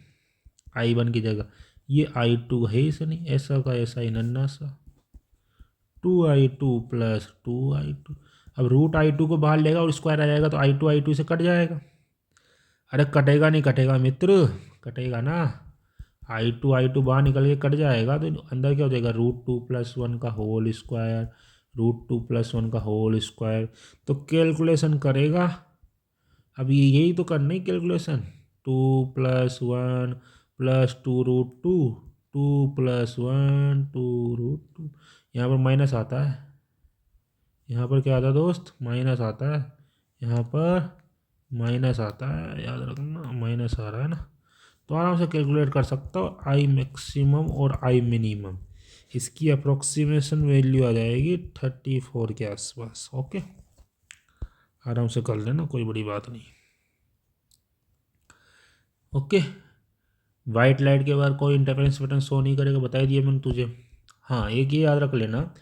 A: I1 की जगह। ये I2 है ही नहीं, ऐसा का ऐसा ही नन्ना सा 2I2 + 2I2। अब √I2 को बाहर लेगा और स्क्वायर आ जाएगा तो I2 से कट जाएगा। अरे कटेगा नहीं, कटेगा मित्र, कटेगा ना, I2 बाहर निकल के कट जाएगा तो अंदर क्या हो जाएगा, √2 + 1 का होल स्क्वायर, √2 + 1 का होल स्क्वायर। तो कैलकुलेशन करेगा, अब ये यही तो करना है कैलकुलेशन, 2 + 1 + 2√2, 2 + 1 2√2, यहाँ पर माइनस आता है, यहाँ पर क्या आता है दोस्त, माइनस आता है, यहाँ पर माइनस आता है, याद रखना माइनस आ रहा है ना। तो आराम से कैलकुलेट कर सकता हो आई मैक्सिमम और आई मिनिमम, इसकी अप्रोक्सीमेशन वैल्यू आ जाएगी 34 के आसपास। ओके, आराम से कर लेना, कोई बड़ी बात नहीं। ओके, वाइट लाइट के बाद कोई इंटरफेरेंस पैटर्न शो नहीं करेगा, बता दिए मैंने तुझे। हाँ, एक ये याद रख लेना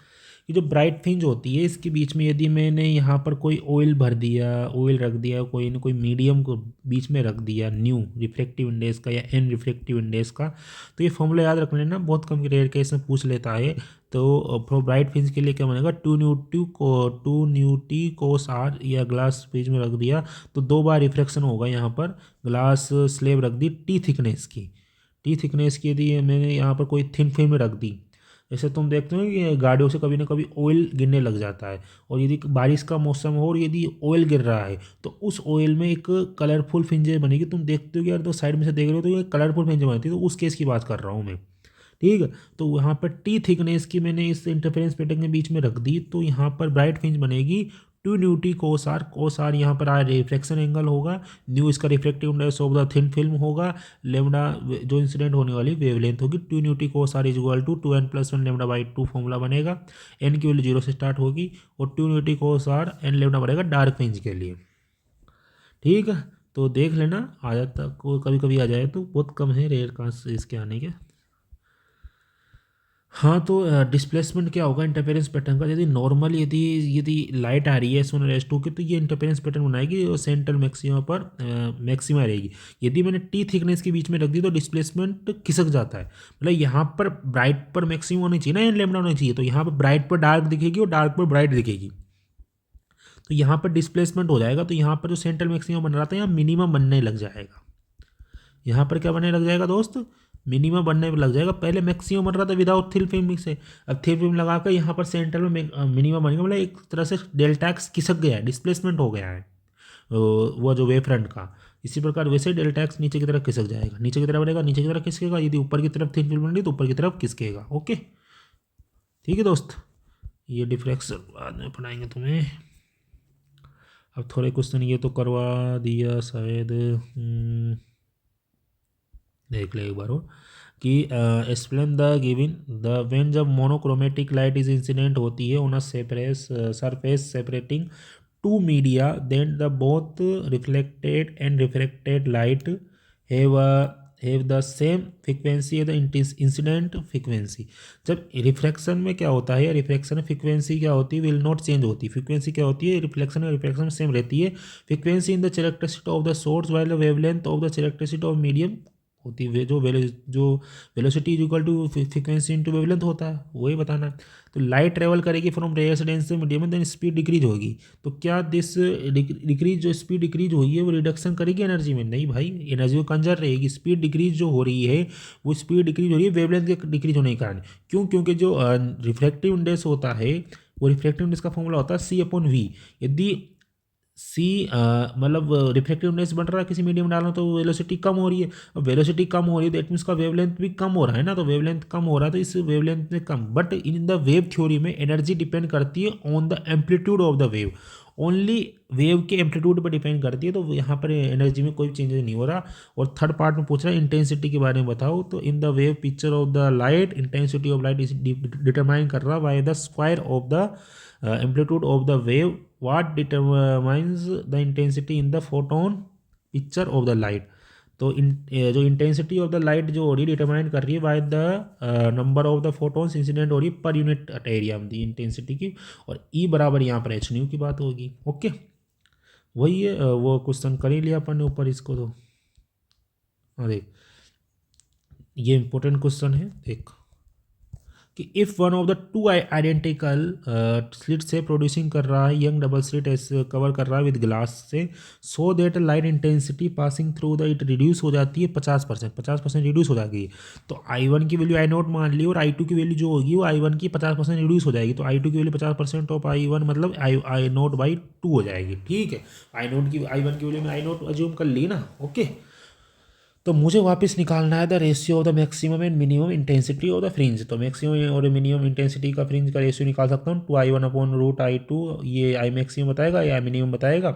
A: ये जो ब्राइट फ्रिंज होती है इसके बीच में यदि मैंने यहाँ पर कोई ऑयल भर दिया, ऑयल रख दिया, कोई ना कोई मीडियम को बीच में रख दिया, न्यू रिफ्लेक्टिव इंडेक्स का या एन रिफ्लेक्टिव इंडेक्स का, तो ये फॉर्मूला याद रख लेना, बहुत कम रेयर केस में पूछ लेता है। तो फॉर ब्राइट फ्रिंज के लिए क्या बनेगा, two mu t cos r, या ग्लास फ्रिज में रख दिया तो 2 बार रिफ्लेक्शन होगा यहाँ पर, ग्लास स्लेब रख दी टी थिकनेस की, टी थिकनेस की यदि मैंने यहाँ पर कोई थिन फिल्म रख दी, जैसे तुम देखते हो कि गाड़ियों से कभी ना कभी ऑयल गिरने लग जाता है, और यदि बारिश का मौसम हो और यदि ऑयल गिर रहा है तो उस ऑयल में एक कलरफुल फ्रिंजें बनेगी, तुम देखते हो कि यार तो साइड में से देख रहे हो तो ये कलरफुल फ्रिंजें बनती है, तो उस केस की बात कर रहा हूँ मैं। ठीक है, तो यहाँ पर टी थिकनेस की मैंने इस इंटरफेरेंस पैटर्न के बीच में रख दी, तो यहाँ पर ब्राइट फ्रिंज बनेगी two mu t cos r यहाँ पर रिफ्लेक्शन एंगल होगा, न्यू इसका reflective index of the thin film होगा, लेमडा जो इंसिडेंट होने वाली वेवलेंथ होगी, two mu t cos r is equal to 2n+1 lambda by 2 formula बनेगा, एन की वैल्यू 0 से स्टार्ट होगी, और two mu t cos r n lambda बनेगा डार्क फ्रिंज के लिए। ठीक है, तो देख लेना आ जाता को कभी कभी आ जाए तो बहुत कम है रेयर कांस इसके आने के। हाँ, तो डिस्प्लेसमेंट क्या होगा इंटरफेरेंस पैटर्न का, यदि नॉर्मल यदि यदि लाइट आ रही है S1 और S2 की, तो ये इंटरफेरेंस पैटर्न बनाएगी और सेंट्रल मैक्सिमा पर मैक्सिमा रहेगी। यदि मैंने टी थिकनेस के बीच में रख दी तो डिस्प्लेसमेंट खिसक जाता है, मतलब यहाँ पर ब्राइट पर मैक्सिमम होनी चाहिए ना, एन लेमडा होनी चाहिए, तो यहाँ पर ब्राइट पर डार्क दिखेगी और डार्क पर ब्राइट दिखेगी, तो यहाँ पर डिस्प्लेसमेंट हो जाएगा, तो यहाँ पर जो सेंट्रल मैक्सिमा बन रहा था यहाँ मिनिमम बनने लग जाएगा, यहाँ पर क्या बनने लग जाएगा दोस्त, मिनिमम बनने में लग जाएगा। पहले मैक्सिमम बन रहा था विदाउट थिल फिल्म से, अब थिल फिल्म लगा कर यहाँ पर सेंटर में मिनिमम बनेगा, मतलब एक तरह से डेल्टा एक्स खिसक गया है, डिस्प्लेसमेंट हो गया है वो जो वेव फ्रंट का। इसी प्रकार वैसे डेल्टा एक्स नीचे की तरफ खिसक जाएगा, नीचे की तरफ बनेगा, नीचे की तरफ खिसकेगा, यदि ऊपर की तरफ थिन फिल्म बन रही तो ऊपर की तरफ खिसकेगा। ओके, ठीक है दोस्त, ये डिफ्रैक्शन बाद में पढ़ाएंगे तुम्हें। अब थोड़े क्वेश्चन ये तो करवा दिया शायद, देख ले एक बार और कि explain the given the when जब मोनोक्रोमेटिक लाइट इज इंसिडेंट होती है on a surface separating two media, then the both reflected and refracted light have have the same frequency the incident frequency. जब रिफ्लेक्शन में क्या होता है, reflection में frequency क्या होती है, विल नॉट चेंज होती, फ्रिक्वेंसी क्या होती है रिफ्लेक्शन और रिफ्लेक्शन में सेम रहती है, frequency in the characteristic of the source while the wavelength of the characteristic of medium होती है, जो velocity is equal to frequency into wavelength होता है, वही बताना है। तो लाइट ट्रेवल करेगी फ्रॉम रेयर से डेंस से मीडियम में, देन स्पीड डिक्रीज होगी, तो क्या दिस डिक्रीज जो स्पीड डिक्रीज हुई है वो रिडक्शन करेगी एनर्जी में, नहीं भाई, एनर्जी को कंजर्व रहेगी। स्पीड डिक्रीज जो हो रही है वो स्पीड डिक्रीज हो रही है वेवलेंथ के डिक्रीज होने के कारण, क्यों, क्योंकि जो रिफ्लेक्टिव इंडेक्स होता है वो रिफ्लेक्टिव इंडेक्स का फॉर्मूला होता है C/V। यदि सी मतलब रिफ्लेक्टिव इंडेक्स बन रहा है किसी मीडियम में डालना तो वेलोसिटी कम हो रही है, अब वेलोसिटी कम हो रही है दैट मीन्स का वेवलेंथ भी कम हो रहा है ना, तो वेवलेंथ कम हो रहा है तो इस वेवलेंथ में कम, but in the wave theory में एनर्जी डिपेंड करती है on the amplitude of the wave, only wave के एम्पलीट्यूड पर डिपेंड करती है, तो यहाँ पर एनर्जी में कोई चेंजेस नहीं हो रहा। और थर्ड पार्ट में पूछ रहा है इंटेंसिटी के बारे में बताओ, तो इन the wave picture of the light intensity of light is determine कर रहा by the square of the amplitude of the wave, what determines the intensity in the photon picture of the light। तो जो intensity of the light जो हो रही है determine कर रही है by the number of the photons incident हो रही है पर यूनिट एरिया में दी इंटेंसिटी की, और ई बराबर यहाँ पर एच न्यू की बात होगी। ओके, वही है, वो क्वेश्चन कर ही लिया अपन ने ऊपर इसको, तो हाँ देख ये इंपॉर्टेंट क्वेश्चन है, देख कि if one of the two identical slit से प्रोड्यूसिंग कर रहा है यंग डबल स्लिट ऐसे कवर कर रहा है विद ग्लास से, so that light intensity passing through the it reduce हो जाती है 50%, 50% रिड्यूस हो जाएगी। तो I1 की वैल्यू I0 मान ली और I2 की वैल्यू जो होगी वो I1 की 50% रिड्यूस हो जाएगी, तो I2 की वैल्यू 50% ऑफ I1 मतलब I0/2 हो जाएगी। ठीक है, I1 की वैल्यू में I0 अज्यूम कर ली ना। ओके, तो मुझे वापस निकालना है the ratio of the maximum and minimum intensity of the fringe, तो मैक्सिमम और मिनिमम इंटेंसिटी का फ्रिंज का रेशियो निकाल सकता हूँ 2I1/√I2, ये I मैक्सिमम बताएगा या मिनिमम बताएगा,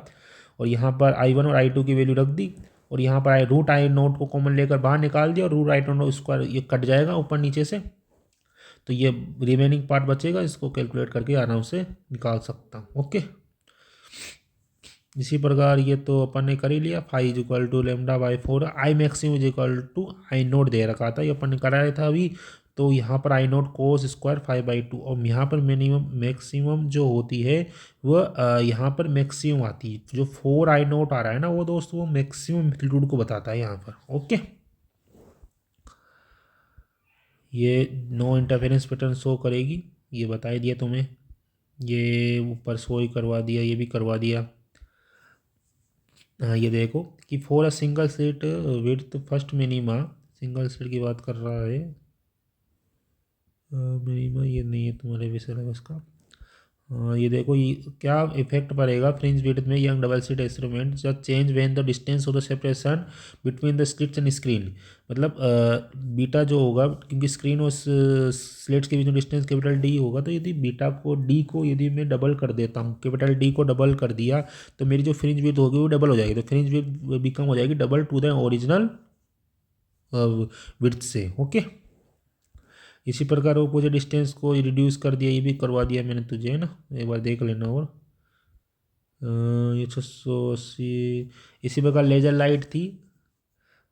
A: और यहाँ पर I1 और I2 की वैल्यू रख दी, और यहाँ पर √I0 को कॉमन लेकर बाहर निकाल दिया, और √I0 स्क्वायर ये कट जाएगा ऊपर नीचे से, तो ये रिमेनिंग पार्ट बचेगा, इसको कैलकुलेट करके आराम से निकाल सकता हूँ। ओके, इसी प्रकार ये तो अपन ने कर ही लिया, phi is equal to lambda by 4, I maximum is equal to I0 दे रखा था, ये अपन ने कराया था अभी तो यहाँ पर आई नॉट कोस स्क्वायर 5/2, और यहाँ पर मिनिमम मैक्सिमम जो होती है वह यहाँ पर मैक्सिमम आती है। जो 4 आई नॉट आ रहा है ना वो दोस्त वो मैक्सिमम एम्पलीट्यूड को बताता है यहाँ पर। ओके, ये नो इंटरफेरेंस पैटर्न शो करेगी, ये बता ही दिया तुम्हें। ये ऊपर शो ही करवा दिया, ये भी करवा दिया। हाँ, ये देखो कि for a single slit width first minima, single slit की बात कर रहा है। मिनिमा ये नहीं है तुम्हारे सिलेबस का। ये देखो ये क्या इफेक्ट पड़ेगा फ्रिंज विड्थ में यंग डबल स्लिट इंस्ट्रूमेंट जब change when the distance of the separation between the slits and screen. मतलब बीटा जो होगा, क्योंकि स्क्रीन और स्लिट्स के बीच में डिस्टेंस कैपिटल डी होगा, तो यदि बीटा को डी को यदि मैं डबल कर देता हूँ, कैपिटल डी को डबल कर दिया, तो मेरी जो फ्रिंज विड्थ होगी वो डबल हो जाएगी। तो फ्रिंज विड्थ बिकम हो जाएगी double two the original width से। ओके, इसी प्रकार अपोजिट डिस्टेंस को रिड्यूस कर दिया, ये भी करवा दिया मैंने तुझे, है ना, एक बार देख लेना। और ये 680, इसी प्रकार लेजर लाइट थी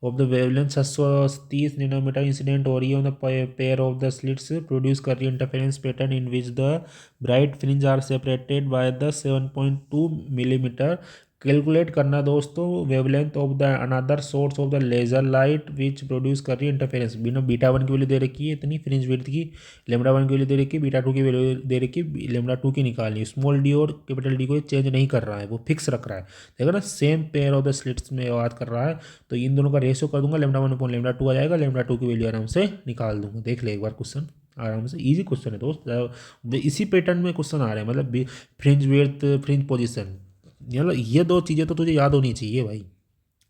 A: of the wavelength 730 nanometre incident हो रही है on the pair of the slits, produce कर रही है interference pattern in which the bright fringe are separated by the 7.2 millimetre. Calculate करना दोस्तों wavelength of the another source of the laser light which produce कर रही है interference. बिना beta 1 की वैल्यू दे रखी है इतनी फ्रिंज विड्थ की, लेमडा 1 की वैल्यू दे रखी है, बीटा 2 की वैल्यू दे रखी है, लेमडा 2 की निकालनी है। स्मॉल डी और कैपिटल डी को चेंज नहीं कर रहा है, वो फिक्स रख रहा है। देखो ना, same pair of the slits में बात कर रहा है, तो इन दोनों का रेशियो कर दूंगा, लेमडा 1 अपॉन लेमडा 2 आ जाएगा, लेमडा 2 की वैल्यू आराम से निकाल दूंगा। देख ले एक बार क्वेश्चन, आराम से इजी क्वेश्चन है दोस्त, इसी पैटर्न में क्वेश्चन आ रहे हैं। मतलब फ्रिंज विड्थ, फ्रिंज पोजीशन, मतलब ये दो चीज़ें तो तुझे याद होनी चाहिए भाई,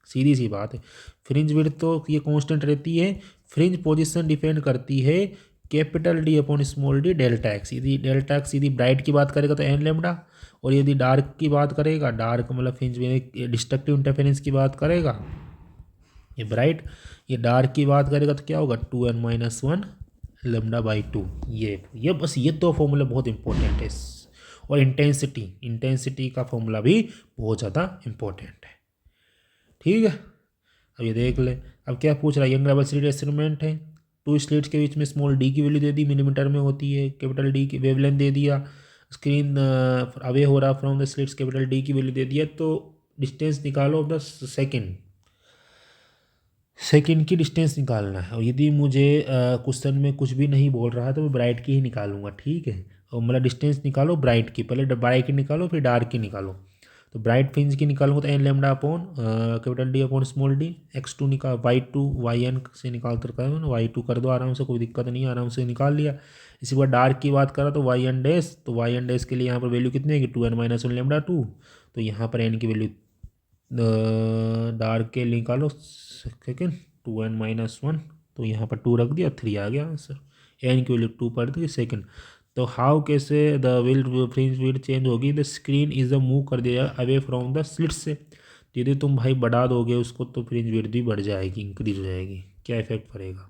A: सीधी सी बात है। फ्रिंज विड्थ तो ये कांस्टेंट रहती है, फ्रिंज पोजीशन डिपेंड करती है capital D upon small D delta x. यदि डेल्टा एक्स यदि ब्राइट की बात करेगा तो एन लेमडा, और यदि डार्क की बात करेगा, डार्क मतलब फ्रिंज में डिस्ट्रक्टिव इंटरफेरेंस की बात करेगा ये ब्राइट, ये डार्क की बात करेगा तो क्या होगा 2n-1 लेमडा/2। ये बस ये दो फॉर्मूला बहुत इंपॉर्टेंट है। और इंटेंसिटी, इंटेंसिटी का फॉर्मूला भी बहुत ज़्यादा इंपॉर्टेंट है। ठीक है, अब ये देख ले, अब क्या पूछ रहा है, यंग डबल स्लिट इंस्ट्रूमेंट है, टू स्लिट्स के बीच में स्मॉल डी की वैल्यू दे दी, मिलीमीटर में होती है, कैपिटल डी की वेवलेंथ दे दिया, स्क्रीन अवे हो रहा from the slits, capital D की वैल्यू दे दिया, तो डिस्टेंस निकालो ऑफ द सेकेंड की डिस्टेंस निकालना है। और यदि मुझे क्वेश्चन में कुछ भी नहीं बोल रहा है तो मैं ब्राइट की ही निकालूंगा। ठीक है, और मतलब डिस्टेंस निकालो ब्राइट की, पहले ब्राइट की निकालो फिर डार्क की निकालो। तो ब्राइट फ्रिंज की निकालूंगा तो n lambda upon capital D upon small d, x2 निकाल, y2 yn से निकाल कर y2 कर दो आराम से, कोई दिक्कत नहीं है, आराम से निकाल लिया। इसी बार डार्क की बात करा तो yn डैश, तो yn डैश के लिए यहाँ पर वैल्यू कितनी है कि 2n-1 लेमडा 2, तो यहाँ पर n की वैल्यू डार्क के निकालो सेकेंड 2n-1, तो यहाँ पर 2 रख दिया, 3 आ गया आंसर। एन की वैल्यू 2 पड़ दी सेकेंड। तो हाउ कैसे the will fringe width change होगी, the screen is the move कर दिया अवे फ्रॉम द स्लिट से। यदि तुम भाई बढ़ा दोगे उसको तो फ्रिंज विड्थ भी बढ़ जाएगी, इंक्रीज हो जाएगी। क्या इफेक्ट पड़ेगा?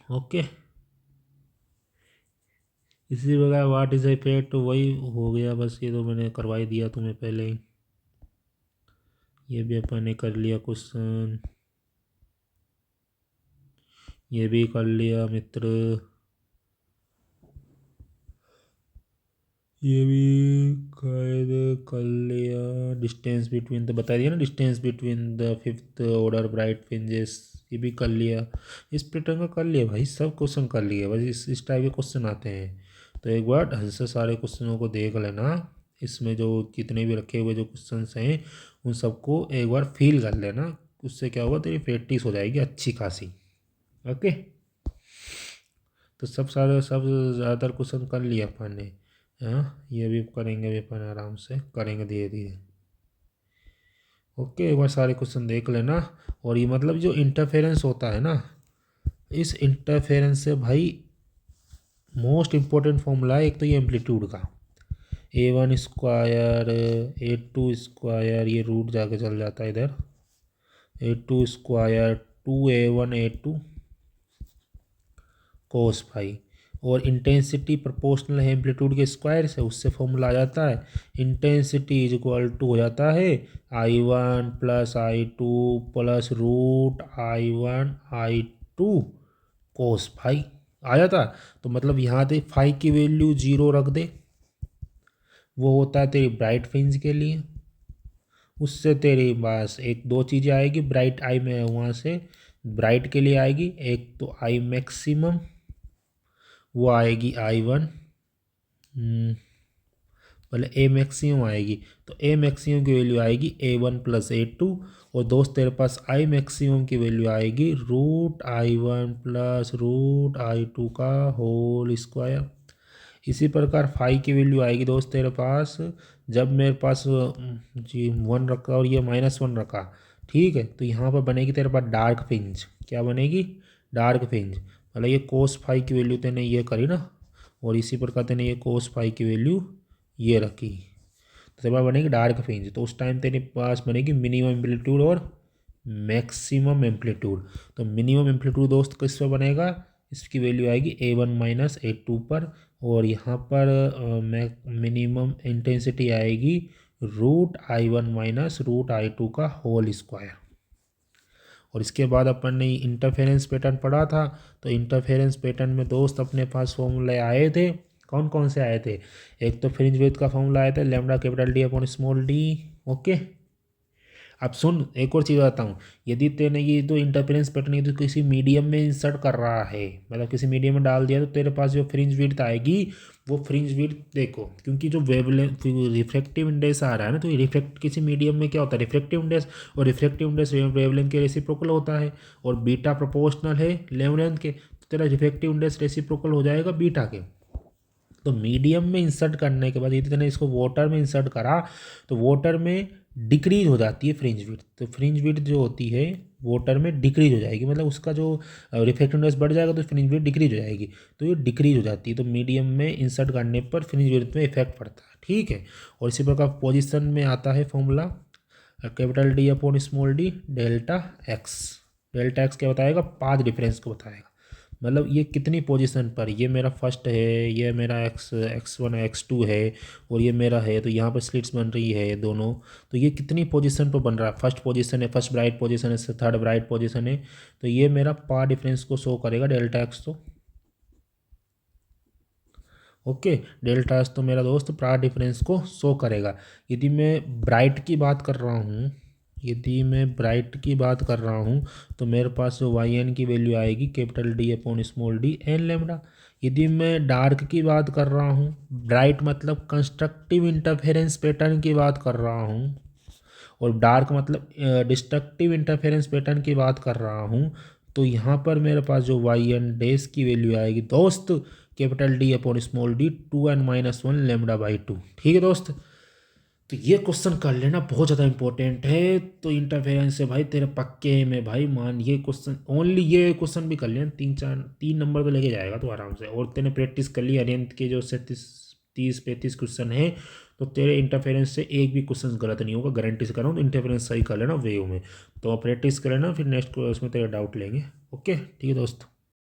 A: ओके, इसी प्रकार व्हाट इज इफेक्ट, तो वही हो गया बस, ये तो मैंने करवा ही दिया तुम्हें पहले ही, ये भी अपन ने कर लिया क्वेश्चन, ये भी कर लिया मित्र, ये भी शायद कर लिया। डिस्टेंस बिटवीन, तो बता दिया ना, distance between the fifth order bright fringes, ये भी कर लिया। इस पैटर्न का कर लिया भाई, सब क्वेश्चन कर लिए, बस इस टाइप के क्वेश्चन आते हैं। तो एक बार ढंग से सारे क्वेश्चनों को देख लेना, इसमें जो जितने भी रखे हुए जो क्वेश्चन हैं उन सबको एक बार फील कर लेना, उससे क्या होगा तेरी प्रैक्टिस हो जाएगी अच्छी खासी। ओके, तो सब ज़्यादातर क्वेश्चन कर लिया अपन ने। हाँ, ये भी करेंगे, भी अपन आराम से करेंगे धीरे धीरे। ओके, एक बार सारे क्वेश्चन देख लेना। और ये मतलब जो इंटरफेरेंस होता है ना, इस इंटरफेरेंस से भाई मोस्ट इम्पोर्टेंट फॉर्मूला है एक तो ये एम्पलीट्यूड का, A1 स्क्वायर A2 स्क्वायर, ये रूट जाके चल जाता है इधर, A2 square 2A1A2 cos phi, और इंटेंसिटी प्रोपोर्शनल है एम्पलीट्यूड के स्क्वायर से, उससे फॉर्मूला आ जाता है इंटेंसिटी इज इक्वल टू हो जाता है I1 + I2 + √I1 I2 cos phi आया था। तो मतलब यहाँ पे फाई की वैल्यू 0 रख दे, वो होता है तेरी ब्राइट फ्रिंज के लिए। उससे तेरी बस एक दो चीज़ें आएगी ब्राइट आई में, वहाँ से ब्राइट के लिए आएगी, एक तो आई मैक्सिमम, वो आएगी I1, पहले ए मैक्सिमम आएगी, तो ए मैक्सिमम की वैल्यू आएगी A1 + A2, और दोस्त तेरे पास आई मैक्सिमम की वैल्यू आएगी √I1 + √I2 का होल स्क्वायर। इसी प्रकार फाई की वैल्यू आएगी दोस्त तेरे पास, जब मेरे पास जी 1 रखा और ये -1 रखा, ठीक है, तो यहाँ पर बनेगी तेरे पास डार्क फ्रिंज। क्या बनेगी? Dark fringe. मतलब ये कोस फाई की वैल्यू तेने ये करी ना, और इसी प्रकार तेने ये कोस फाई की वैल्यू ये रखी, तो तेरे पास बनेगी डार्क फ्रिंज। तो उस टाइम तेरे पास बनेगी मिनिमम एम्पलीट्यूड और मैक्सिमम एम्पलीट्यूड। तो मिनिमम एम्पलीट्यूड दोस्त किस पे बनेगा? इसकी वैल्यू आएगी A1 - A2 पर, और यहाँ पर मिनिमम इंटेंसिटी आएगी √I1 - √I2 का होल स्क्वायर। और इसके बाद अपन ने इंटरफेरेंस पैटर्न पढ़ा था, तो इंटरफेरेंस पैटर्न में दोस्त अपने पास फॉर्मूले आए थे। कौन कौन से आए थे? एक तो फ्रिंज विड्थ का फॉर्मूला आया था λ∨D। ओके, अब सुन एक और चीज़ बताता हूँ। यदि तेने ये तो इंटरफेरेंस पैटर्न यदि किसी मीडियम में इंसर्ट कर रहा है, मतलब किसी मीडियम में डाल दिया, तो तेरे पास जो फ्रिंज विड्थ आएगी वो फ्रिंज विड्थ देखो, क्योंकि जो वेवलेंथ रिफ्रैक्टिव इंडेक्स आ रहा है ना, तो ये रिफ्रैक्ट किसी मीडियम में क्या होता है? रिफ्रैक्टिव इंडेक्स, और रिफ्रैक्टिव इंडेक्स वेवलेंथ के रेसिप्रोकल होता है, और बीटा प्रोपोर्शनल है वेवलेंथ के, तो तेरा रिफ्रैक्टिव इंडेक्स रेसिप्रोकल हो जाएगा बीटा के। तो मीडियम में इंसर्ट करने के बाद यदि तूने इसको वाटर में इंसर्ट करा, तो वाटर में डिक्रीज हो जाती है फ्रिंज विड्थ। तो फ्रिंज विड्थ जो होती है वाटर में डिक्रीज हो जाएगी, मतलब उसका जो रिफ्रैक्टिव इंडेक्स बढ़ जाएगा तो फ्रिंज विड्थ डिक्रीज हो जाएगी, तो ये डिक्रीज हो जाती है। तो मीडियम में इंसर्ट करने पर फ्रिंज विड्थ में इफेक्ट पड़ता है, ठीक है। और इसी प्रकार पोजिशन में आता है formula D/d delta x. Delta x क्या बताएगा? पाथ डिफरेंस को बताएगा, मतलब ये कितनी पोजीशन पर, ये मेरा फर्स्ट है, ये मेरा x1 x2 है, और ये मेरा है, तो यहाँ पर स्लिट्स बन रही है दोनों, तो ये कितनी पोजीशन पर बन रहा है? फर्स्ट पोजीशन है, फर्स्ट ब्राइट पोजीशन है, थर्ड ब्राइट पोजीशन है, तो ये मेरा पाथ डिफरेंस को शो करेगा डेल्टा एक्स। तो ओके, डेल्टा एक्स तो मेरा दोस्त पाथ डिफरेंस को शो करेगा। यदि मैं ब्राइट की बात कर रहा हूँ, यदि मैं ब्राइट की बात कर रहा हूँ, तो मेरे पास जो YN की वैल्यू आएगी D/d n लैम्डा। यदि मैं डार्क की बात कर रहा हूँ, ब्राइट मतलब कंस्ट्रक्टिव इंटरफेरेंस पैटर्न की बात कर रहा हूँ, और डार्क मतलब डिस्ट्रक्टिव इंटरफेरेंस पैटर्न की बात कर रहा हूँ, तो यहाँ पर मेरे पास जो YN डैश की वैल्यू आएगी दोस्त D/d 2n-1 λ/2। ठीक है दोस्त, तो ये क्वेश्चन कर लेना, बहुत ज़्यादा इंपॉर्टेंट है। तो इंटरफेरेंस से भाई तेरे पक्के में भाई मान, ये क्वेश्चन ओनली ये क्वेश्चन भी कर लेना, 3 नंबर तो लेके जाएगा तो आराम से। और तेने प्रैक्टिस कर ली अरिहंत के जो 30-35 क्वेश्चन है, तो तेरे इंटरफेरेंस से एक भी क्वेश्चन गलत नहीं होगा, गारंटी से कर रहा हूँ। तो इंटरफेरेंस सही कर लेना वेव में, तो प्रैक्टिस कर लेना, फिर नेक्स्ट उसमें तेरा डाउट लेंगे। ओके, ठीक है दोस्त।